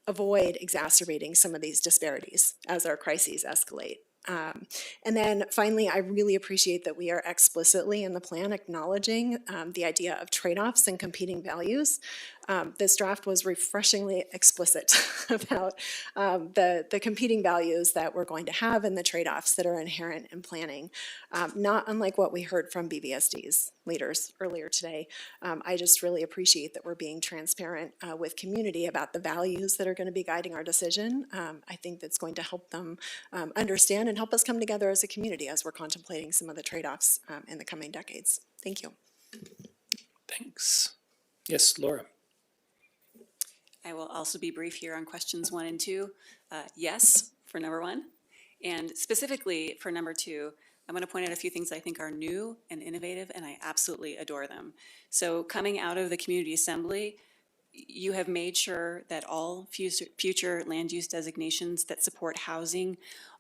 avoid exacerbating some of these disparities as our crises escalate. And then finally, I really appreciate that we are explicitly in the plan acknowledging the idea of trade-offs and competing values. This draft was refreshingly explicit about the competing values that we're going to have and the trade-offs that are inherent in planning, not unlike what we heard from BVSD's leaders earlier today. I just really appreciate that we're being transparent with community about the values that are going to be guiding our decision. I think that's going to help them understand and help us come together as a community as we're contemplating some of the trade-offs in the coming decades. Thank you. Thanks. Yes, Laura. I will also be brief here on questions 1 and 2. Yes, for number 1. And specifically for number 2, I'm going to point out a few things I think are new and innovative, and I absolutely adore them. So coming out of the community assembly, you have made sure that all future land use designations that support housing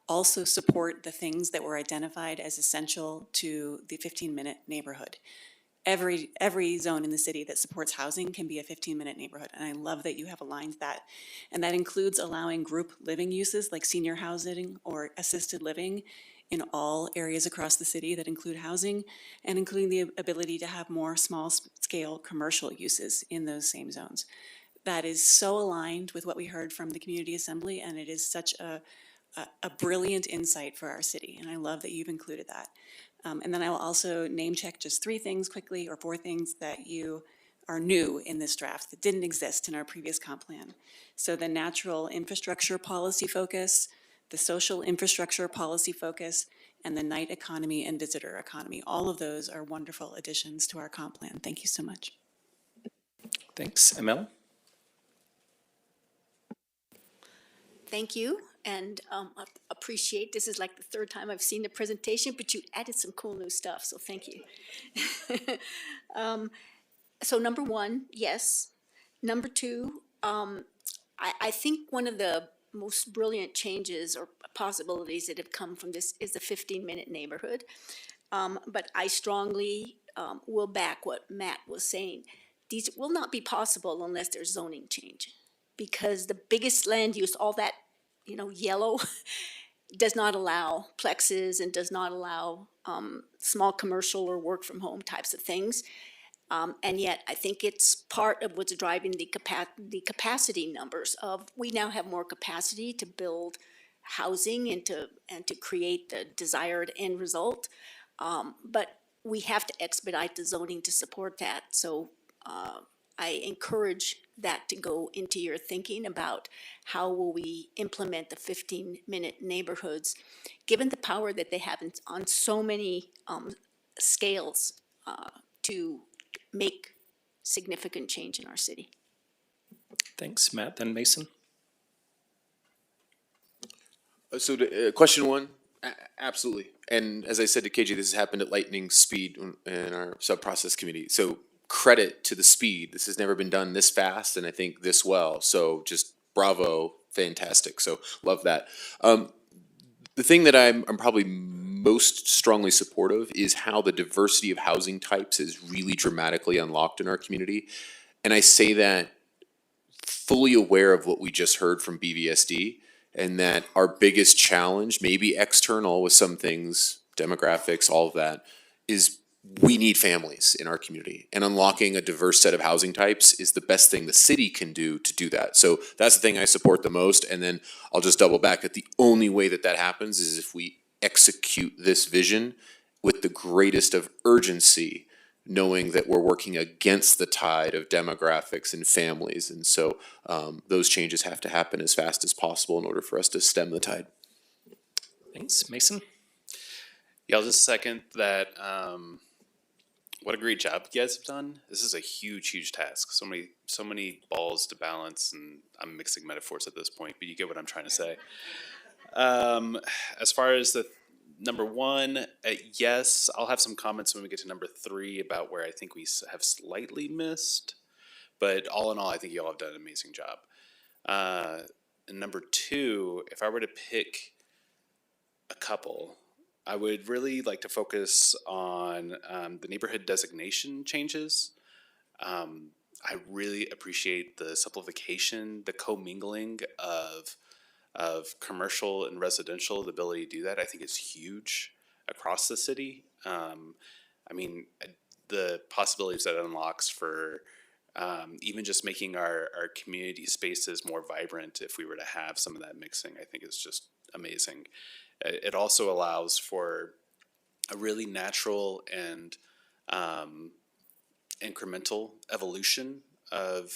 also support the things that were identified as essential to the 15-minute neighborhood. Every zone in the city that supports housing can be a 15-minute neighborhood, and I love that you have aligned that. And that includes allowing group living uses like senior housing or assisted living in all areas across the city that include housing, and including the ability to have more small-scale commercial uses in those same zones. That is so aligned with what we heard from the Community Assembly, and it is such a brilliant insight for our city, and I love that you've included that. And then I will also name check just 3 things quickly, or 4 things that you are new in this draft that didn't exist in our previous comp plan. So the natural infrastructure policy focus, the social infrastructure policy focus, and the night economy and visitor economy. All of those are wonderful additions to our comp plan. Thank you so much. Thanks. ML? Thank you, and I appreciate, this is like the 3rd time I've seen the presentation, but you added some cool new stuff, so thank you. So number 1, yes. Number 2, I think one of the most brilliant changes or possibilities that have come from this is the 15-minute neighborhood. But I strongly will back what Matt was saying. These will not be possible unless there's zoning change. Because the biggest land use, all that, yellow, does not allow plexes and does not allow small commercial or work from home types of things. And yet I think it's part of what's driving the capacity numbers of, we now have more capacity to build housing and to create the desired end result. But we have to expedite the zoning to support that. So I encourage that to go into your thinking about how will we implement the 15-minute neighborhoods, given the power that they have on so many scales to make significant change in our city. Thanks, Matt. Then Mason? So to, question 1, absolutely. And as I said to KJ, this has happened at lightning speed in our sub-process committee. So credit to the speed. This has never been done this fast and I think this well. So just bravo, fantastic. So love that. The thing that I'm probably most strongly supportive is how the diversity of housing types is really dramatically unlocked in our community. And I say that fully aware of what we just heard from BVSD, and that our biggest challenge, maybe external with some things, demographics, all of that, is we need families in our community, and unlocking a diverse set of housing types is the best thing the city can do to do that. So that's the thing I support the most. And then I'll just double back that the only way that that happens is if we execute this vision with the greatest of urgency, knowing that we're working against the tide of demographics and families. And so those changes have to happen as fast as possible in order for us to stem the tide. Thanks. Mason? Yeah, I'll just second that. What a great job you guys have done. This is a huge, huge task. So many balls to balance, and I'm mixing metaphors at this point, but you get what I'm trying to say. As far as the number 1, yes, I'll have some comments when we get to number 3 about where I think we have slightly missed. But all in all, I think you all have done an amazing job. And number 2, if I were to pick a couple, I would really like to focus on the neighborhood designation changes. I really appreciate the simplification, the commingling of commercial and residential, the ability to do that. I think is huge across the city. I mean, the possibilities that unlocks for even just making our community spaces more vibrant if we were to have some of that mixing, I think is just amazing. It also allows for a really natural and incremental evolution of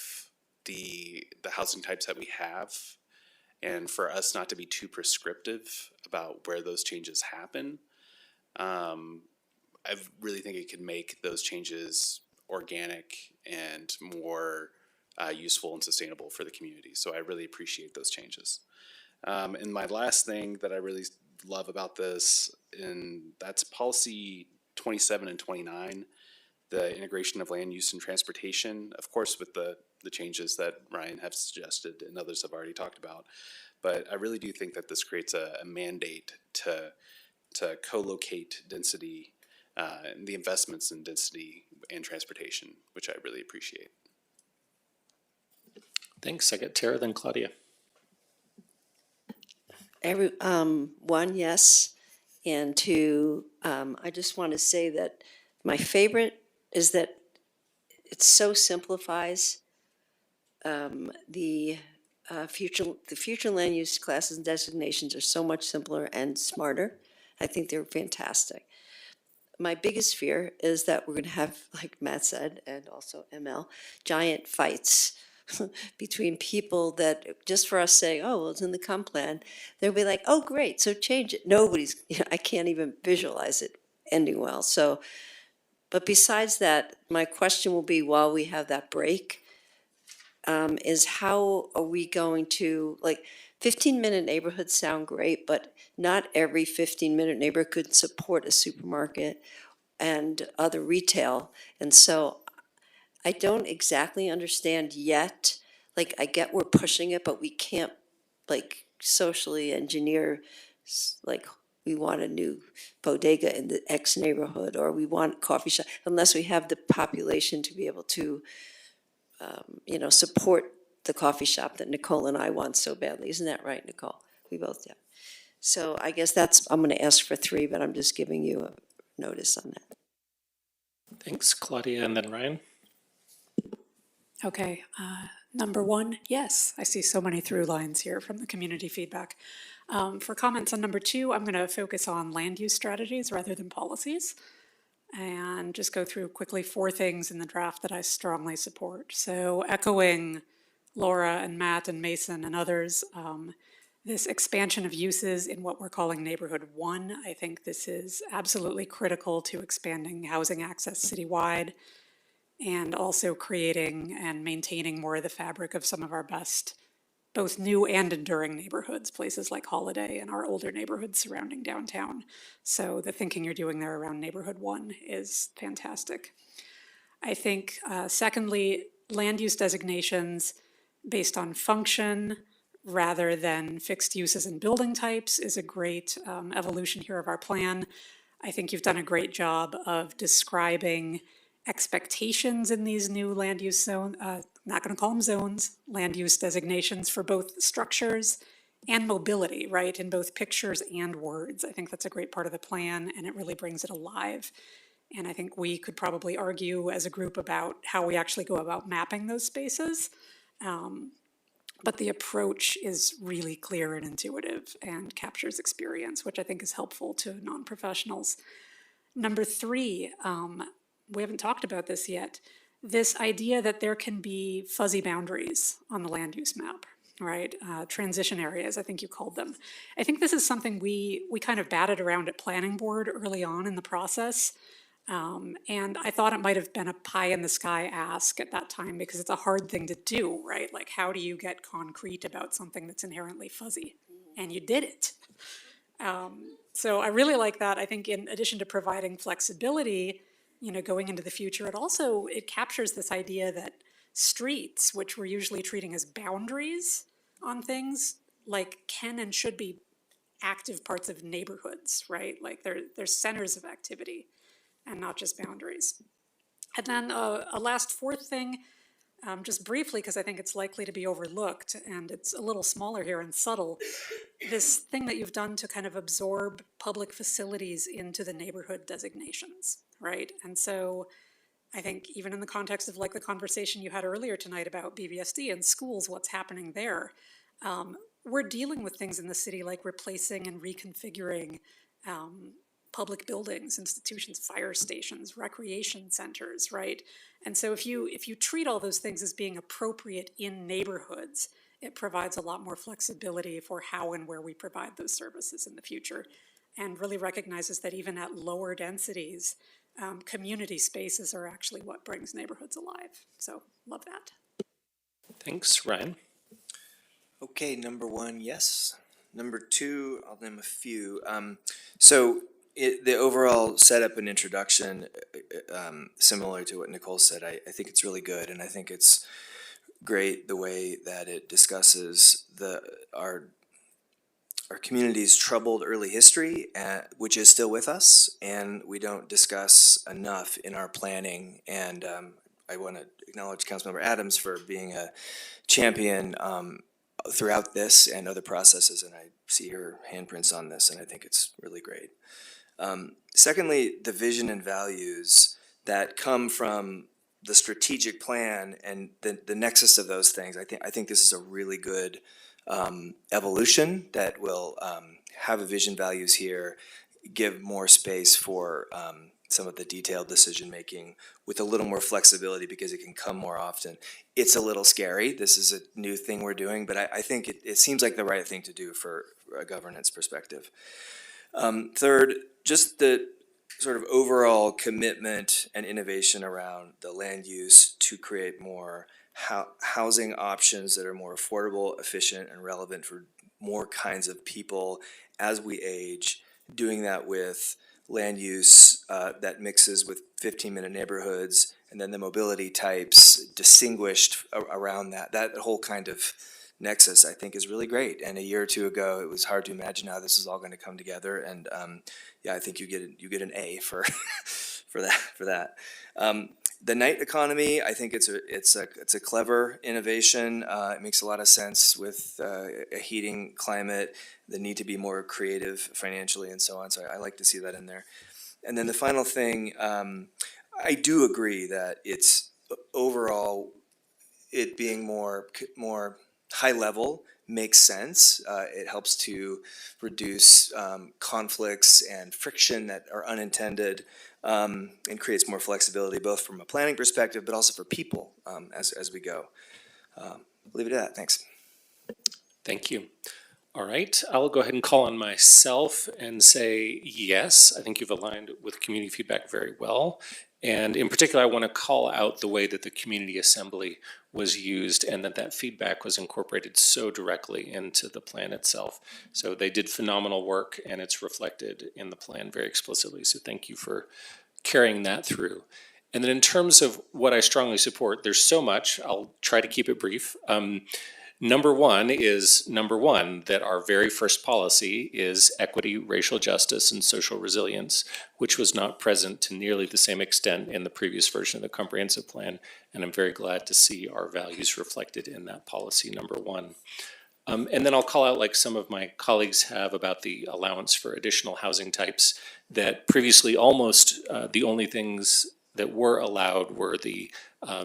the housing types that we have, and for us not to be too prescriptive about where those changes happen. I really think it could make those changes organic and more useful and sustainable for the community. So I really appreciate those changes. And my last thing that I really love about this, and that's policy 27 and 29, the integration of land use and transportation. Of course, with the the changes that Ryan have suggested and others have already talked about. But I really do think that this creates a mandate to co-locate density, the investments in density and transportation, which I really appreciate. Thanks. I got Tara, then Claudia. One, yes, and two, I just want to say that my favorite is that it so simplifies the future land use classes and designations are so much simpler and smarter. I think they're fantastic. My biggest fear is that we're going to have, like Matt said, and also ML, giant fights between people that just for us saying, oh, well, it's in the comp plan, they'll be like, oh, great, so change it. Nobody's, I can't even visualize it ending well. So, but besides that, my question will be while we have that break, is how are we going to, like, 15-minute neighborhoods sound great, but not every 15-minute neighborhood could support a supermarket and other retail. And so I don't exactly understand yet, like, I get we're pushing it, but we can't, like, socially engineer, like, we want a new bodega in the X neighborhood, or we want coffee shop, unless we have the population to be able to, support the coffee shop that Nicole and I want so badly. Isn't that right, Nicole? We both do. So I guess I'm going to ask for 3, but I'm just giving you a notice on that. Thanks, Claudia, and then Ryan. Okay, number one, yes, I see so many through lines here from the community feedback. For comments on number 2, I'm going to focus on land use strategies rather than policies, and just go through quickly 4 things in the draft that I strongly support. So echoing Laura and Matt and Mason and others, this expansion of uses in what we're calling Neighborhood 1, I think this is absolutely critical to expanding housing access citywide and also creating and maintaining more of the fabric of some of our best, both new and enduring neighborhoods, places like Holiday and our older neighborhoods surrounding downtown. So the thinking you're doing there around Neighborhood 1 is fantastic. I think, secondly, land use designations based on function rather than fixed uses and building types is a great evolution here of our plan. I think you've done a great job of describing expectations in these new land use zone, not going to call them zones, land use designations for both structures and mobility, right, in both pictures and words. I think that's a great part of the plan, and it really brings it alive. And I think we could probably argue as a group about how we actually go about mapping those spaces. But the approach is really clear and intuitive and captures experience, which I think is helpful to non-professionals. Number 3, we haven't talked about this yet, this idea that there can be fuzzy boundaries on the land use map, right? Transition areas, I think you called them. I think this is something we kind of batted around at planning board early on in the process. And I thought it might have been a pie in the sky ask at that time because it's a hard thing to do, right? Like, how do you get concrete about something that's inherently fuzzy? And you did it. So I really like that. I think in addition to providing flexibility, going into the future, it captures this idea that streets, which we're usually treating as boundaries on things, like can and should be active parts of neighborhoods, right? Like they're centers of activity and not just boundaries. And then a last 4th thing, just briefly, because I think it's likely to be overlooked and it's a little smaller here and subtle, this thing that you've done to kind of absorb public facilities into the neighborhood designations, right? And so I think even in the context of like the conversation you had earlier tonight about BVSD and schools, what's happening there, we're dealing with things in the city like replacing and reconfiguring public buildings, institutions, fire stations, recreation centers, right? And so if you treat all those things as being appropriate in neighborhoods, it provides a lot more flexibility for how and where we provide those services in the future, and really recognizes that even at lower densities, community spaces are actually what brings neighborhoods alive. So love that. Thanks, Ryan. Okay, number 1, yes. Number 2, I'll name a few. The overall setup and introduction, similar to what Nicole said, I think it's really good, and I think it's great the way that it discusses our community's troubled early history, which is still with us, and we don't discuss enough in our planning. And I want to acknowledge Councilmember Adams for being a champion throughout this and other processes, and I see her handprints on this, and I think it's really great. Secondly, the vision and values that come from the strategic plan and the nexus of those things. I think this is a really good evolution that will have a vision values here, give more space for some of the detailed decision making with a little more flexibility because it can come more often. It's a little scary. This is a new thing we're doing, but I think it seems like the right thing to do for a governance perspective. Third, just the sort of overall commitment and innovation around the land use to create more housing options that are more affordable, efficient, and relevant for more kinds of people as we age, doing that with land use that mixes with 15-minute neighborhoods, and then the mobility types distinguished around that. That whole kind of nexus, I think, is really great. And a year or two ago, it was hard to imagine how this is all going to come together. And yeah, I think you get an A for for that. The night economy, I think it's a clever innovation. It makes a lot of sense with a heating climate, the need to be more creative financially and so on. So I like to see that in there. And then the final thing, I do agree that it's overall it being more high level makes sense. It helps to reduce conflicts and friction that are unintended, and creates more flexibility both from a planning perspective but also for people as we go. Leave it at that. Thanks. Thank you. All right, I'll go ahead and call on myself and say yes. I think you've aligned with community feedback very well. And in particular, I want to call out the way that the community assembly was used and that feedback was incorporated so directly into the plan itself. So they did phenomenal work and it's reflected in the plan very explicitly. So thank you for carrying that through. And then in terms of what I strongly support, there's so much. I'll try to keep it brief. Number one, that our very first policy is equity, racial justice, and social resilience, which was not present to nearly the same extent in the previous version of the comprehensive plan. And I'm very glad to see our values reflected in that policy, number one. And then I'll call out, like some of my colleagues have, about the allowance for additional housing types that previously almost the only things that were allowed were the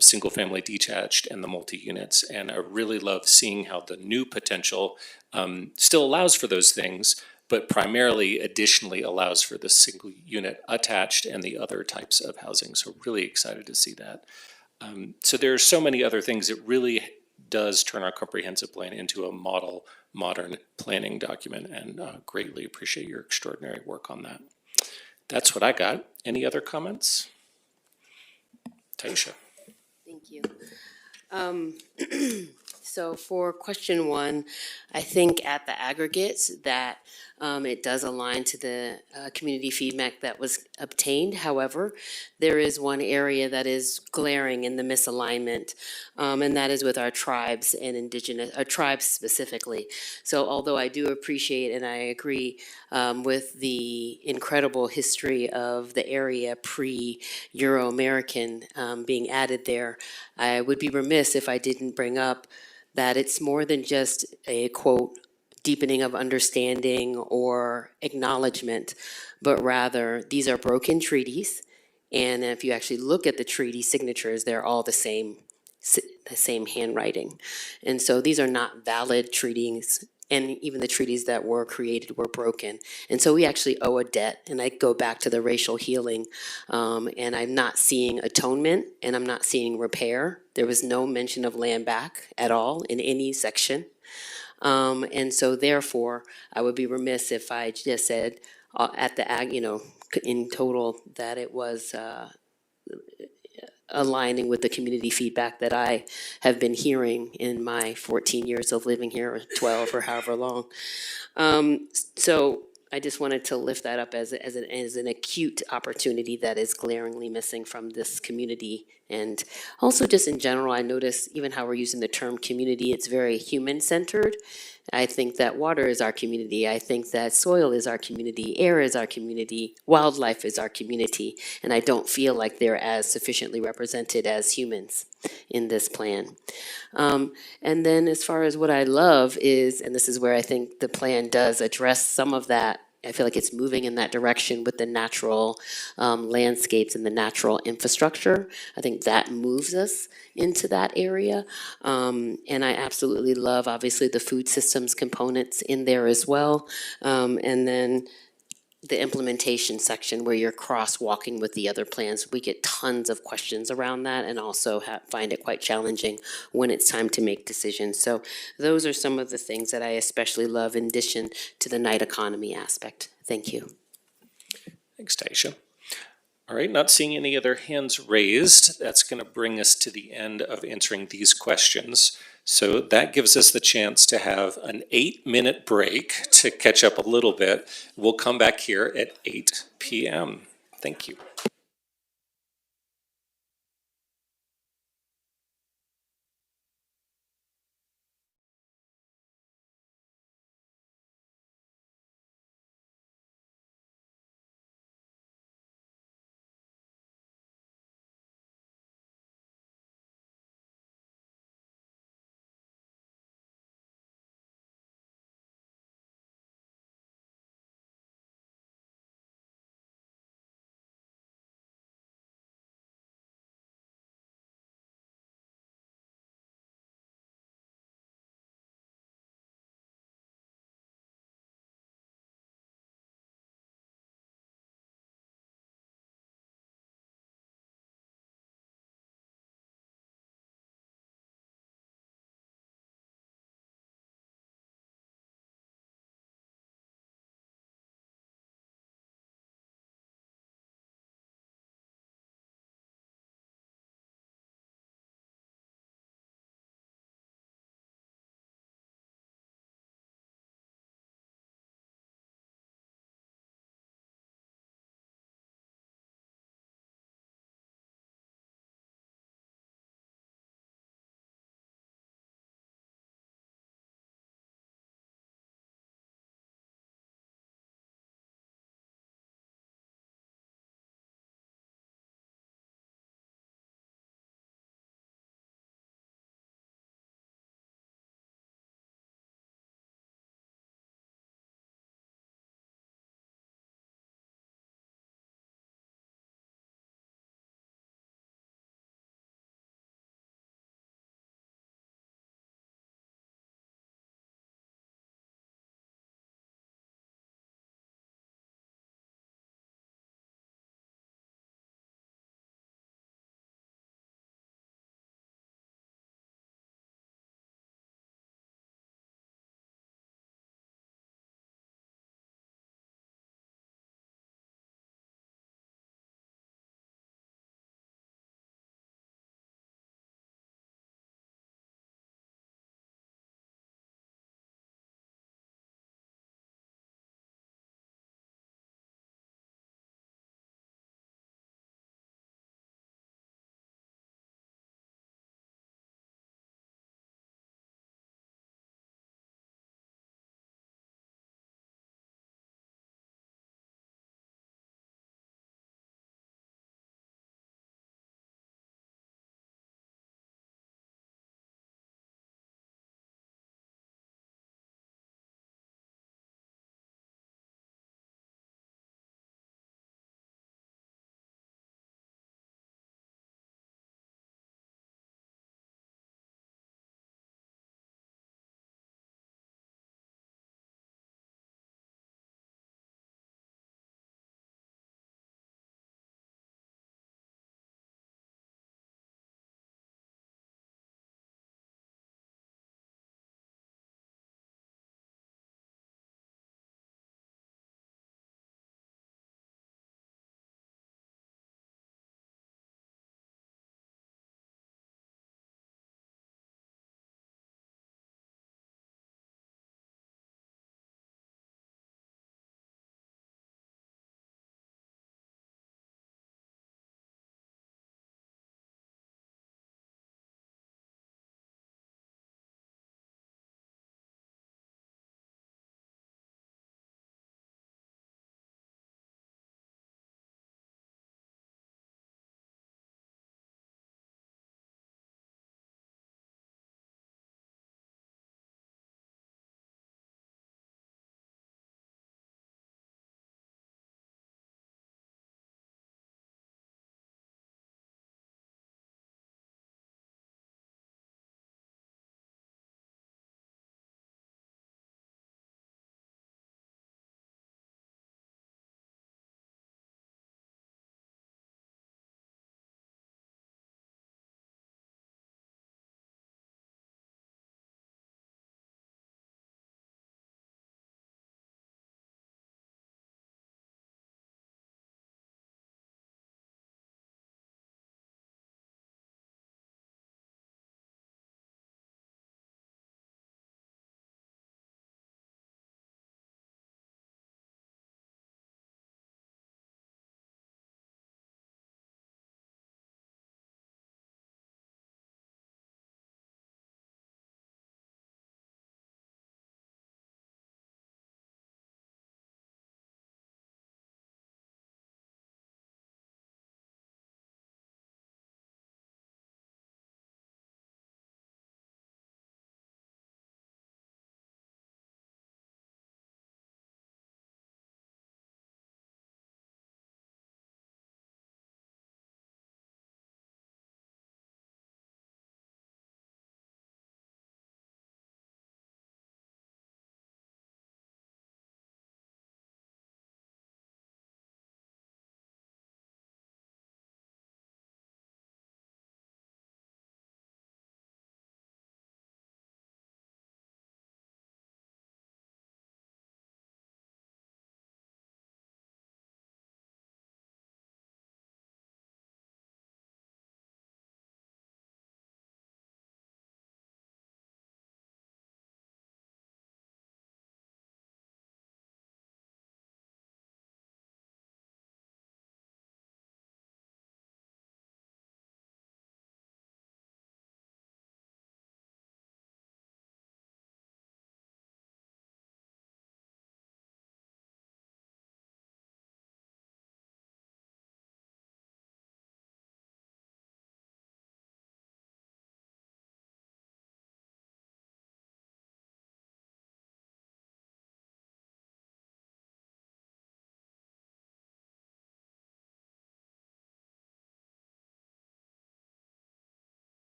single-family detached and the multi-units. And I really love seeing how the new potential still allows for those things, but primarily additionally allows for the single unit attached and the other types of housing. So really excited to see that. So there are so many other things. It really does turn our comprehensive plan into a model, modern planning document, and greatly appreciate your extraordinary work on that. That's what I got. Any other comments? Taisha. Thank you. So for question one, I think at the aggregate that it does align to the community feedback that was obtained. However, there is one area that is glaring in the misalignment, and that is with our tribes and indigenous, tribes specifically. So although I do appreciate and I agree with the incredible history of the area pre-Euro-American being added there, I would be remiss if I didn't bring up that it's more than just a, quote, deepening of understanding or acknowledgement, but rather these are broken treaties. And if you actually look at the treaty signatures, they're all the same handwriting. And so these are not valid treaties, and even the treaties that were created were broken. And so we actually owe a debt, and I go back to the racial healing, and I'm not seeing atonement, and I'm not seeing repair. There was no mention of land back at all in any section. And so therefore, I would be remiss if I just said at the, in total, that it was aligning with the community feedback that I have been hearing in my 14 years of living here, or 12 or however long. So I just wanted to lift that up as an acute opportunity that is glaringly missing from this community And also just in general, I notice even how we're using the term community, it's very human-centered. I think that water is our community. I think that soil is our community, air is our community, wildlife is our community, and I don't feel like they're as sufficiently represented as humans in this plan. And then as far as what I love is, and this is where I think the plan does address some of that, I feel like it's moving in that direction with the natural landscapes and the natural infrastructure. I think that moves us into that area. And I absolutely love, obviously, the food systems components in there as well. And then the implementation section where you're crosswalking with the other plans. We get tons of questions around that and also find it quite challenging when it's time to make decisions. So those are some of the things that I especially love in addition to the night economy aspect. Thank you. Thanks, Taisha. All right, not seeing any other hands raised, that's going to bring us to the end of answering these questions. So that gives us the chance to have an 8-minute break to catch up a little bit. We'll come back here at 8 p.m. Thank you.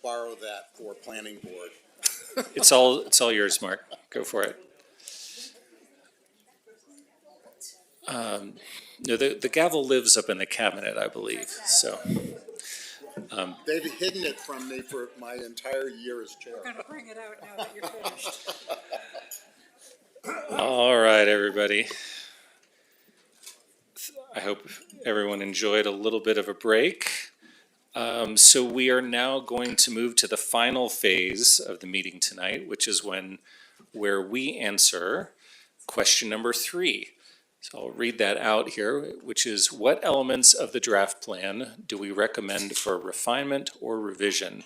borrow that for planning board. It's all yours, Mark. Go for it. No, the gavel lives up in the cabinet, I believe, so. They've hidden it from me for my entire year as chair. We're gonna bring it out now that you're finished. All right, everybody. I hope everyone enjoyed a little bit of a break. So we are now going to move to the final phase of the meeting tonight, which is where we answer question number 3. So I'll read that out here, which is, what elements of the draft plan do we recommend for refinement or revision?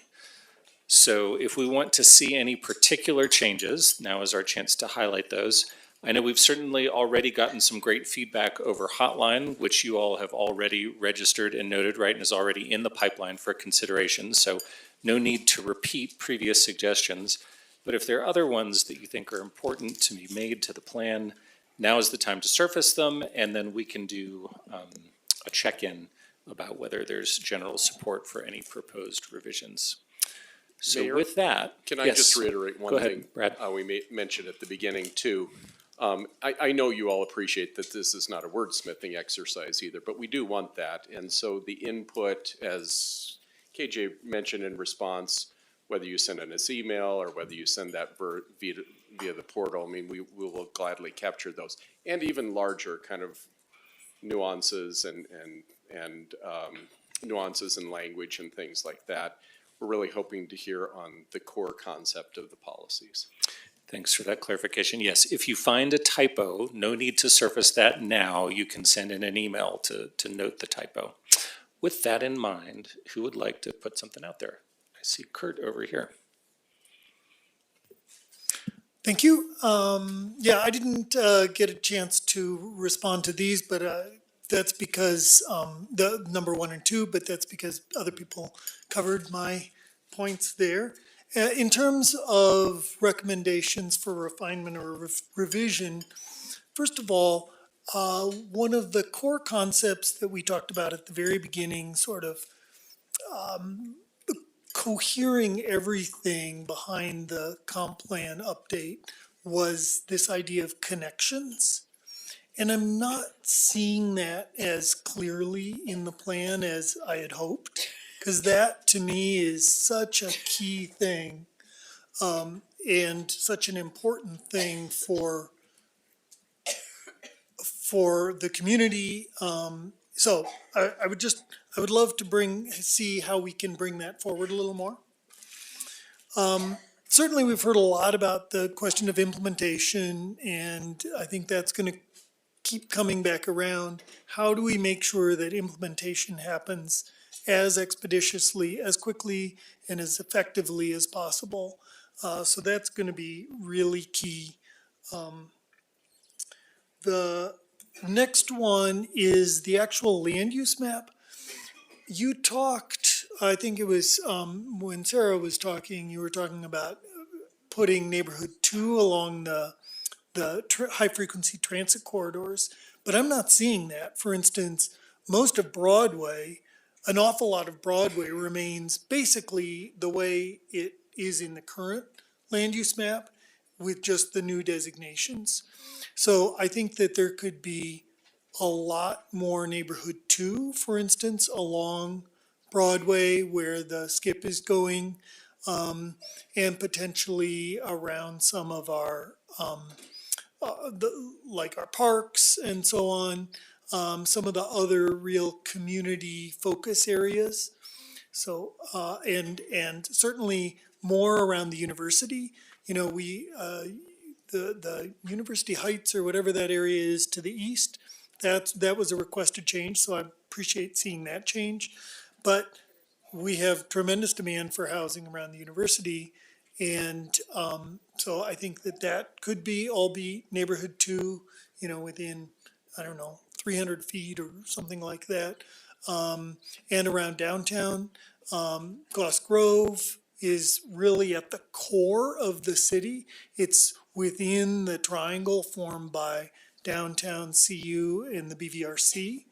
So if we want to see any particular changes, now is our chance to highlight those. I know we've certainly already gotten some great feedback over Hotline, which you all have already registered and noted, right, and is already in the pipeline for consideration. So no need to repeat previous suggestions. But if there are other ones that you think are important to be made to the plan, now is the time to surface them, and then we can do a check-in about whether there's general support for any proposed revisions. So Mayor, with that, Can I yes. just reiterate one Go ahead, thing? Brad. We mentioned at the beginning too. I know you all appreciate that this is not a wordsmithing exercise either, but we do want that. And so the input, as KJ mentioned in response, whether you send in this email or whether you send that via the portal, I mean, we will gladly capture those. And even larger kind of nuances and nuances in language and things like that. We're really hoping to hear on the core concept of the policies. Thanks for that clarification. Yes, if you find a typo, no need to surface that now. You can send in an email to note the typo. With that in mind, who would like to put something out there? I see Kurt over here. Thank you. Yeah, I didn't get a chance to respond to these, but that's because the number 1 and 2, but that's because other people covered my points there. In terms of recommendations for refinement or revision, first of all, one of the core concepts that we talked about at the very beginning, sort of cohering everything behind the comp plan update, was this idea of connections. And I'm not seeing that as clearly in the plan as I had hoped, because that to me is such a key thing, and such an important thing for the community. So I would love to see how we can bring that forward a little more. Certainly we've heard a lot about the question of implementation, and I think that's going to keep coming back around. How do we make sure that implementation happens as expeditiously, as quickly, and as effectively as possible? So that's going to be really key. The next one is the actual land use map. You talked, I think it was when Sarah was talking, you were talking about putting neighborhood 2 along the high frequency transit corridors, but I'm not seeing that. For instance, most of Broadway, an awful lot of Broadway remains basically the way it is in the current land use map with just the new designations. So I think that there could be a lot more neighborhood 2, for instance, along Broadway where the skip is going, and potentially around some of our like our parks and so on, some of the other real community focus areas. So and certainly more around the university. You know, the University Heights or whatever that area is to the east. That was a requested change, so I appreciate seeing that change. But we have tremendous demand for housing around the university, and so I think that could be neighborhood 2, you know, within, I don't know, 300 feet or something like that. And around downtown, Goss Grove is really at the core of the city. It's within the triangle formed by downtown CU and the BVRC.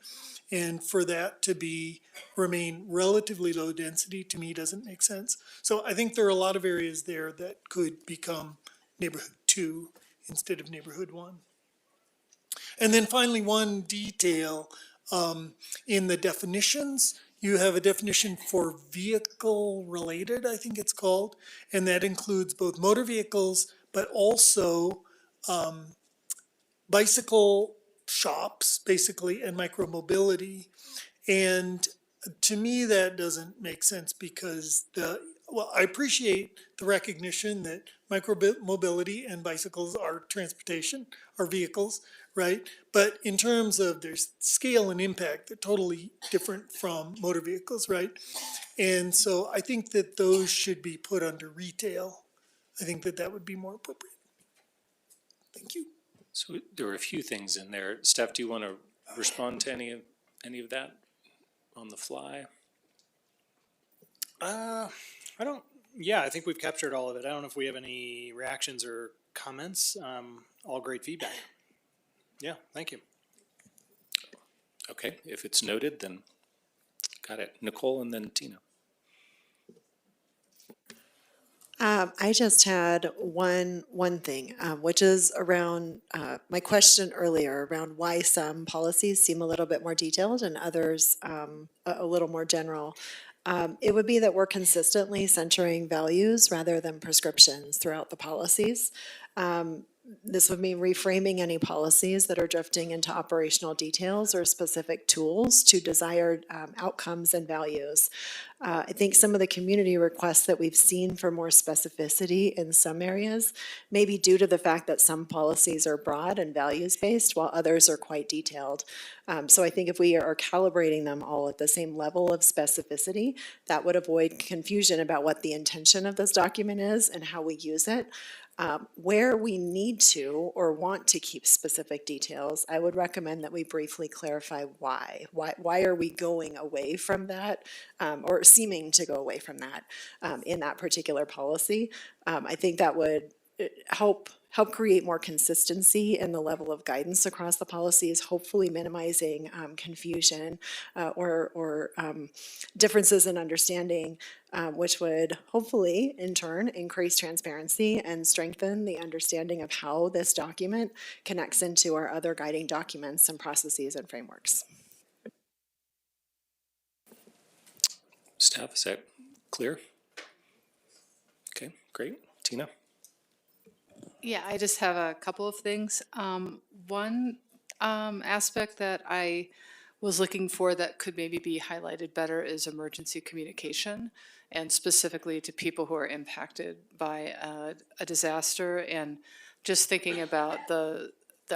And for that to remain relatively low density, to me, doesn't make sense. So I think there are a lot of areas there that could become neighborhood 2 instead of neighborhood 1. And then finally, one detail, in the definitions, you have a definition for vehicle related, I think it's called, and that includes both motor vehicles, but also bicycle shops, basically, and micromobility. And to me, that doesn't make sense because I appreciate the recognition that micromobility and bicycles are transportation, are vehicles, right? But in terms of their scale and impact, they're totally different from motor vehicles, right? And so I think that those should be put under retail. I think that would be more appropriate. Thank you. So there were a few things in there. Steph, do you want to respond to any of that on the fly? I don't, yeah, I think we've captured all of it. I don't know if we have any reactions or comments. All great feedback. Yeah, thank you. Okay, if it's noted, then got it. Nicole and then Tina. I just had one thing, which is around my question earlier around why some policies seem a little bit more detailed and others a little more general. It would be that we're consistently centering values rather than prescriptions throughout the policies. This would mean reframing any policies that are drifting into operational details or specific tools to desired outcomes and values. I think some of the community requests that we've seen for more specificity in some areas may be due to the fact that some policies are broad and values-based while others are quite detailed. So I think if we are calibrating them all at the same level of specificity, that would avoid confusion about what the intention of this document is and how we use it. Where we need to or want to keep specific details, I would recommend that we briefly clarify why. Why are we going away from that or seeming to go away from that in that particular policy? I think that would help create more consistency in the level of guidance across the policies, hopefully minimizing confusion or differences in understanding, which would hopefully in turn increase transparency and strengthen the understanding of how this document connects into our other guiding documents and processes and frameworks. Staff, is that clear? Okay, great. Tina? Yeah, I just have a couple of things. One aspect that I was looking for that could maybe be highlighted better is emergency communication, and specifically to people who are impacted by a disaster, and just thinking about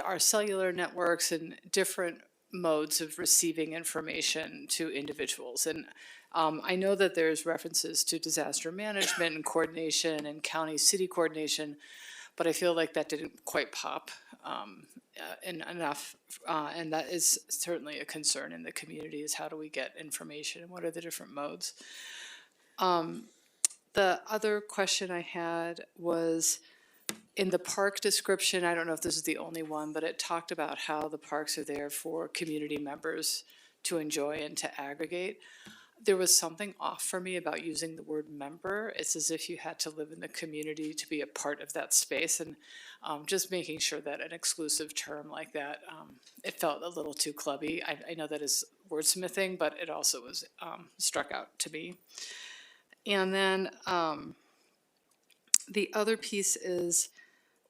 our cellular networks and different modes of receiving information to individuals. And I know that there's references to disaster management and coordination and county-city coordination, but I feel like that didn't quite pop enough, and that is certainly a concern in the community, is how do we get information and what are the different modes? The other question I had was in the park description, I don't know if this is the only one, but it talked about how the parks are there for community members to enjoy and to aggregate. There was something off for me about using the word member. It's as if you had to live in the community to be a part of that space, and just making sure that an exclusive term like that, it felt a little too clubby. I know that is wordsmithing, but it also was struck out to me. And then the other piece is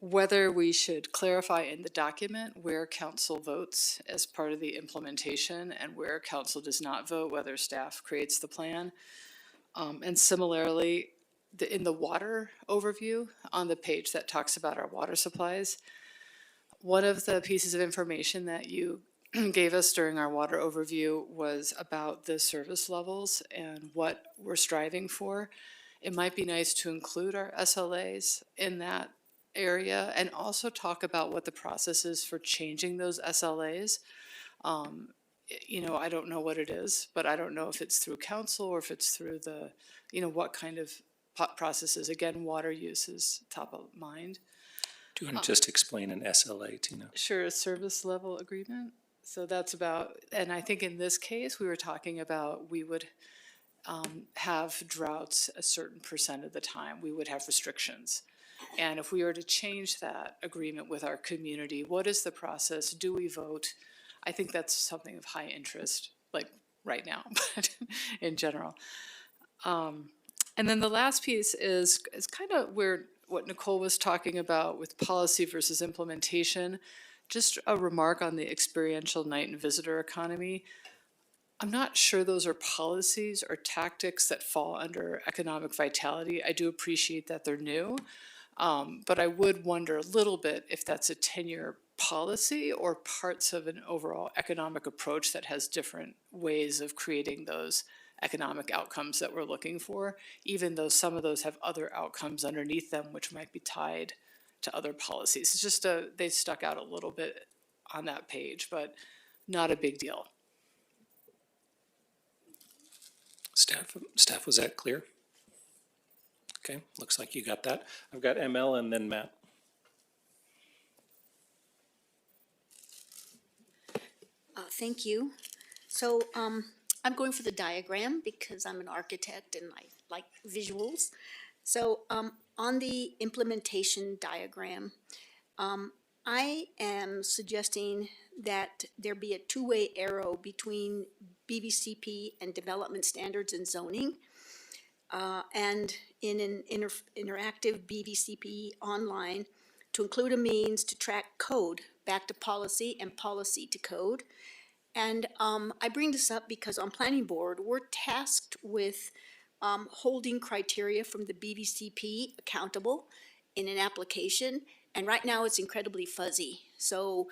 whether we should clarify in the document where council votes as part of the implementation and where council does not vote, whether staff creates the plan. And similarly, in the water overview on the page that talks about our water supplies, one of the pieces of information that you gave us during our water overview was about the service levels and what we're striving for. It might be nice to include our SLAs in that area and also talk about what the process is for changing those SLAs. You know, I don't know what it is, but I don't know if it's through council or if it's through the, you know, what kind of processes. Again, water use is top of mind. Do you want to just explain an SLA, Tina? Sure, a service level agreement. So that's about, and I think in this case, we were talking about we would have droughts a certain percent of the time. We would have restrictions. And if we were to change that agreement with our community, what is the process? Do we vote? I think that's something of high interest, like right now, but in general. And then the last piece is kind of where what Nicole was talking about with policy versus implementation. Just a remark on the experiential night and visitor economy. I'm not sure those are policies or tactics that fall under economic vitality. I do appreciate that they're new, but I would wonder a little bit if that's a 10-year policy or parts of an overall economic approach that has different ways of creating those economic outcomes that we're looking for, even though some of those have other outcomes underneath them, which might be tied to other policies. It's just they stuck out a little bit on that page, but not a big deal. Staff, was that clear? Okay, looks like you got that. I've got ML and then Matt. Thank you. So I'm going for the diagram because I'm an architect and I like visuals. So on the implementation diagram, I am suggesting that there be a two-way arrow between BVCP and development standards and zoning. And in an interactive BVCP online to include a means to track code back to policy and policy to code. And I bring this up because on planning board, we're tasked with holding criteria from the BVCP accountable in an application. And right now it's incredibly fuzzy. So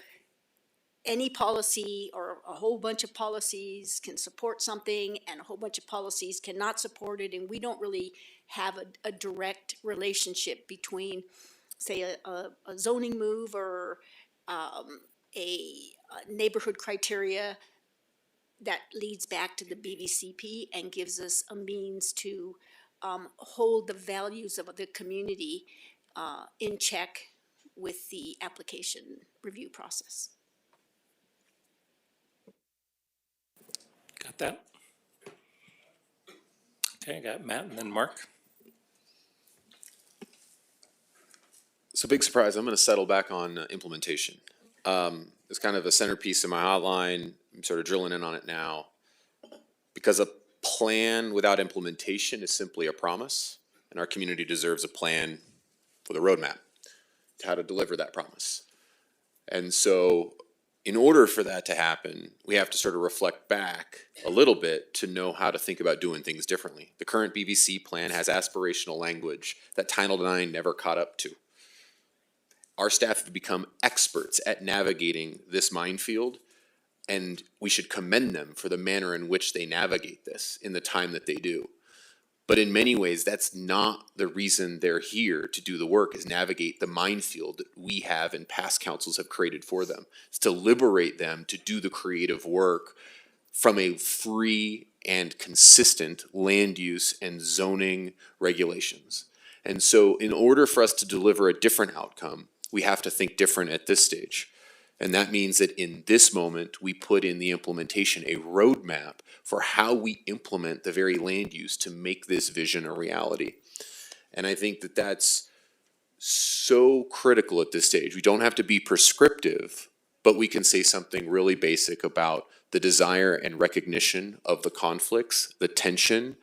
any policy or a whole bunch of policies can support something and a whole bunch of policies cannot support it. And we don't really have a direct relationship between, say, a zoning move or a neighborhood criteria that leads back to the BVCP and gives us a means to hold the values of the community in check with the application review process. Got that? Okay, I got Matt and then Mark. So big surprise, I'm going to settle back on implementation. It's kind of a centerpiece in my outline. I'm sort of drilling in on it now. Because a plan without implementation is simply a promise, and our community deserves a plan with a roadmap to how to deliver that promise. And so in order for that to happen, we have to sort of reflect back a little bit to know how to think about doing things differently. The current BVC plan has aspirational language that Title IX never caught up to. Our staff have become experts at navigating this minefield, and we should commend them for the manner in which they navigate this in the time that they do. But in many ways, that's not the reason they're here to do the work, is navigate the minefield that we have and past councils have created for them. It's to liberate them to do the creative work from a free and consistent land use and zoning regulations. And so in order for us to deliver a different outcome, we have to think different at this stage. And that means that in this moment, we put in the implementation, a roadmap for how we implement the very land use to make this vision a reality. And I think that that's so critical at this stage. We don't have to be prescriptive, but we can say something really basic about the desire and recognition of the conflicts, the tension,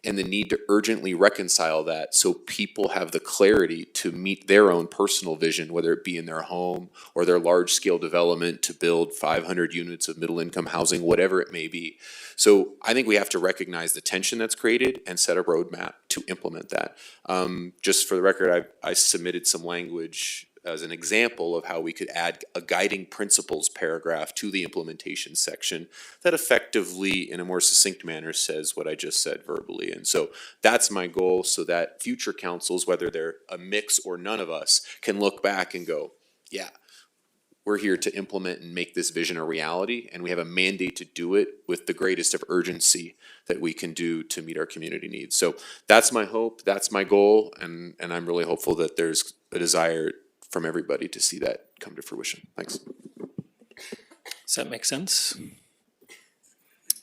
and the need to urgently reconcile that so people have the clarity to meet their own personal vision, whether it be in their home or their large-scale development to build 500 units of middle-income housing, whatever it may be. So I think we have to recognize the tension that's created and set a roadmap to implement that. Just for the record, I submitted some language as an example of how we could add a guiding principles paragraph to the implementation section that effectively, in a more succinct manner, says what I just said verbally. And so that's my goal, so that future councils, whether they're a mix or none of us, can look back and go, yeah, we're here to implement and make this vision a reality, and we have a mandate to do it with the greatest of urgency that we can do to meet our community needs. So that's my hope, that's my goal, and I'm really hopeful that there's a desire from everybody to see that come to fruition. Thanks. Does that make sense?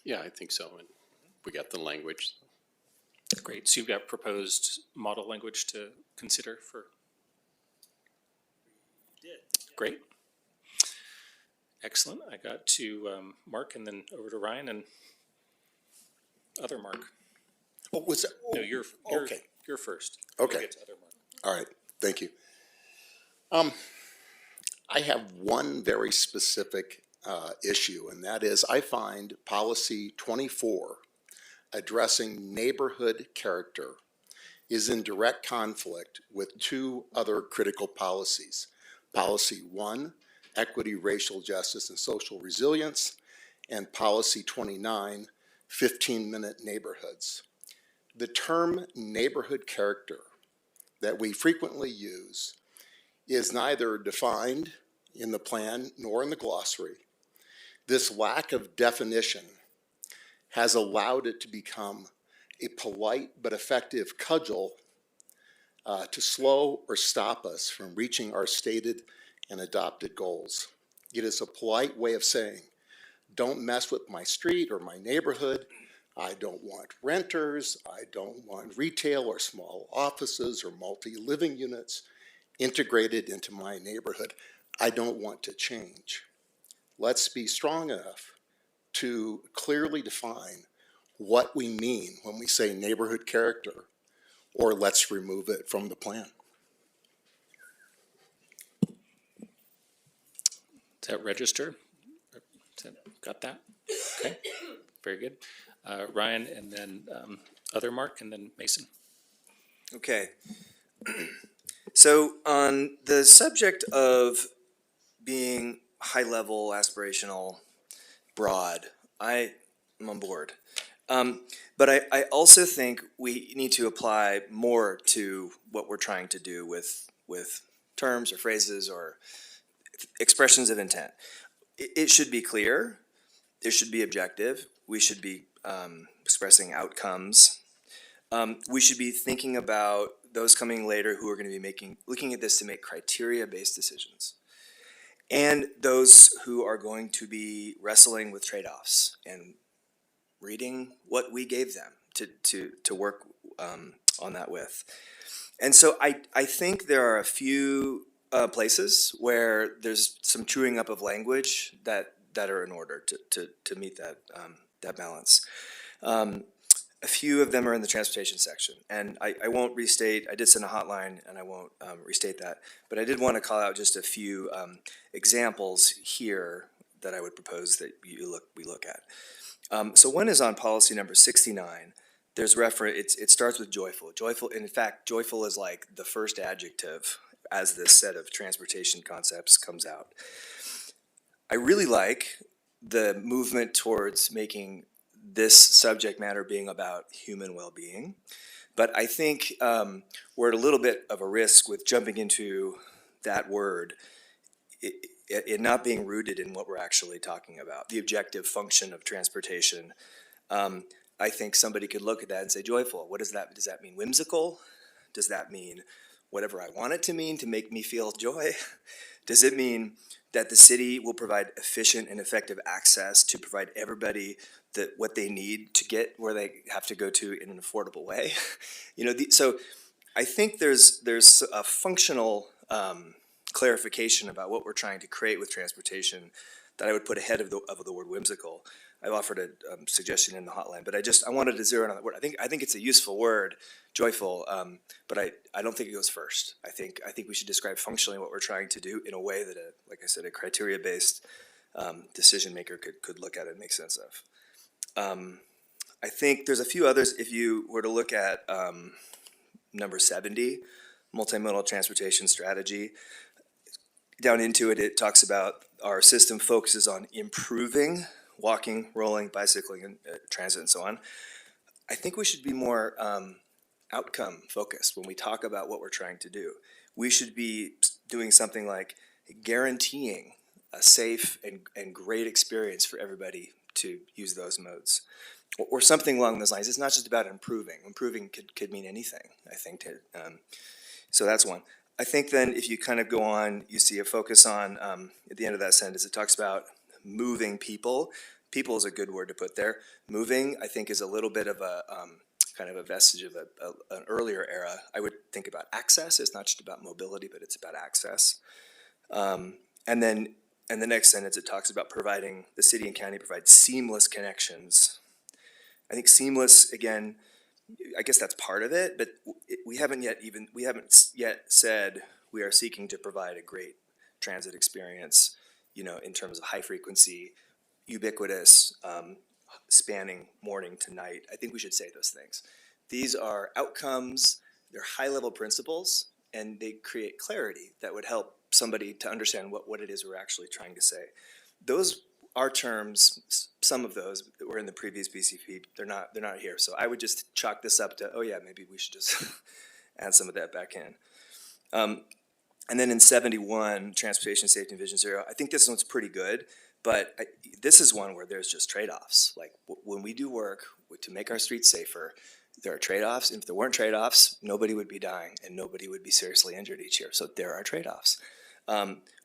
Yeah, I think so. And we got the language. Great. So you've got proposed model language to consider for? Great. Excellent. I got to Mark and then over to Ryan and other Mark. Oh, was that? No, you're okay. You're first. Okay. We'll get to other Mark. All right, thank you. I have one very specific issue, and that is I find policy 24, addressing neighborhood character, is in direct conflict with two other critical policies. Policy 1, equity, racial justice, and social resilience, and policy 29, 15-minute neighborhoods. The term neighborhood character that we frequently use is neither defined in the plan nor in the glossary. This lack of definition has allowed it to become a polite but effective cudgel to slow or stop us from reaching our stated and adopted goals. It is a polite way of saying, don't mess with my street or my neighborhood. I don't want renters. I don't want retail or small offices or multi-living units integrated into my neighborhood. I don't want to change. Let's be strong enough to clearly define what we mean when we say neighborhood character, or let's remove it from the plan. Does that register? Got that? Okay, very good. Ryan and then other Mark and then Mason. Okay. So on the subject of being high level, aspirational, broad, I am on board. But I also think we need to apply more to what we're trying to do with terms or phrases or expressions of intent. It should be clear. It should be objective. We should be expressing outcomes. We should be thinking about those coming later who are going to be looking at this to make criteria-based decisions. And those who are going to be wrestling with trade-offs and reading what we gave them to work on that with. And so I think there are a few places where there's some chewing up of language that are in order to meet that balance. A few of them are in the transportation section, and I won't restate, I did send a hotline and I won't restate that, but I did want to call out just a few examples here that I would propose that we look at. So one is on policy number 69. There's reference, it starts with joyful. Joyful, in fact, joyful is like the first adjective as this set of transportation concepts comes out. I really like the movement towards making this subject matter being about human well-being, but I think we're at a little bit of a risk with jumping into that word, it not being rooted in what we're actually talking about, the objective function of transportation. I think somebody could look at that and say joyful. What does that mean? Whimsical? Does that mean whatever I want it to mean to make me feel joy? Does it mean that the city will provide efficient and effective access to provide everybody what they need to get where they have to go to in an affordable way? So I think there's a functional clarification about what we're trying to create with transportation that I would put ahead of the word whimsical. I've offered a suggestion in the hotline, but I wanted to zero in on that word. I think it's a useful word, joyful, but I don't think it goes first. I think we should describe functionally what we're trying to do in a way that, like I said, a criteria-based decision maker could look at it and make sense of. I think there's a few others. If you were to look at number 70, multimodal transportation strategy, down into it, it talks about our system focuses on improving walking, rolling, bicycling, and transit, and so on. I think we should be more outcome focused when we talk about what we're trying to do. We should be doing something like guaranteeing a safe and great experience for everybody to use those modes, or something along those lines. It's not just about improving. Improving could mean anything, I think. So that's one. I think then if you kind of go on, you see a focus on, at the end of that sentence, it talks about moving people. People is a good word to put there. Moving, I think, is a little bit of a kind of a vestige of an earlier era. I would think about access. It's not just about mobility, but it's about access. And then in the next sentence, it talks about providing, the city and county provide seamless connections. I think seamless, again, I guess that's part of it, but we haven't yet said we are seeking to provide a great transit experience, in terms of high frequency, ubiquitous, spanning morning to night. I think we should say those things. These are outcomes, they're high level principles, and they create clarity that would help somebody to understand what it is we're actually trying to say. Those are terms, some of those that were in the previous BCP, they're not here. So I would just chalk this up to, oh yeah, maybe we should just add some of that back in. And then in 71, Transportation Safety and Vision Zero, I think this one's pretty good, but this is one where there's just trade-offs. Like when we do work to make our streets safer, there are trade-offs. If there weren't trade-offs, nobody would be dying and nobody would be seriously injured each year. So there are trade-offs.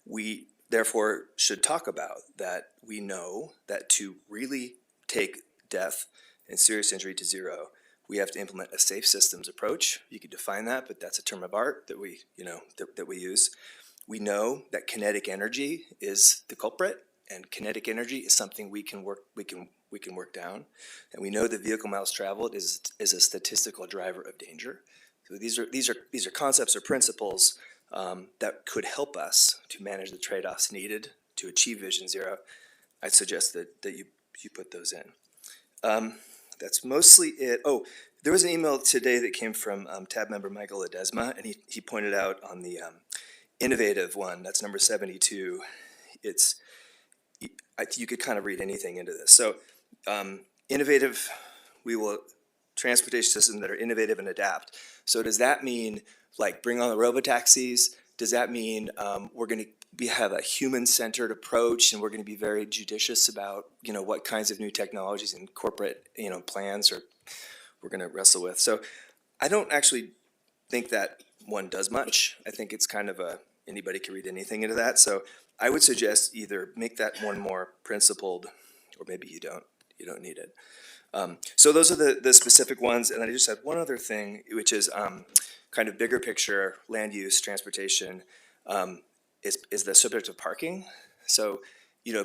We therefore should talk about that. We know that to really take death and serious injury to zero, we have to implement a safe systems approach. You could define that, but that's a term of art that we, that we use. We know that kinetic energy is the culprit, and kinetic energy is something we can work down. And we know that vehicle miles traveled is a statistical driver of danger. So these are concepts or principles that could help us to manage the trade-offs needed to achieve Vision Zero. I'd suggest that you put those in. That's mostly it. Oh, there was an email today that came from tab member Michael Ledesma, and he pointed out on the innovative one, that's number 72, you could kind of read anything into this. So innovative, transportation systems that are innovative and adapt. So does that mean like bring on the robotaxis? Does that mean we're going to have a human-centered approach and we're going to be very judicious about, what kinds of new technologies and corporate, plans we're going to wrestle with? So I don't actually think that one does much. I think it's kind of anybody can read anything into that. So I would suggest either make that one more principled, or maybe you don't need it. So those are the specific ones. And I just had one other thing, which is kind of bigger picture, land use, transportation, is the subject of parking. So,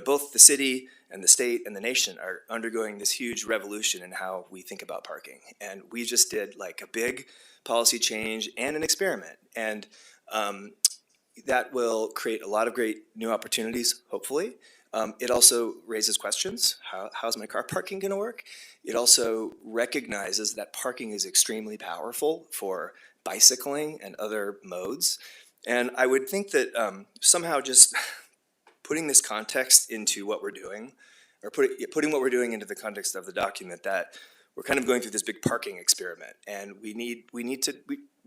both the city and the state and the nation are undergoing this huge revolution in how we think about parking. And we just did like a big policy change and an experiment. And that will create a lot of great new opportunities, hopefully. It also raises questions. How's my car parking going to work? It also recognizes that parking is extremely powerful for bicycling and other modes. And I would think that somehow just putting this context into what we're doing, or putting what we're doing into the context of the document, that we're kind of going through this big parking experiment, and we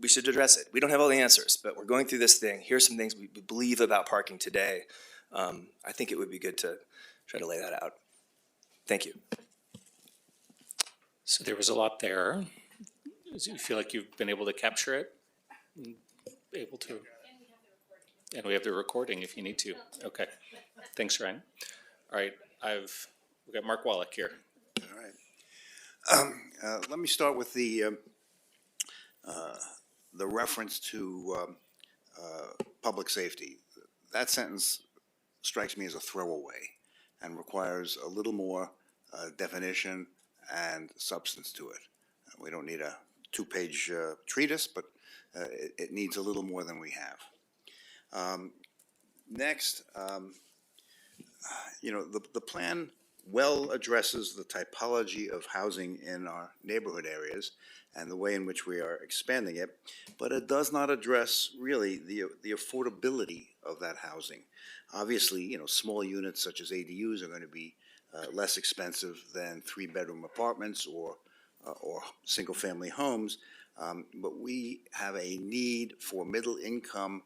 should address it. We don't have all the answers, but we're going through this thing. Here's some things we believe about parking today. I think it would be good to try to lay that out. Thank you. So there was a lot there. Do you feel like you've been able to capture it? Able to? And we have the recording if you need to. Okay. Thanks, Ryan. All right, we've got Mark Wallach here. All right. Let me start with the reference to public safety. That sentence strikes me as a throwaway and requires a little more definition and substance to it. We don't need a two-page treatise, but it needs a little more than we have. Next, the plan well addresses the typology of housing in our neighborhood areas and the way in which we are expanding it, but it does not address really the affordability of that housing. Obviously, small units such as ADUs are going to be less expensive than three-bedroom apartments or single-family homes, but we have a need for middle-income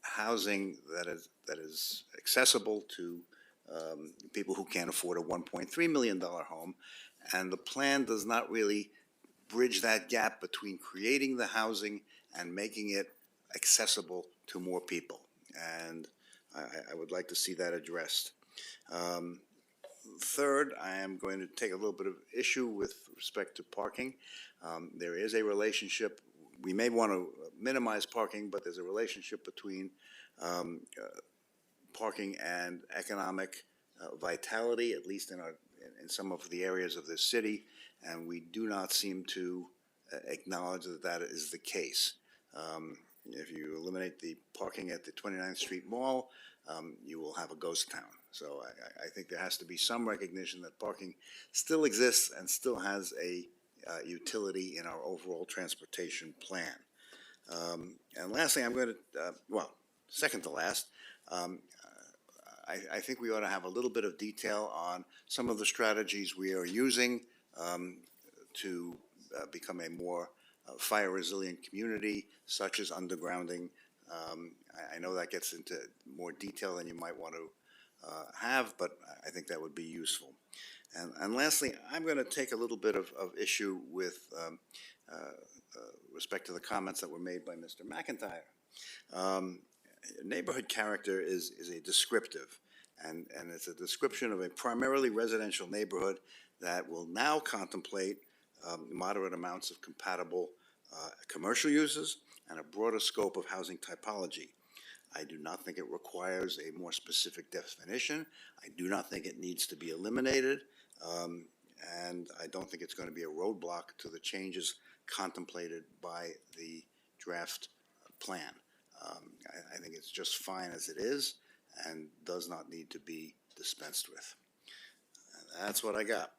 housing that is accessible to people who can't afford a $1.3 million home, and the plan does not really bridge that gap between creating the housing and making it accessible to more people, and I would like to see that addressed. Third, I am going to take a little bit of issue with respect to parking. There is a relationship, we may want to minimize parking, but there's a relationship between parking and economic vitality, at least in some of the areas of this city, and we do not seem to acknowledge that that is the case. If you eliminate the parking at the 29th Street Mall, you will have a ghost town. So I think there has to be some recognition that parking still exists and still has a utility in our overall transportation plan. And lastly, I'm going to, well, second to last, I think we ought to have a little bit of detail on some of the strategies we are using to become a more fire resilient community, such as undergrounding. I know that gets into more detail than you might want to have, but I think that would be useful. And lastly, I'm going to take a little bit of issue with respect to the comments that were made by Mr. McIntyre. Neighborhood character is a descriptive, and it's a description of a primarily residential neighborhood that will now contemplate moderate amounts of compatible commercial uses and a broader scope of housing typology. I do not think it requires a more specific definition. I do not think it needs to be eliminated, and I don't think it's going to be a roadblock to the changes contemplated by the draft plan. I think it's just fine as it is and does not need to be dispensed with. And that's what I got.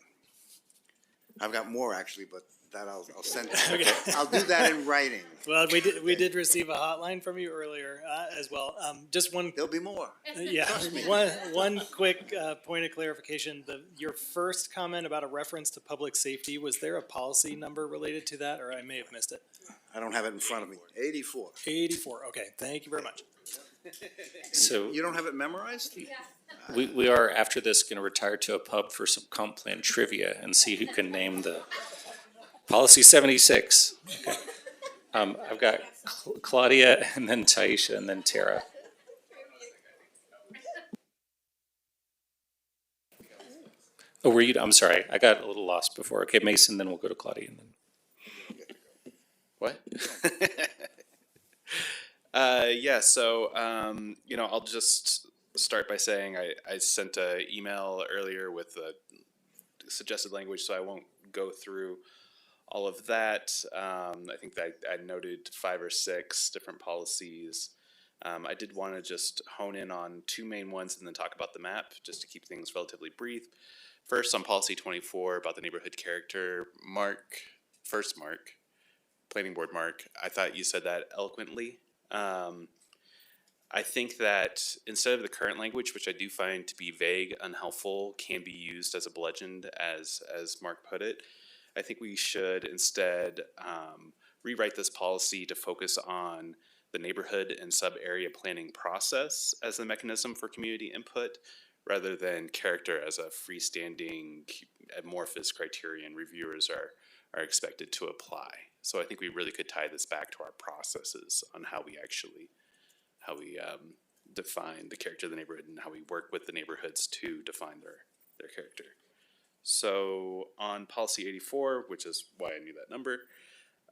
I've got more actually, but that I'll send. Okay. I'll do that in writing. Well, we did receive a hotline from you earlier as well. Just one. There'll be more. Yeah, Trust me. one quick point of clarification. Your first comment about a reference to public safety, was there a policy number related to that, or I may have missed it? I don't have it in front of me. 84. 84. Okay, thank you very much. So You don't have it memorized? we are, after this, going to retire to a pub for some comp plan trivia and see who can name the policy 76. Okay. I've got Claudia, and then Taisha, and then Tara. Oh, were you? I'm sorry. I got a little lost before. Okay, Mason, then we'll go to Claudia. And then. What? Yeah, so, I'll just start by saying I sent an email earlier with the suggested language, so I won't go through all of that. I think that I noted 5 or 6 different policies. I did want to just hone in on 2 main ones and then talk about the map, just to keep things relatively brief. First, on policy 24 about the neighborhood character, Mark, planning board Mark, I thought you said that eloquently. I think that instead of the current language, which I do find to be vague, unhelpful, can be used as a bludgeon, as Mark put it, I think we should instead rewrite this policy to focus on the neighborhood and sub-area planning process as the mechanism for community input, rather than character as a freestanding amorphous criterion reviewers are expected to apply. So I think we really could tie this back to our processes on how we define the character of the neighborhood and how we work with the neighborhoods to define their character. So on policy 84, which is why I knew that number,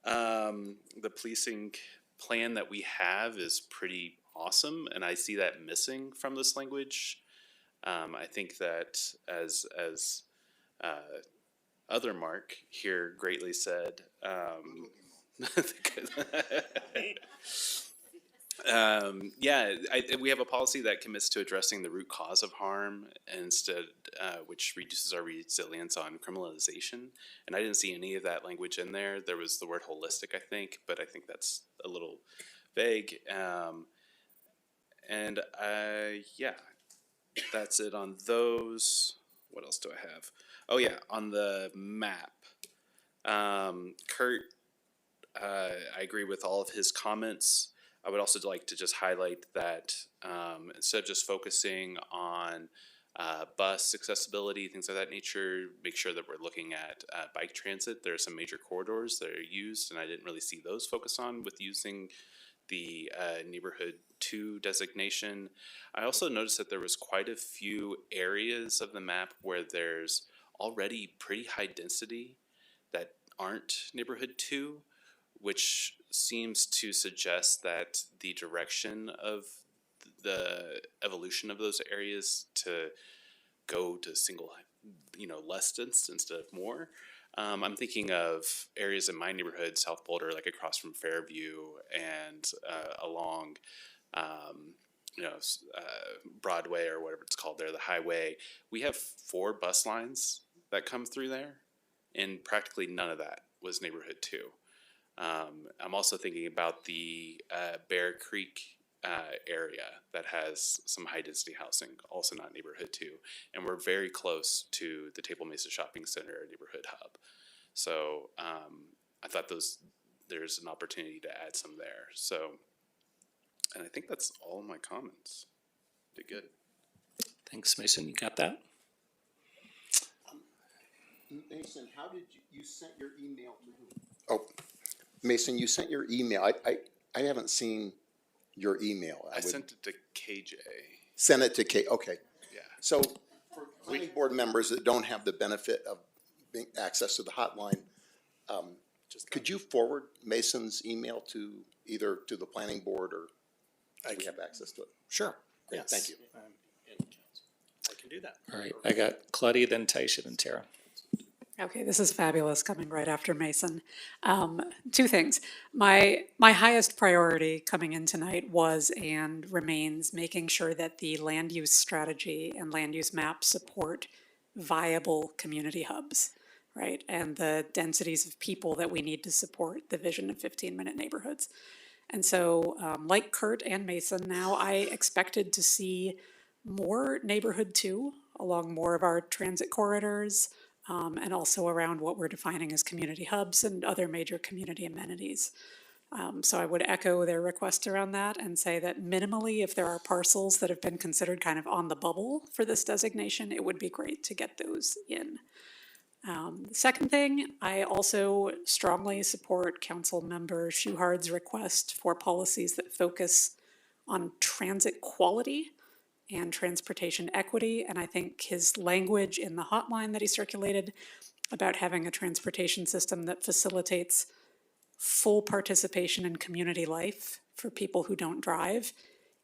the policing plan that we have is pretty awesome, and I see that missing from this language. I think that as other Mark here greatly said, we have a policy that commits to addressing the root cause of harm instead, which reduces our resilience on criminalization. And I didn't see any of that language in there. There was the word holistic, I think, but I think that's a little vague. That's it on those. What else do I have? Oh yeah, on the map. Kurt, I agree with all of his comments. I would also like to just highlight that instead of just focusing on bus accessibility, things of that nature, make sure that we're looking at bike transit. There are some major corridors that are used, and I didn't really see those focused on with using the neighborhood 2 designation. I also noticed that there was quite a few areas of the map where there's already pretty high density that aren't neighborhood 2, which seems to suggest that the direction of the evolution of those areas to go to single, less dense instead of more. I'm thinking of areas in my neighborhood, South Boulder, like across from Fairview and along, Broadway or whatever it's called there, the highway. We have 4 bus lines that come through there, and practically none of that was neighborhood 2. I'm also thinking about the Bear Creek area that has some high density housing, also not neighborhood 2, and we're very close to the Table Mesa Shopping Center neighborhood hub. So I thought there's an opportunity to add some there. So, and I think that's all my comments. Did good. Thanks, Mason. You got that? Mason, how did you sent your email to who? Oh, Mason, you sent your email. I haven't seen your email. I sent it to KJ. Send it to K. Okay. Yeah. So for planning board members that don't have the benefit of being access to the hotline, could you forward Mason's email to either to the planning board or we have access to it? Sure. Great, Yes. thank you. I can do that. All right. I got Claudia, then Taisha, then Tara. Okay, this is fabulous coming right after Mason. 2 things. My highest priority coming in tonight was and remains making sure that the land use strategy and land use map support viable community hubs, right? And the densities of people that we need to support the vision of 15-minute neighborhoods. And so, like Kurt and Mason, now I expected to see more neighborhood 2 along more of our transit corridors, and also around what we're defining as community hubs and other major community amenities. So I would echo their request around that and say that minimally, if there are parcels that have been considered kind of on the bubble for this designation, it would be great to get those in. The second thing, I also strongly support Council Member Schuhard's request for policies that focus on transit quality and transportation equity. And I think his language in the hotline that he circulated about having a transportation system that facilitates full participation in community life for people who don't drive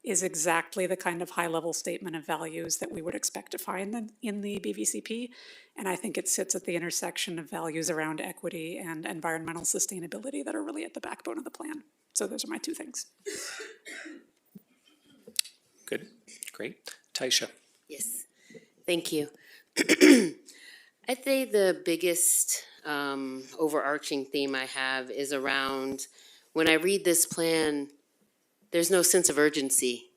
is exactly the kind of high-level statement of values that we would expect to find in the BVCP. And I think it sits at the intersection of values around equity and environmental sustainability that are really at the backbone of the plan. So those are my 2 things. Good. Great. Taisha. Yes, thank you. I'd say the biggest overarching theme I have is around when I read this plan, there's no sense of urgency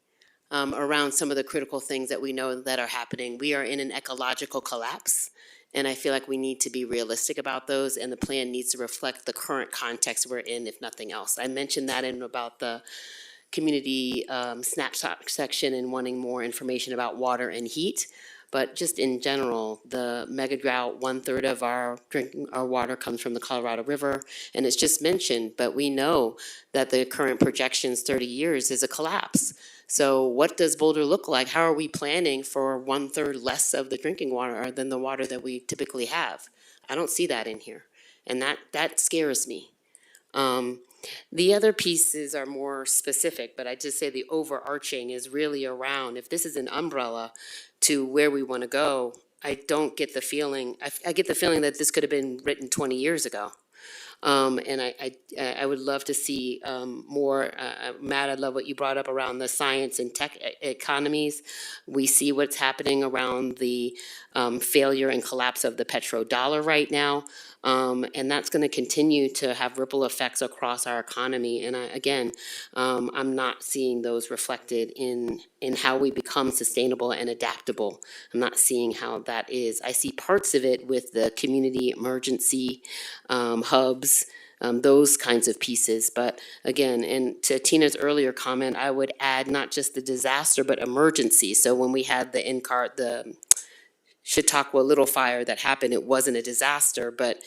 around some of the critical things that we know that are happening. We are in an ecological collapse, and I feel like we need to be realistic about those, and the plan needs to reflect the current context we're in, if nothing else. I mentioned that in about the community snapshot section and wanting more information about water and heat. But just in general, the mega drought, 1/3 of our water comes from the Colorado River, and it's just mentioned, but we know that the current projections, 30 years, is a collapse. So what does Boulder look like? How are we planning for 1/3 less of the drinking water than the water that we typically have? I don't see that in here, and that scares me. The other pieces are more specific, but I just say the overarching is really around, if this is an umbrella to where we want to go, I don't get the feeling, I get the feeling that this could have been written 20 years ago. And I would love to see more. Matt, I love what you brought up around the science and tech economies. We see what's happening around the failure and collapse of the petrodollar right now. And that's going to continue to have ripple effects across our economy. And I'm not seeing those reflected in how we become sustainable and adaptable. I'm not seeing how that is. I see parts of it with the community emergency hubs, those kinds of pieces. But again, and to Tina's earlier comment, I would add not just the disaster, but emergency. So when we had the Chautauqua Little Fire that happened, it wasn't a disaster, but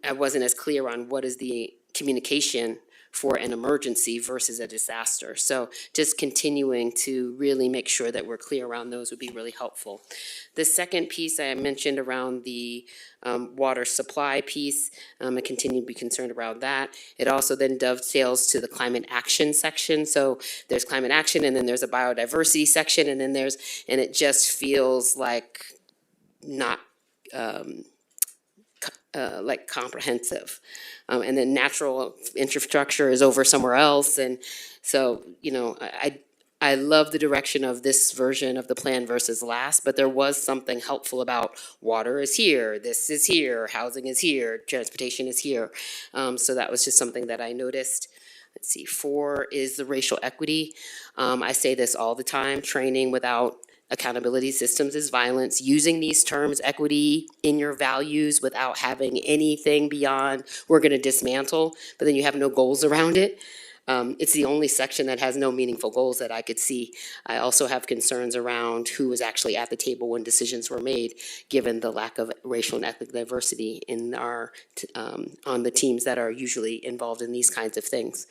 I wasn't as clear on what is the communication for an emergency versus a disaster. So just continuing to really make sure that we're clear around those would be really helpful. The second piece I mentioned around the water supply piece, I continue to be concerned around that. It also then dovetails to the climate action section. So there's climate action, and then there's a biodiversity section, and then and it just feels like not like comprehensive. And then natural infrastructure is over somewhere else. And so, I love the direction of this version of the plan versus last, but there was something helpful about water is here, this is here, housing is here, transportation is here. So that was just something that I noticed. Let's see, 4 is the racial equity. I say this all the time, training without accountability systems is violence. Using these terms, equity, in your values without having anything beyond, we're gonna dismantle, but then you have no goals around it. It's the only section that has no meaningful goals that I could see. I also have concerns around who was actually at the table when decisions were made, given the lack of racial and ethnic diversity in on the teams that are usually involved in these kinds of things.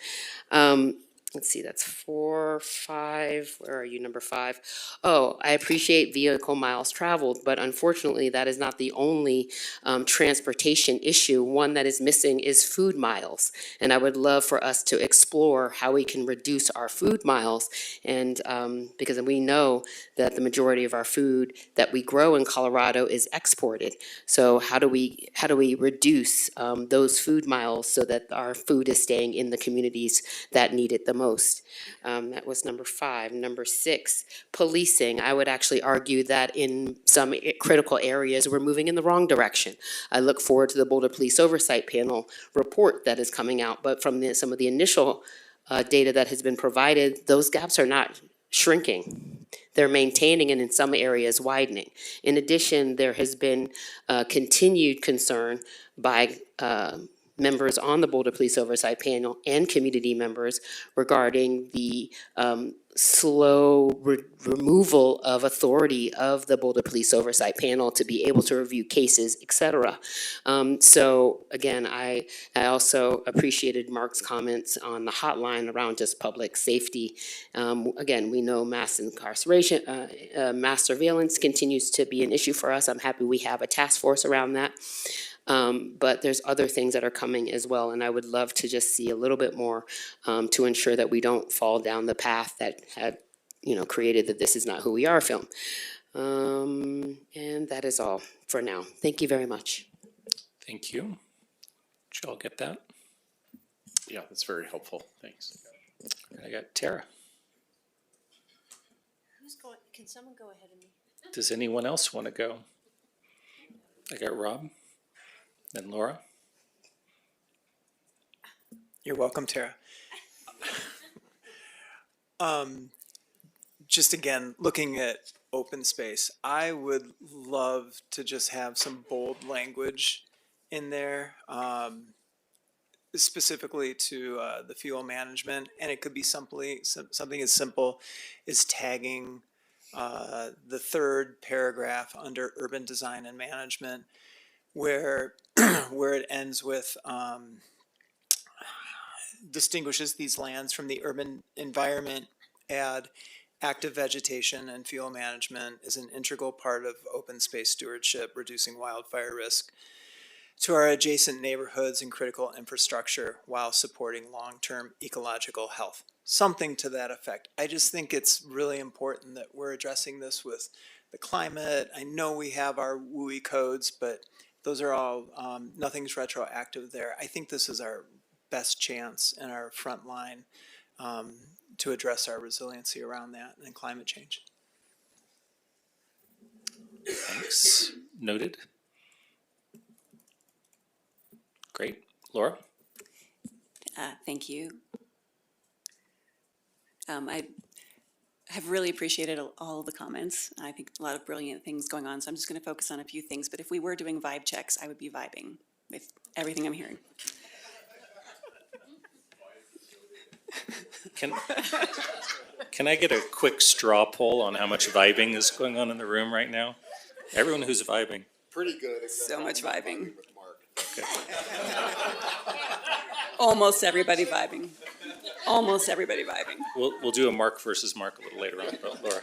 Let's see, that's 4, 5, where are you, number 5? Oh, I appreciate vehicle miles traveled, but unfortunately, that is not the only transportation issue. One that is missing is food miles. And I would love for us to explore how we can reduce our food miles. And because we know that the majority of our food that we grow in Colorado is exported. So how do we reduce those food miles so that our food is staying in the communities that need it the most? That was number 5. Number 6, policing. I would actually argue that in some critical areas, we're moving in the wrong direction. I look forward to the Boulder Police Oversight Panel report that is coming out, but from some of the initial data that has been provided, those gaps are not shrinking. They're maintaining and in some areas widening. In addition, there has been continued concern by members on the Boulder Police Oversight Panel and community members regarding the slow removal of authority of the Boulder Police Oversight Panel to be able to review cases, et cetera. So again, I also appreciated Mark's comments on the hotline around just public safety. Again, we know mass incarceration, mass surveillance continues to be an issue for us. I'm happy we have a task force around that. But there's other things that are coming as well, and I would love to just see a little bit more to ensure that we don't fall down the path that had, created the "This Is Not Who We Are" film. And that is all for now. Thank you very much. Thank you. Did you all get that? Yeah, that's very helpful. Thanks. I got Tara. Can someone go ahead of me? Does anyone else want to go? I got Rob. Then Laura. You're welcome, Tara. Just again, looking at open space, I would love to just have some bold language in there, specifically to the fuel management, and it could be something as simple as tagging the 3rd paragraph under urban design and management, where it ends with distinguishes these lands from the urban environment, add active vegetation and fuel management is an integral part of open space stewardship, reducing wildfire risk to our adjacent neighborhoods and critical infrastructure while supporting long-term ecological health. Something to that effect. I just think it's really important that we're addressing this with the climate. I know we have our WUI codes, but those are all, nothing's retroactive there. I think this is our best chance in our front line to address our resiliency around that and climate change. Thanks. Noted. Great. Laura? Thank you. I have really appreciated all of the comments. I think a lot of brilliant things going on, so I'm just going to focus on a few things. But if we were doing vibe checks, I would be vibing with everything I'm hearing. Can I get a quick straw poll on how much vibing is going on in the room right now? Everyone who's vibing. Pretty good. So much vibing. Okay. Almost everybody vibing. Almost everybody vibing. We'll do a Mark versus Mark a little later on, but Laura.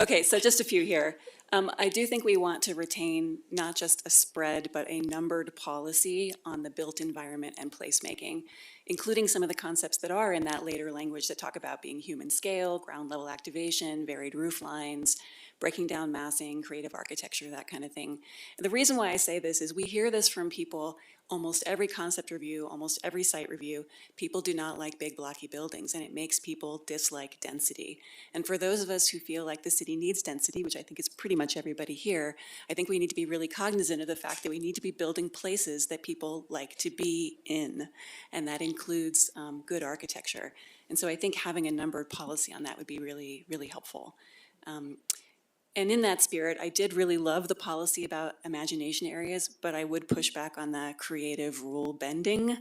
Okay, so just a few here. I do think we want to retain not just a spread, but a numbered policy on the built environment and placemaking, including some of the concepts that are in that later language that talk about being human scale, ground level activation, varied roof lines, breaking down massing, creative architecture, that kind of thing. And the reason why I say this is we hear this from people almost every concept review, almost every site review. People do not like big blocky buildings, and it makes people dislike density. And for those of us who feel like the city needs density, which I think is pretty much everybody here, I think we need to be really cognizant of the fact that we need to be building places that people like to be in, and that includes good architecture. And so I think having a numbered policy on that would be really, really helpful. And in that spirit, I did really love the policy about imagination areas, but I would push back on the creative rule bending.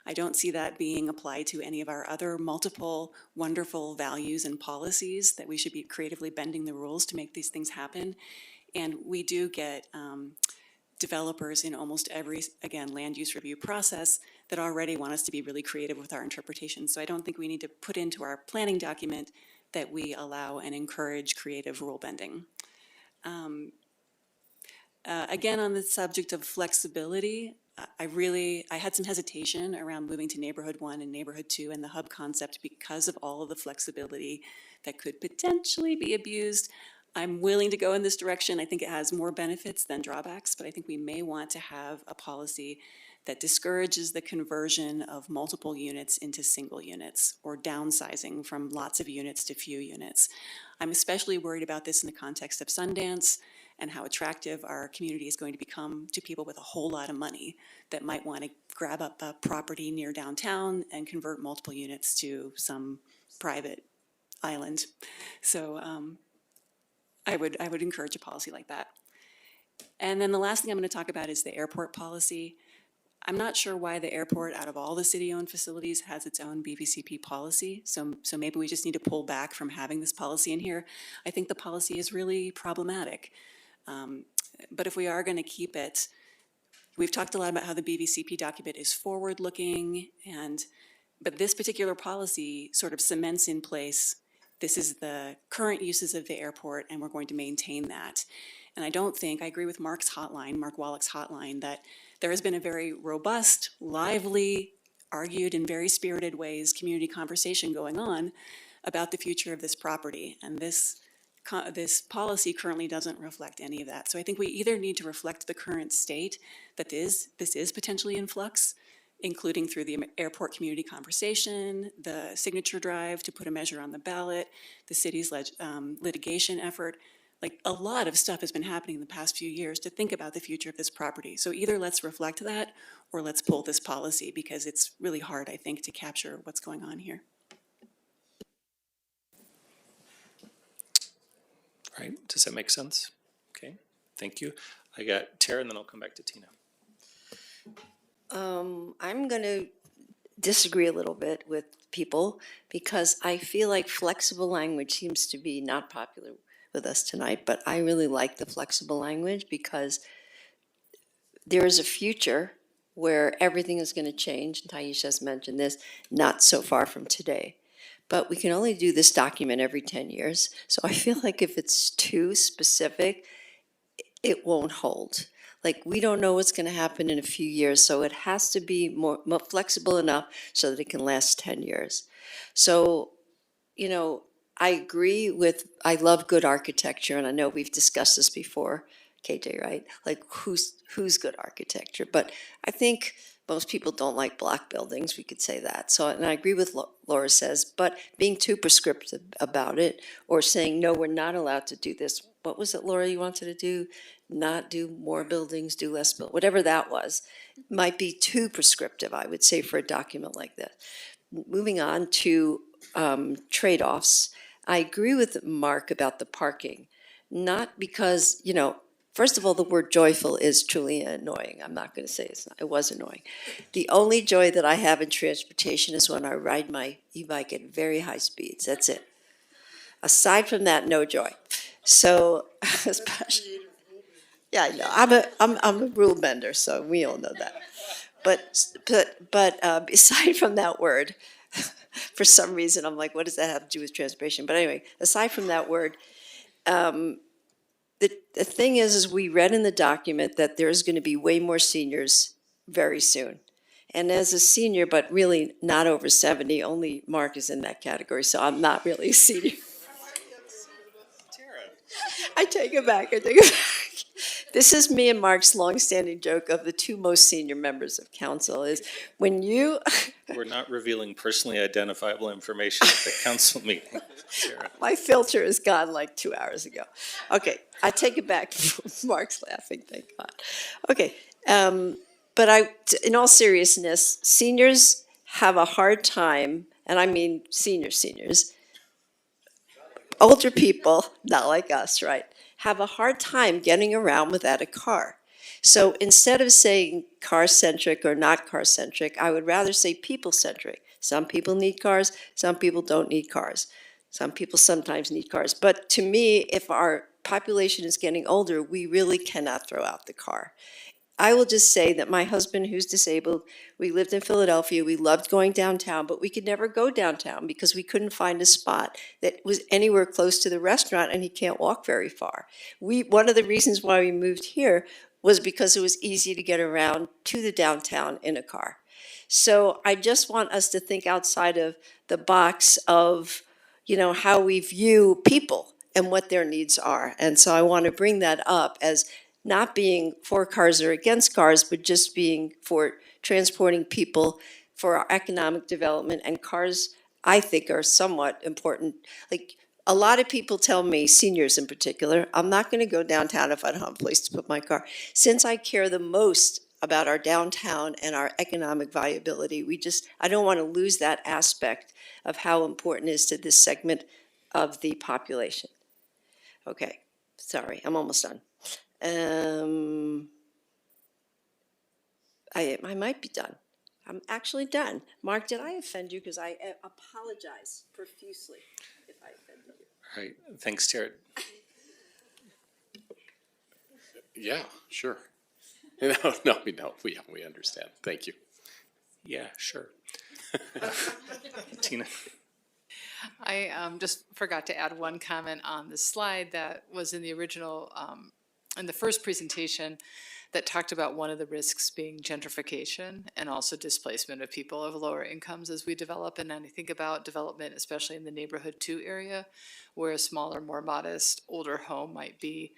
I don't see that being applied to any of our other multiple wonderful values and policies that we should be creatively bending the rules to make these things happen. And we do get developers in almost every, again, land use review process that already want us to be really creative with our interpretations. So I don't think we need to put into our planning document that we allow and encourage creative rule bending. Again, on the subject of flexibility, I had some hesitation around moving to neighborhood 1 and neighborhood 2 and the hub concept because of all of the flexibility that could potentially be abused. I'm willing to go in this direction. I think it has more benefits than drawbacks, but I think we may want to have a policy that discourages the conversion of multiple units into single units or downsizing from lots of units to few units. I'm especially worried about this in the context of Sundance and how attractive our community is going to become to people with a whole lot of money that might want to grab up a property near downtown and convert multiple units to some private island. So I would encourage a policy like that. And then the last thing I'm going to talk about is the airport policy. I'm not sure why the airport, out of all the city-owned facilities, has its own BVCP policy. So maybe we just need to pull back from having this policy in here. I think the policy is really problematic. But if we are going to keep it, we've talked a lot about how the BVCP document is forward-looking, but this particular policy sort of cements in place, this is the current uses of the airport, and we're going to maintain that. And I agree with Mark Wallach's hotline, that there has been a very robust, lively, argued in very spirited ways, community conversation going on about the future of this property. And this policy currently doesn't reflect any of that. So I think we either need to reflect the current state that this is potentially in flux, including through the airport community conversation, the signature drive to put a measure on the ballot, the city's litigation effort. Like, a lot of stuff has been happening in the past few years to think about the future of this property. So either let's reflect that or let's pull this policy, because it's really hard, I think, to capture what's going on here. Right, does that make sense? Okay, thank you. I got Tara, and then I'll come back to Tina. I'm going to disagree a little bit with people because I feel like flexible language seems to be not popular with us tonight, but I really like the flexible language because there is a future where everything is going to change. And Taisha has mentioned this, not so far from today. But we can only do this document every 10 years. So I feel like if it's too specific, it won't hold. Like, we don't know what's going to happen in a few years, so it has to be more flexible enough so that it can last 10 years. So, I agree I love good architecture, and I know we've discussed this before, KJ, right? Like, who's good architecture? But I think most people don't like block buildings, we could say that. So, and I agree with Laura says, but being too prescriptive about it, or saying, no, we're not allowed to do this. What was it, Laura, you wanted to do? Not do more buildings, do less buildings, whatever that was, might be too prescriptive, I would say, for a document like this. Moving on to trade-offs, I agree with Mark about the parking, not because, first of all, the word joyful is truly annoying. I'm not going to say it was annoying. The only joy that I have in transportation is when I ride my e-bike at very high speeds. That's it. Aside from that, no joy. So, especially, yeah, I know. I'm a rule bender, so we all know that. but aside from that word, for some reason, I'm like, what does that have to do with transportation? But anyway, aside from that word, the thing is we read in the document that there's going to be way more seniors very soon. And as a senior, but really not over 70, only Mark is in that category, so I'm not really a senior. I take it back. This is me and Mark's longstanding joke of the two most senior members of council is when you. We're not revealing personally identifiable information at the council meeting, Sarah. My filter is gone like 2 hours ago. Okay, I take it back. Mark's laughing, thank God. Okay, but in all seriousness, seniors have a hard time, and I mean seniors, older people, not like us, right, have a hard time getting around without a car. So instead of saying car-centric or not car-centric, I would rather say people-centric. Some people need cars, some people don't need cars. Some people sometimes need cars. But to me, if our population is getting older, we really cannot throw out the car. I will just say that my husband, who's disabled, we lived in Philadelphia, we loved going downtown, but we could never go downtown because we couldn't find a spot that was anywhere close to the restaurant, and he can't walk very far. One of the reasons why we moved here was because it was easy to get around to the downtown in a car. So I just want us to think outside of the box of, how we view people and what their needs are. And so I want to bring that up as not being for cars or against cars, but just being for transporting people for our economic development. And cars, I think, are somewhat important. Like, a lot of people tell me, seniors in particular, I'm not going to go downtown if I don't have a place to put my car. Since I care the most about our downtown and our economic viability, I don't want to lose that aspect of how important it is to this segment of the population. Okay, sorry, I'm almost done. I might be done. I'm actually done. Mark, did I offend you? Because I apologize profusely if I offended you. All right, thanks, Tara. Yeah, sure. We understand. Thank you. Yeah, sure. Tina. I just forgot to add one comment on the slide that was in the original, in the first presentation, that talked about one of the risks being gentrification and also displacement of people of lower incomes as we develop. And then I think about development, especially in the neighborhood 2 area, where a smaller, more modest, older home might be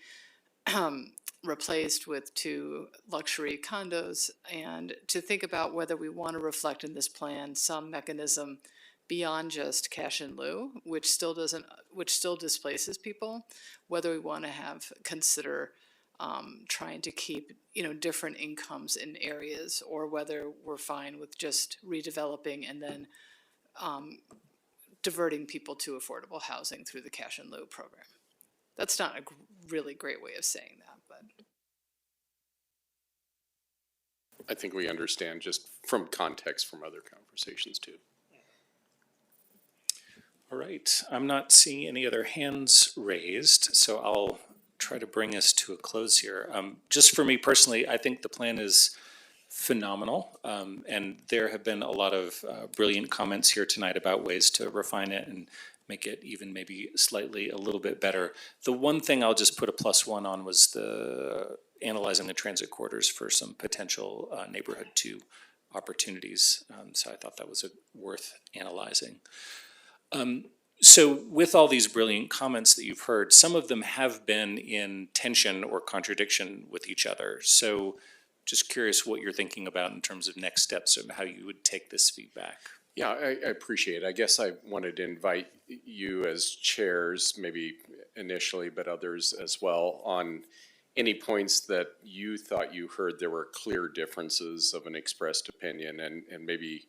replaced with 2 luxury condos, and to think about whether we want to reflect in this plan some mechanism beyond just cash in lieu, which still displaces people, whether we want to consider trying to keep different incomes in areas, or whether we're fine with just redeveloping and then diverting people to affordable housing through the cash in lieu program. That's not a really great way of saying that, but. I think we understand just from context from other conversations too. All right, I'm not seeing any other hands raised, so I'll try to bring us to a close here. Just for me personally, I think the plan is phenomenal, and there have been a lot of brilliant comments here tonight about ways to refine it and make it even maybe slightly a little bit better. The one thing I'll just put a +1 on was analyzing the transit corridors for some potential neighborhood 2 opportunities. So I thought that was worth analyzing. So with all these brilliant comments that you've heard, some of them have been in tension or contradiction with each other. So just curious what you're thinking about in terms of next steps and how you would take this feedback. Yeah, I appreciate it. I guess I wanted to invite you as chairs, maybe initially, but others as well, on any points that you thought you heard there were clear differences of an expressed opinion, and maybe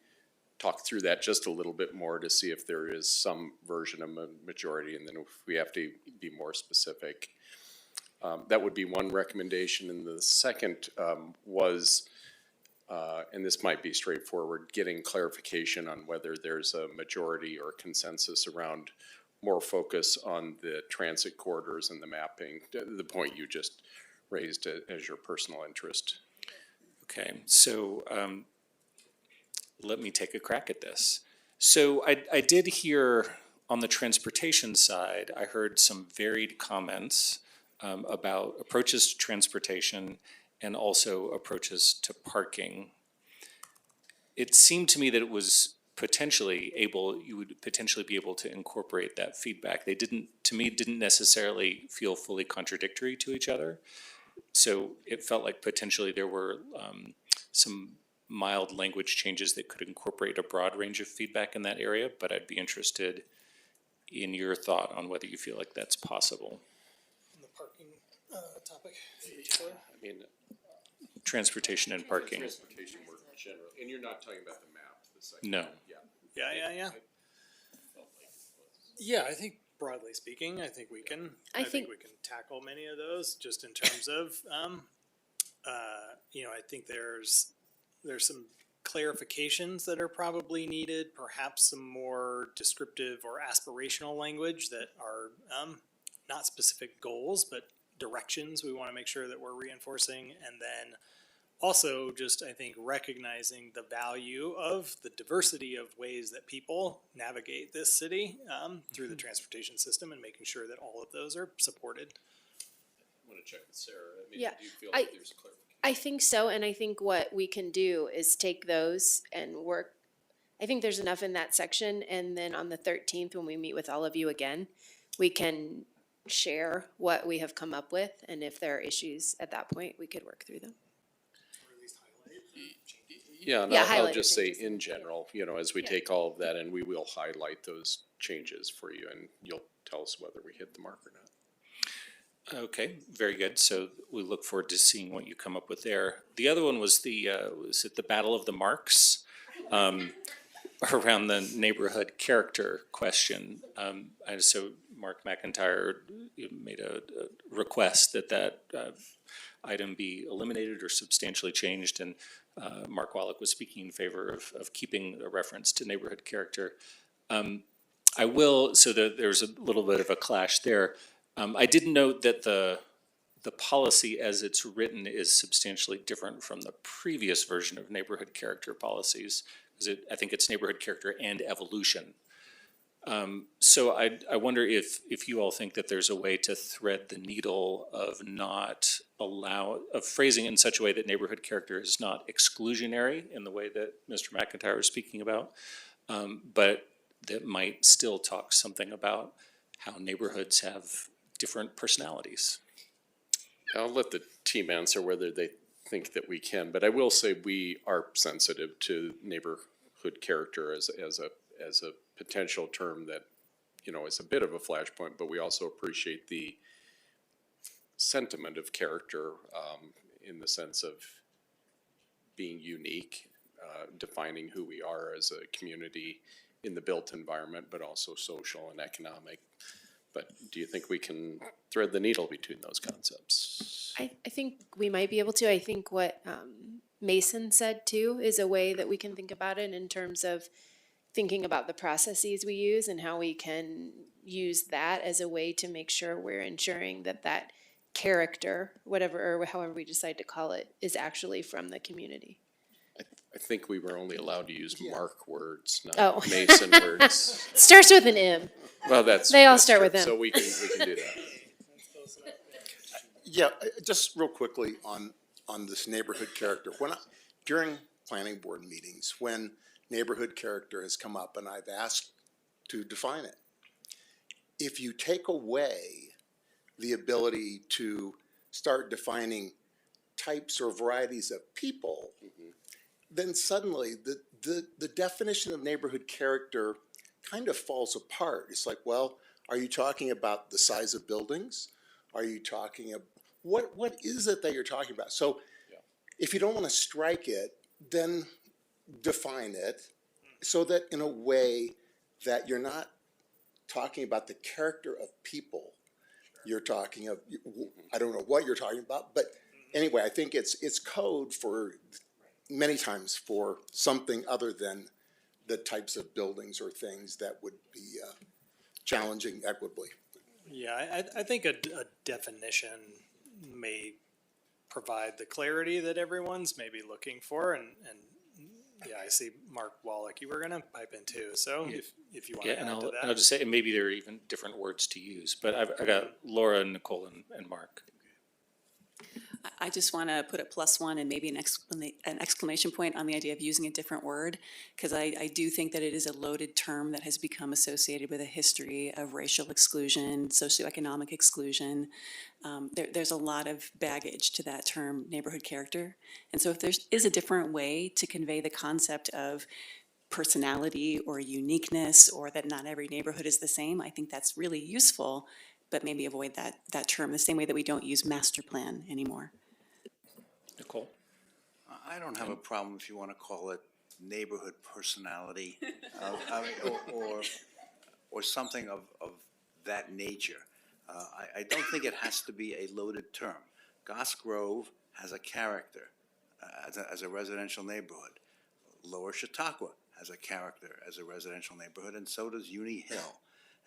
talk through that just a little bit more to see if there is some version of a majority, and then if we have to be more specific. That would be one recommendation, and the second was, and this might be straightforward, getting clarification on whether there's a majority or consensus around more focus on the transit corridors and the mapping, the point you just raised as your personal interest. Okay, so let me take a crack at this. So I did hear on the transportation side, I heard some varied comments about approaches to transportation and also approaches to parking. It seemed to me that it was you would potentially be able to incorporate that feedback. They didn't, to me, didn't necessarily feel fully contradictory to each other. So it felt like potentially there were some mild language changes that could incorporate a broad range of feedback in that area, but I'd be interested in your thought on whether you feel like that's possible. On the parking topic. I mean, Transportation and parking. transportation work general, and you're not talking about the map, the second. No. Yeah. Yeah. Felt like it was. Yeah, I think broadly speaking, I think we can. I think think- we can tackle many of those just in terms of, I think there's some clarifications that are probably needed, perhaps some more descriptive or aspirational language that are not specific goals, but directions we want to make sure that we're reinforcing. And then also just, I think, recognizing the value of the diversity of ways that people navigate this city through the transportation system and making sure that all of those are supported. I want to check with Sarah. I mean, Yeah, do you feel like there's clarification? I think so, and I think what we can do is take those and work. I think there's enough in that section, and then on the 13th, when we meet with all of you again, we can share what we have come up with, and if there are issues at that point, we could work through them. Yeah, and Yeah, I'll highlighted just say changes. in general, as we Yeah. take all of that and we will highlight those changes for you and you'll tell us whether we hit the mark or not. Okay, very good. So we look forward to seeing what you come up with there. The other one was the Battle of the Marks around the neighborhood character question. And so Mark McIntyre made a request that item be eliminated or substantially changed, and Mark Wallach was speaking in favor of keeping a reference to neighborhood character. There's a little bit of a clash there. I did note that the policy as it's written is substantially different from the previous version of neighborhood character policies, because I think it's neighborhood character and evolution. So I wonder if you all think that there's a way to thread the needle of phrasing in such a way that neighborhood character is not exclusionary in the way that Mr. McIntyre was speaking about, but that might still talk something about how neighborhoods have different personalities. I'll let the team answer whether they think that we can, but I will say we are sensitive to neighborhood character as a potential term that, is a bit of a flashpoint, but we also appreciate the sentiment of character in the sense of being unique, defining who we are as a community in the built environment, but also social and economic. But do you think we can thread the needle between those concepts? I think we might be able to. I think what Mason said too is a way that we can think about it in terms of thinking about the processes we use and how we can use that as a way to make sure we're ensuring that character, whatever or however we decide to call it, is actually from the community. I think we were only allowed to use Mark words, not Oh. Mason words. Starts with an M. Well, They all start true. with M. So we can do that. Yeah, just real quickly on this neighborhood character. During planning board meetings, when neighborhood character has come up and I've asked to define it, if you take away the ability to start defining types or varieties of people, then suddenly the definition of neighborhood character kind of falls apart. It's like, well, are you talking about the size of buildings? Are you talking about, what is it that you're talking about? So if you don't want to strike it, then define it so that in a way that you're not talking about the character of people. You're talking of, I don't know what you're talking about, but anyway, I think it's code for many times for something other than the types of buildings or things that would be challenging equitably. Yeah, I think a definition may provide the clarity that everyone's maybe looking for. And yeah, I see Mark Wallach, you were gonna pipe in too, so if you want Yeah, to and add to that. I'll just say, and maybe there are even different words to use, but I got Laura, Nicole, and Mark. I just want to put a +1 and maybe an exclamation point on the idea of using a different word, because I do think that it is a loaded term that has become associated with a history of racial exclusion, socioeconomic exclusion. There's a lot of baggage to that term, neighborhood character. And so if there is a different way to convey the concept of personality or uniqueness, or that not every neighborhood is the same, I think that's really useful, but maybe avoid that term the same way that we don't use master plan anymore. Nicole? I don't have a problem if you want to call it neighborhood personality, or something of that nature. I don't think it has to be a loaded term. Goss Grove has a character as a residential neighborhood. Lower Chautauqua has a character as a residential neighborhood, and so does Uni Hill.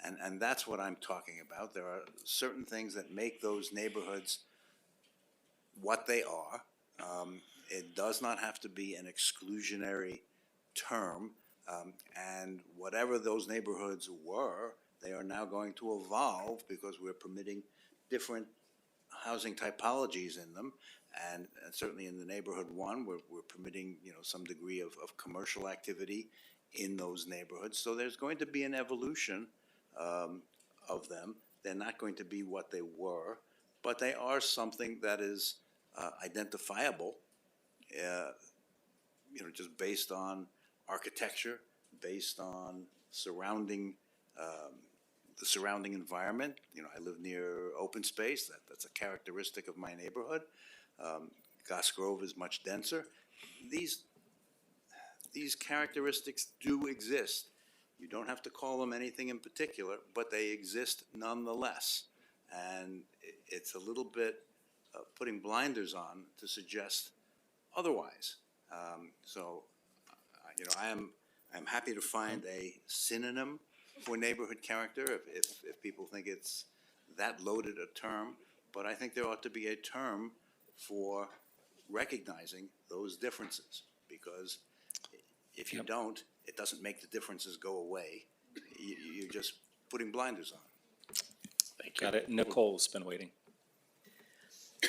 And that's what I'm talking about. There are certain things that make those neighborhoods what they are. It does not have to be an exclusionary term. And whatever those neighborhoods were, they are now going to evolve because we're permitting different housing typologies in them. And certainly in the neighborhood one, we're permitting, some degree of commercial activity in those neighborhoods. So there's going to be an evolution of them. They're not going to be what they were, but they are something that is identifiable, just based on architecture, based on the surrounding environment. I live near open space. That's a characteristic of my neighborhood. Goss Grove is much denser. These characteristics do exist. You don't have to call them anything in particular, but they exist nonetheless. And it's a little bit putting blinders on to suggest otherwise. I'm happy to find a synonym for neighborhood character if people think it's that loaded a term, but I think there ought to be a term for recognizing those differences, because if you don't, it doesn't make the differences go away. You're just putting blinders on. Thank you. Got it. Nicole's been waiting.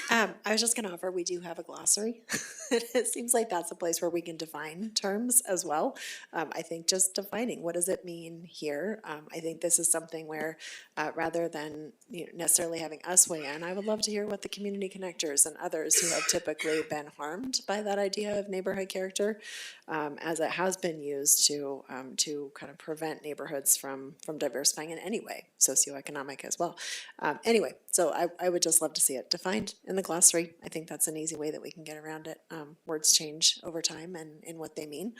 I was just going to offer, we do have a glossary. It seems like that's a place where we can define terms as well. I think just defining, what does it mean here? I think this is something where rather than necessarily having us weigh in, I would love to hear what the community connectors and others who have typically been harmed by that idea of neighborhood character, as it has been used to kind of prevent neighborhoods from diversifying in any way, socioeconomic as well. Anyway, so I would just love to see it defined in the glossary. I think that's an easy way that we can get around it. Words change over time and in what they mean.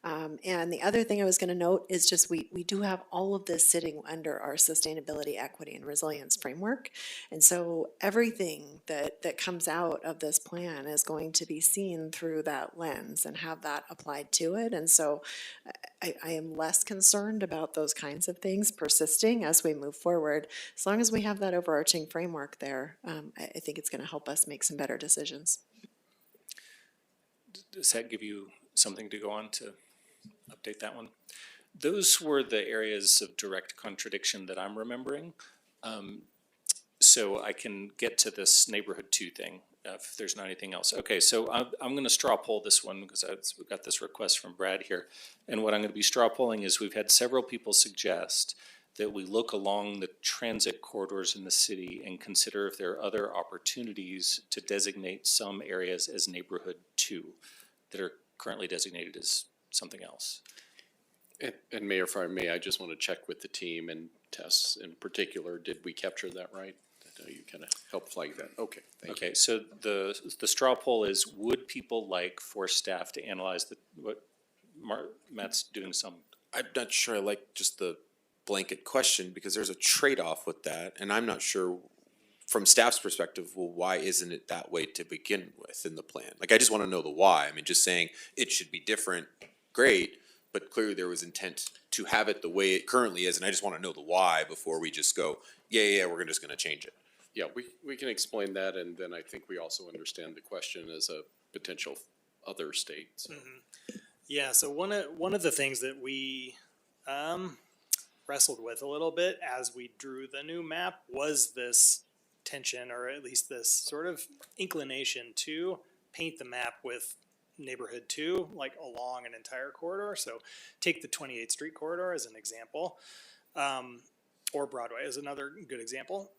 And the other thing I was going to note is just we do have all of this sitting under our sustainability, equity, and resilience framework. And so everything that comes out of this plan is going to be seen through that lens and have that applied to it. And so I am less concerned about those kinds of things persisting as we move forward. As long as we have that overarching framework there, I think it's going to help us make some better decisions. Does that give you something to go on to update that one? Those were the areas of direct contradiction that I'm remembering. So I can get to this neighborhood 2 thing if there's not anything else. Okay, so I'm going to straw poll this one because we've got this request from Brad here. And what I'm going to be straw polling is we've had several people suggest that we look along the transit corridors in the city and consider if there are other opportunities to designate some areas as neighborhood 2 that are currently designated as something else. And Mayor, if I may, I just want to check with the team and Tess in particular. Did we capture that right? You kind of help flag that. Okay, thank you. Okay, so the straw poll is, would people like for staff to analyze what Matt's doing some? I'm not sure I like just the blanket question, because there's a trade-off with that, and I'm not sure from staff's perspective, well, why isn't it that way to begin with in the plan? Like, I just want to know the why. I mean, just saying it should be different, great, but clearly there was intent to have it the way it currently is, and I just want to know the why before we just go, yeah, we're just going to change it. Yeah, we can explain that, and then I think we also understand the question as a potential other state, so. Yeah, so one of the things that we wrestled with a little bit as we drew the new map was this tension, or at least this sort of inclination to paint the map with neighborhood 2 like along an entire corridor. So take the 28th Street corridor as an example, or Broadway as another good example.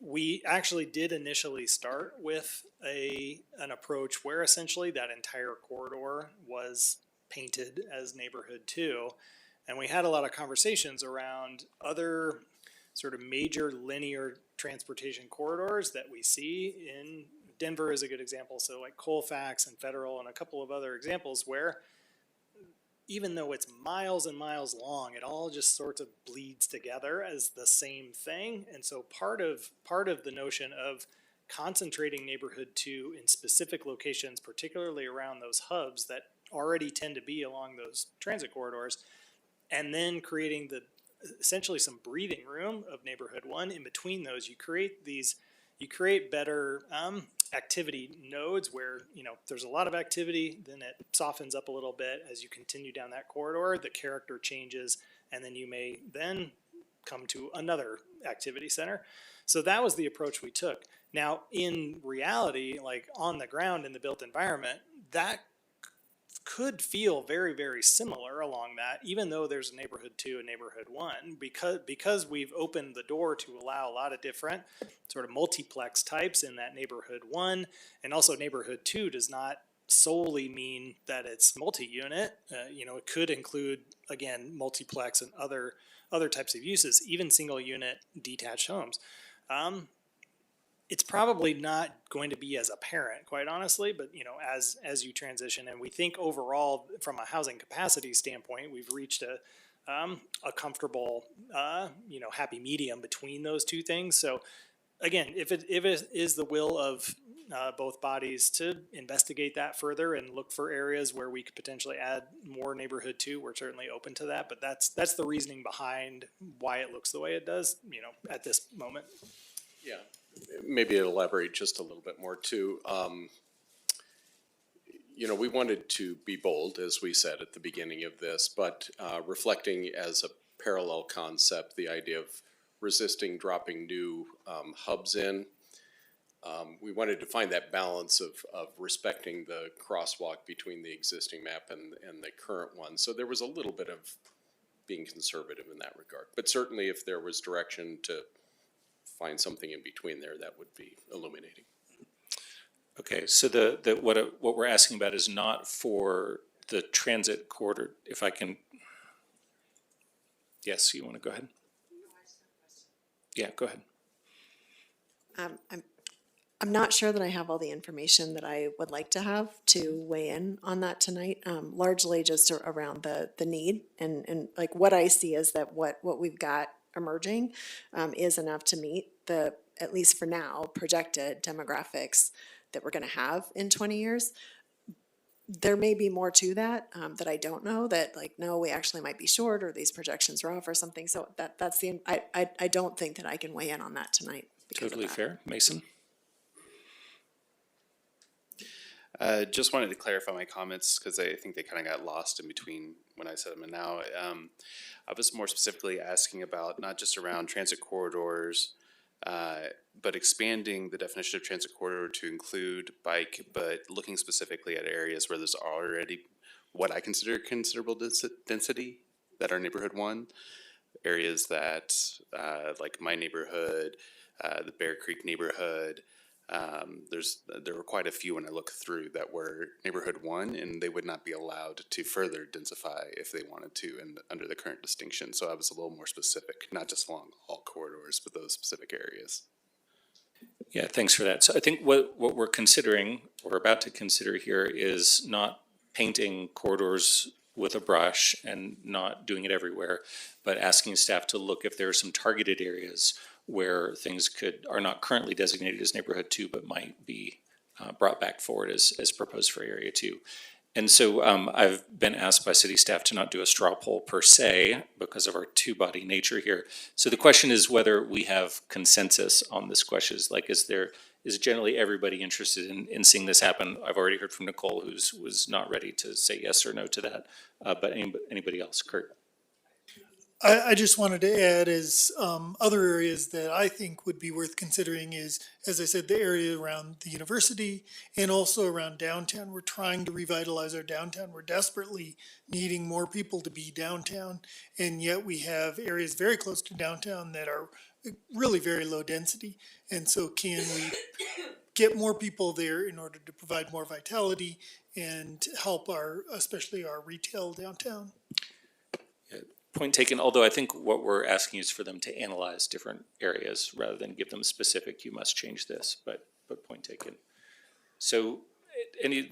We actually did initially start with an approach where essentially that entire corridor was painted as neighborhood 2. And we had a lot of conversations around other sort of major linear transportation corridors that we see in Denver is a good example. So like Colfax and Federal and a couple of other examples where even though it's miles and miles long, it all just sort of bleeds together as the same thing. And so part of the notion of concentrating neighborhood 2 in specific locations, particularly around those hubs that already tend to be along those transit corridors, and then creating essentially some breathing room of neighborhood 1 in between those, you create better activity nodes where, there's a lot of activity, then it softens up a little bit as you continue down that corridor, the character changes, and then you may then come to another activity center. So that was the approach we took. Now, in reality, like on the ground in the built environment, that could feel very, very similar along that, even though there's a neighborhood 2 and neighborhood 1, because we've opened the door to allow a lot of different sort of multiplex types in that neighborhood 1, and also neighborhood 2 does not solely mean that it's multi-unit. It could include, again, multiplex and other types of uses, even single unit detached homes. It's probably not going to be as apparent, quite honestly, but as you transition, and we think overall from a housing capacity standpoint, we've reached a comfortable, happy medium between those two things. So again, if it is the will of both bodies to investigate that further and look for areas where we could potentially add more neighborhood 2, we're certainly open to that. But that's the reasoning behind why it looks the way it does, at this moment. Yeah, maybe elaborate just a little bit more too. We wanted to be bold, as we said at the beginning of this, but reflecting as a parallel concept, the idea of resisting dropping new hubs in. We wanted to find that balance of respecting the crosswalk between the existing map and the current one. So there was a little bit of being conservative in that regard. But certainly if there was direction to find something in between there, that would be illuminating. Okay, so what we're asking about is not for the transit corridor, if I can. Yes, you want to go ahead? Yeah, go ahead. I'm not sure that I have all the information that I would like to have to weigh in on that tonight, largely just around the need. And like what I see is that what we've got emerging is enough to meet the, at least for now, projected demographics that we're going to have in 20 years. There may be more to that that I don't know, that like, no, we actually might be short, or these projections are off or something. So that's I don't think that I can weigh in on that tonight. Totally fair. Mason? Just wanted to clarify my comments because I think they kind of got lost in between when I said them and now. I was more specifically asking about not just around transit corridors, but expanding the definition of transit corridor to include bike, but looking specifically at areas where there's already what I consider considerable density that are neighborhood 1. Areas that, like my neighborhood, the Bear Creek neighborhood, there were quite a few when I looked through that were neighborhood 1, and they would not be allowed to further densify if they wanted to under the current distinction. So I was a little more specific, not just along all corridors, but those specific areas. Yeah, thanks for that. So I think what we're considering, or about to consider here, is not painting corridors with a brush and not doing it everywhere, but asking staff to look if there are some targeted areas where things are not currently designated as neighborhood 2, but might be brought back forward as proposed for area 2. And so I've been asked by city staff to not do a straw poll per se because of our two-body nature here. So the question is whether we have consensus on this question. Like, is generally everybody interested in seeing this happen? I've already heard from Nicole, was not ready to say yes or no to that. But anybody else? Kurt? I just wanted to add as other areas that I think would be worth considering is, as I said, the area around the university and also around downtown. We're trying to revitalize our downtown. We're desperately needing more people to be downtown. And yet we have areas very close to downtown that are really very low density. And so can we get more people there in order to provide more vitality and help especially our retail downtown? Point taken, although I think what we're asking is for them to analyze different areas rather than give them specific, you must change this, but point taken. So any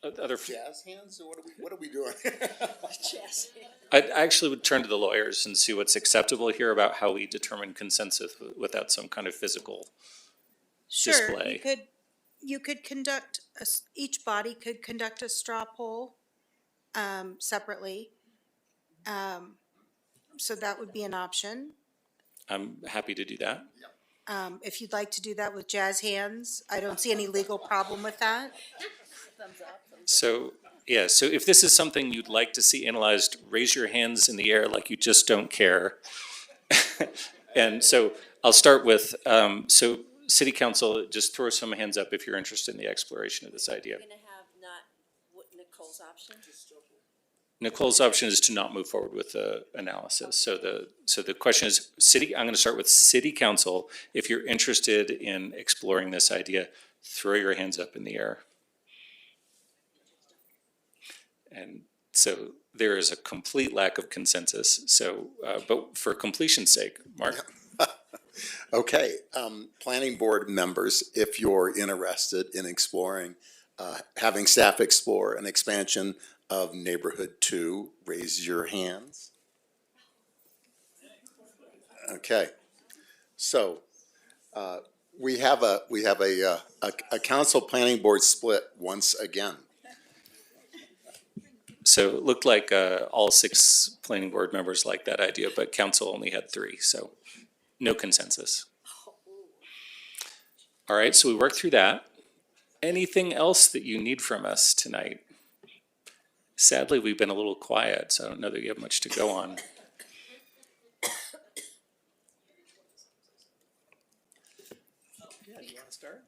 other? Jazz hands, or what are we doing? Jazz. I actually would turn to the lawyers and see what's acceptable here about how we determine consensus without some kind of physical display. Sure, you could conduct, each body could conduct a straw poll separately. So that would be an option. I'm happy to do that. If you'd like to do that with jazz hands, I don't see any legal problem with that. So, yeah, so if this is something you'd like to see analyzed, raise your hands in the air like you just don't care. And so I'll start with, so City Council, just throw some hands up if you're interested in the exploration of this idea. We're gonna have not, what Nicole's option? Nicole's option is to not move forward with the analysis. So the question is, I'm going to start with City Council. If you're interested in exploring this idea, throw your hands up in the air. And so there is a complete lack of consensus. So, but for completion's sake, Mark. Okay, planning board members, if you're interested in exploring, having staff explore an expansion of Neighborhood 2, raise your hands. Okay, so we have a council planning board split once again. So it looked like all 6 planning board members liked that idea, but council only had 3, so no consensus. All right, so we worked through that. Anything else that you need from us tonight? Sadly, we've been a little quiet, so I don't know that you have much to go on. Yeah, do you want to start?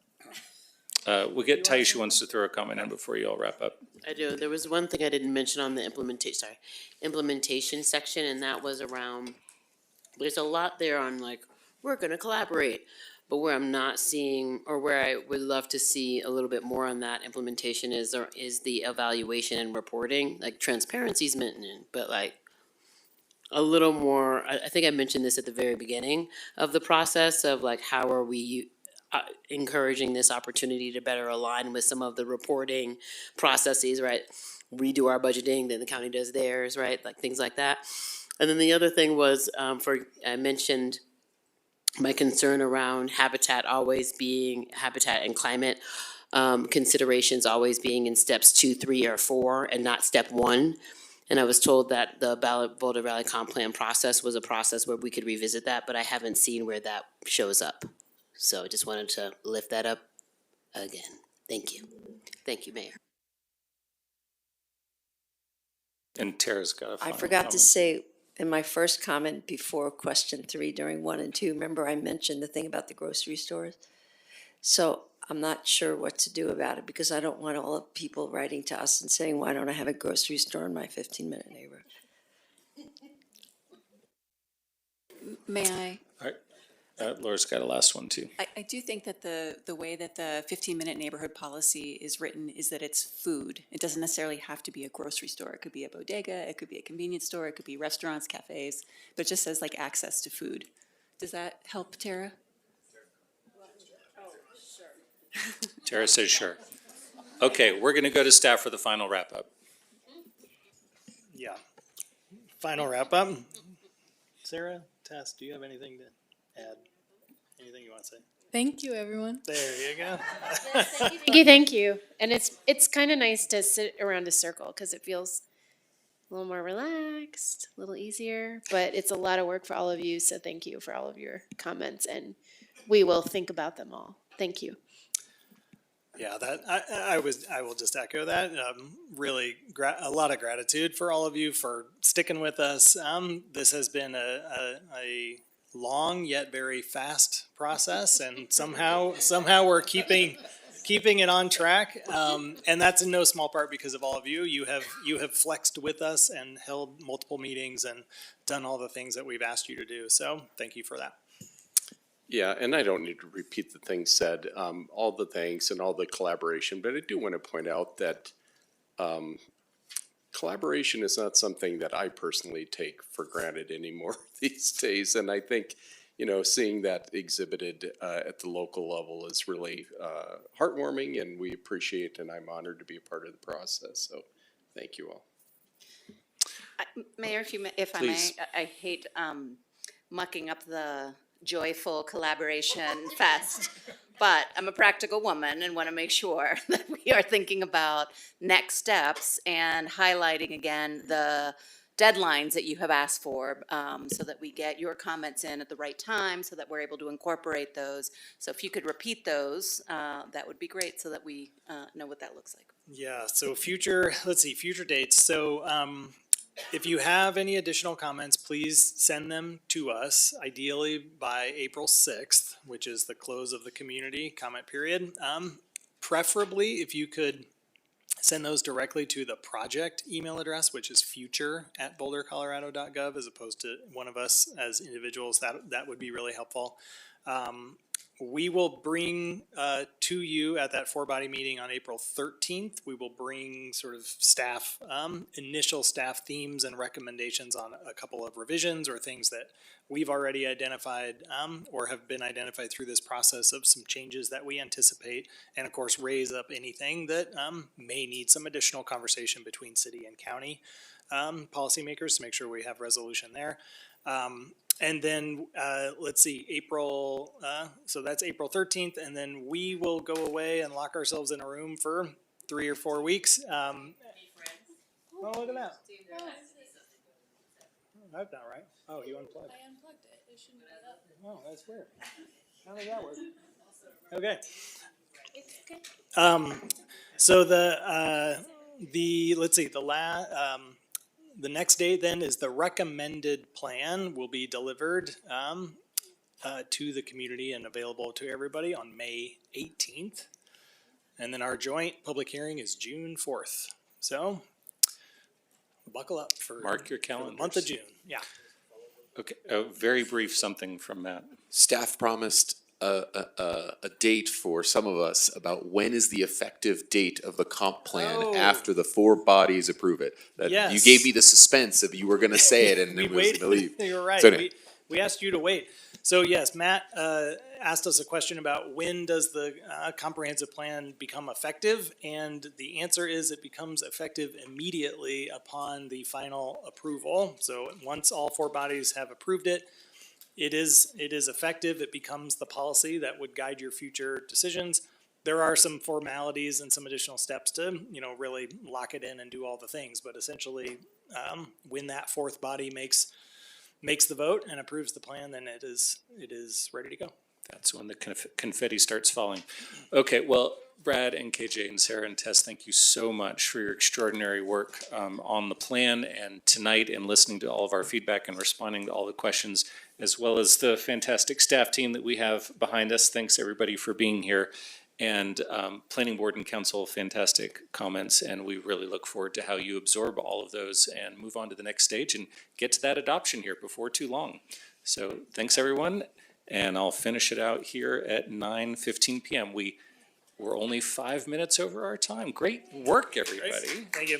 We'll get Taisha wants to throw a comment in before you all wrap up. I do. There was one thing I didn't mention on the implementation section, and that was around, there's a lot there on like, we're gonna collaborate. But where I'm not seeing, or where I would love to see a little bit more on that implementation is the evaluation and reporting. Like transparency's maintenance, but like a little more, I think I mentioned this at the very beginning of the process of like, how are we encouraging this opportunity to better align with some of the reporting processes, right? We do our budgeting, then the county does theirs, right? Like things like that. And then the other thing was, I mentioned my concern around habitat and climate considerations always being in steps 2, 3, or 4, and not step 1. And I was told that the Boulder Valley Comp Plan process was a process where we could revisit that, but I haven't seen where that shows up. So I just wanted to lift that up again. Thank you. Thank you, Mayor. And Tara's got a final I forgot comment. to say in my first comment before question 3 during 1 and 2, remember I mentioned the thing about the grocery stores? So I'm not sure what to do about it because I don't want all the people writing to us and saying, why don't I have a grocery store in my 15-minute neighborhood? May I? All right. Laura's got a last one too. I do think that the way that the 15-minute neighborhood policy is written is that it's food. It doesn't necessarily have to be a grocery store. It could be a bodega, it could be a convenience store, it could be restaurants, cafes, but it just says like access to food. Does that help, Tara? Tara says sure. Okay, we're going to go to staff for the final wrap up. Yeah. Final wrap up. Sarah, Tess, do you have anything to add? Anything you want to say? Thank you, everyone. There you go. Thank you. And it's kind of nice to sit around a circle because it feels a little more relaxed, a little easier, but it's a lot of work for all of you. So thank you for all of your comments, and we will think about them all. Thank you. Yeah, I will just echo that. Really, a lot of gratitude for all of you for sticking with us. This has been a long yet very fast process, and somehow we're keeping it on track. And that's in no small part because of all of you. You have flexed with us and held multiple meetings and done all the things that we've asked you to do. So thank you for that. Yeah, and I don't need to repeat the things said, all the thanks and all the collaboration, but I do want to point out that collaboration is not something that I personally take for granted anymore these days. And I think, seeing that exhibited at the local level is really heartwarming, and we appreciate, and I'm honored to be a part of the process. So thank you all. Mayor, if I Please. may, I hate mucking up the joyful collaboration fest, but I'm a practical woman and want to make sure that we are thinking about next steps and highlighting again the deadlines that you have asked for, so that we get your comments in at the right time so that we're able to incorporate those. So if you could repeat those, that would be great so that we know what that looks like. Yeah, so future dates. So if you have any additional comments, please send them to us, ideally by April 6th, which is the close of the community comment period. Preferably, if you could send those directly to the project email address, which is future@bouldercolorado.gov, as opposed to one of us as individuals. That would be really helpful. We will bring to you at that four-body meeting on April 13th, we will bring sort of staff, initial staff themes and recommendations on a couple of revisions or things that we've already identified or have been identified through this process of some changes that we anticipate, and of course raise up anything that may need some additional conversation between city and county policymakers to make sure we have resolution there. And then, let's see, so that's April 13th, and then we will go away and lock ourselves in a room for 3 or 4 weeks. Oh, look at that. That's not right. Oh, you unplugged. I unplugged it. It shouldn't be up. Oh, that's weird. How does that work? Okay. So let's see, the next date then is the recommended plan will be delivered to the community and available to everybody on May 18th. And then our joint public hearing is June 4th. So buckle up for Mark your for the month of calendars. June. Yeah. Okay, a very brief something from Matt. Staff promised a date for some of us about when is the effective date of the comp plan Oh. after the four bodies approve it. That you Yes. gave me the suspense of you were going to say it and We it was waited. going to leave. You're right. So anyway. We asked you to wait. So yes, Matt asked us a question about when does the comprehensive plan become effective? And the answer is it becomes effective immediately upon the final approval. So once all four bodies have approved it, it is effective. It becomes the policy that would guide your future decisions. There are some formalities and some additional steps to, really lock it in and do all the things. But essentially, when that fourth body makes the vote and approves the plan, then it is ready to go. That's when the confetti starts falling. Okay, well, Brad and KJ and Sarah and Tess, thank you so much for your extraordinary work on the plan and tonight, and listening to all of our feedback and responding to all the questions, as well as the fantastic staff team that we have behind us. Thanks everybody for being here. And Planning Board and Council, fantastic comments, and we really look forward to how you absorb all of those and move on to the next stage and get to that adoption here before too long. So thanks everyone, and I'll finish it out here at 9:15 p.m. We're only 5 minutes over our time. Great work, everybody. Thank you.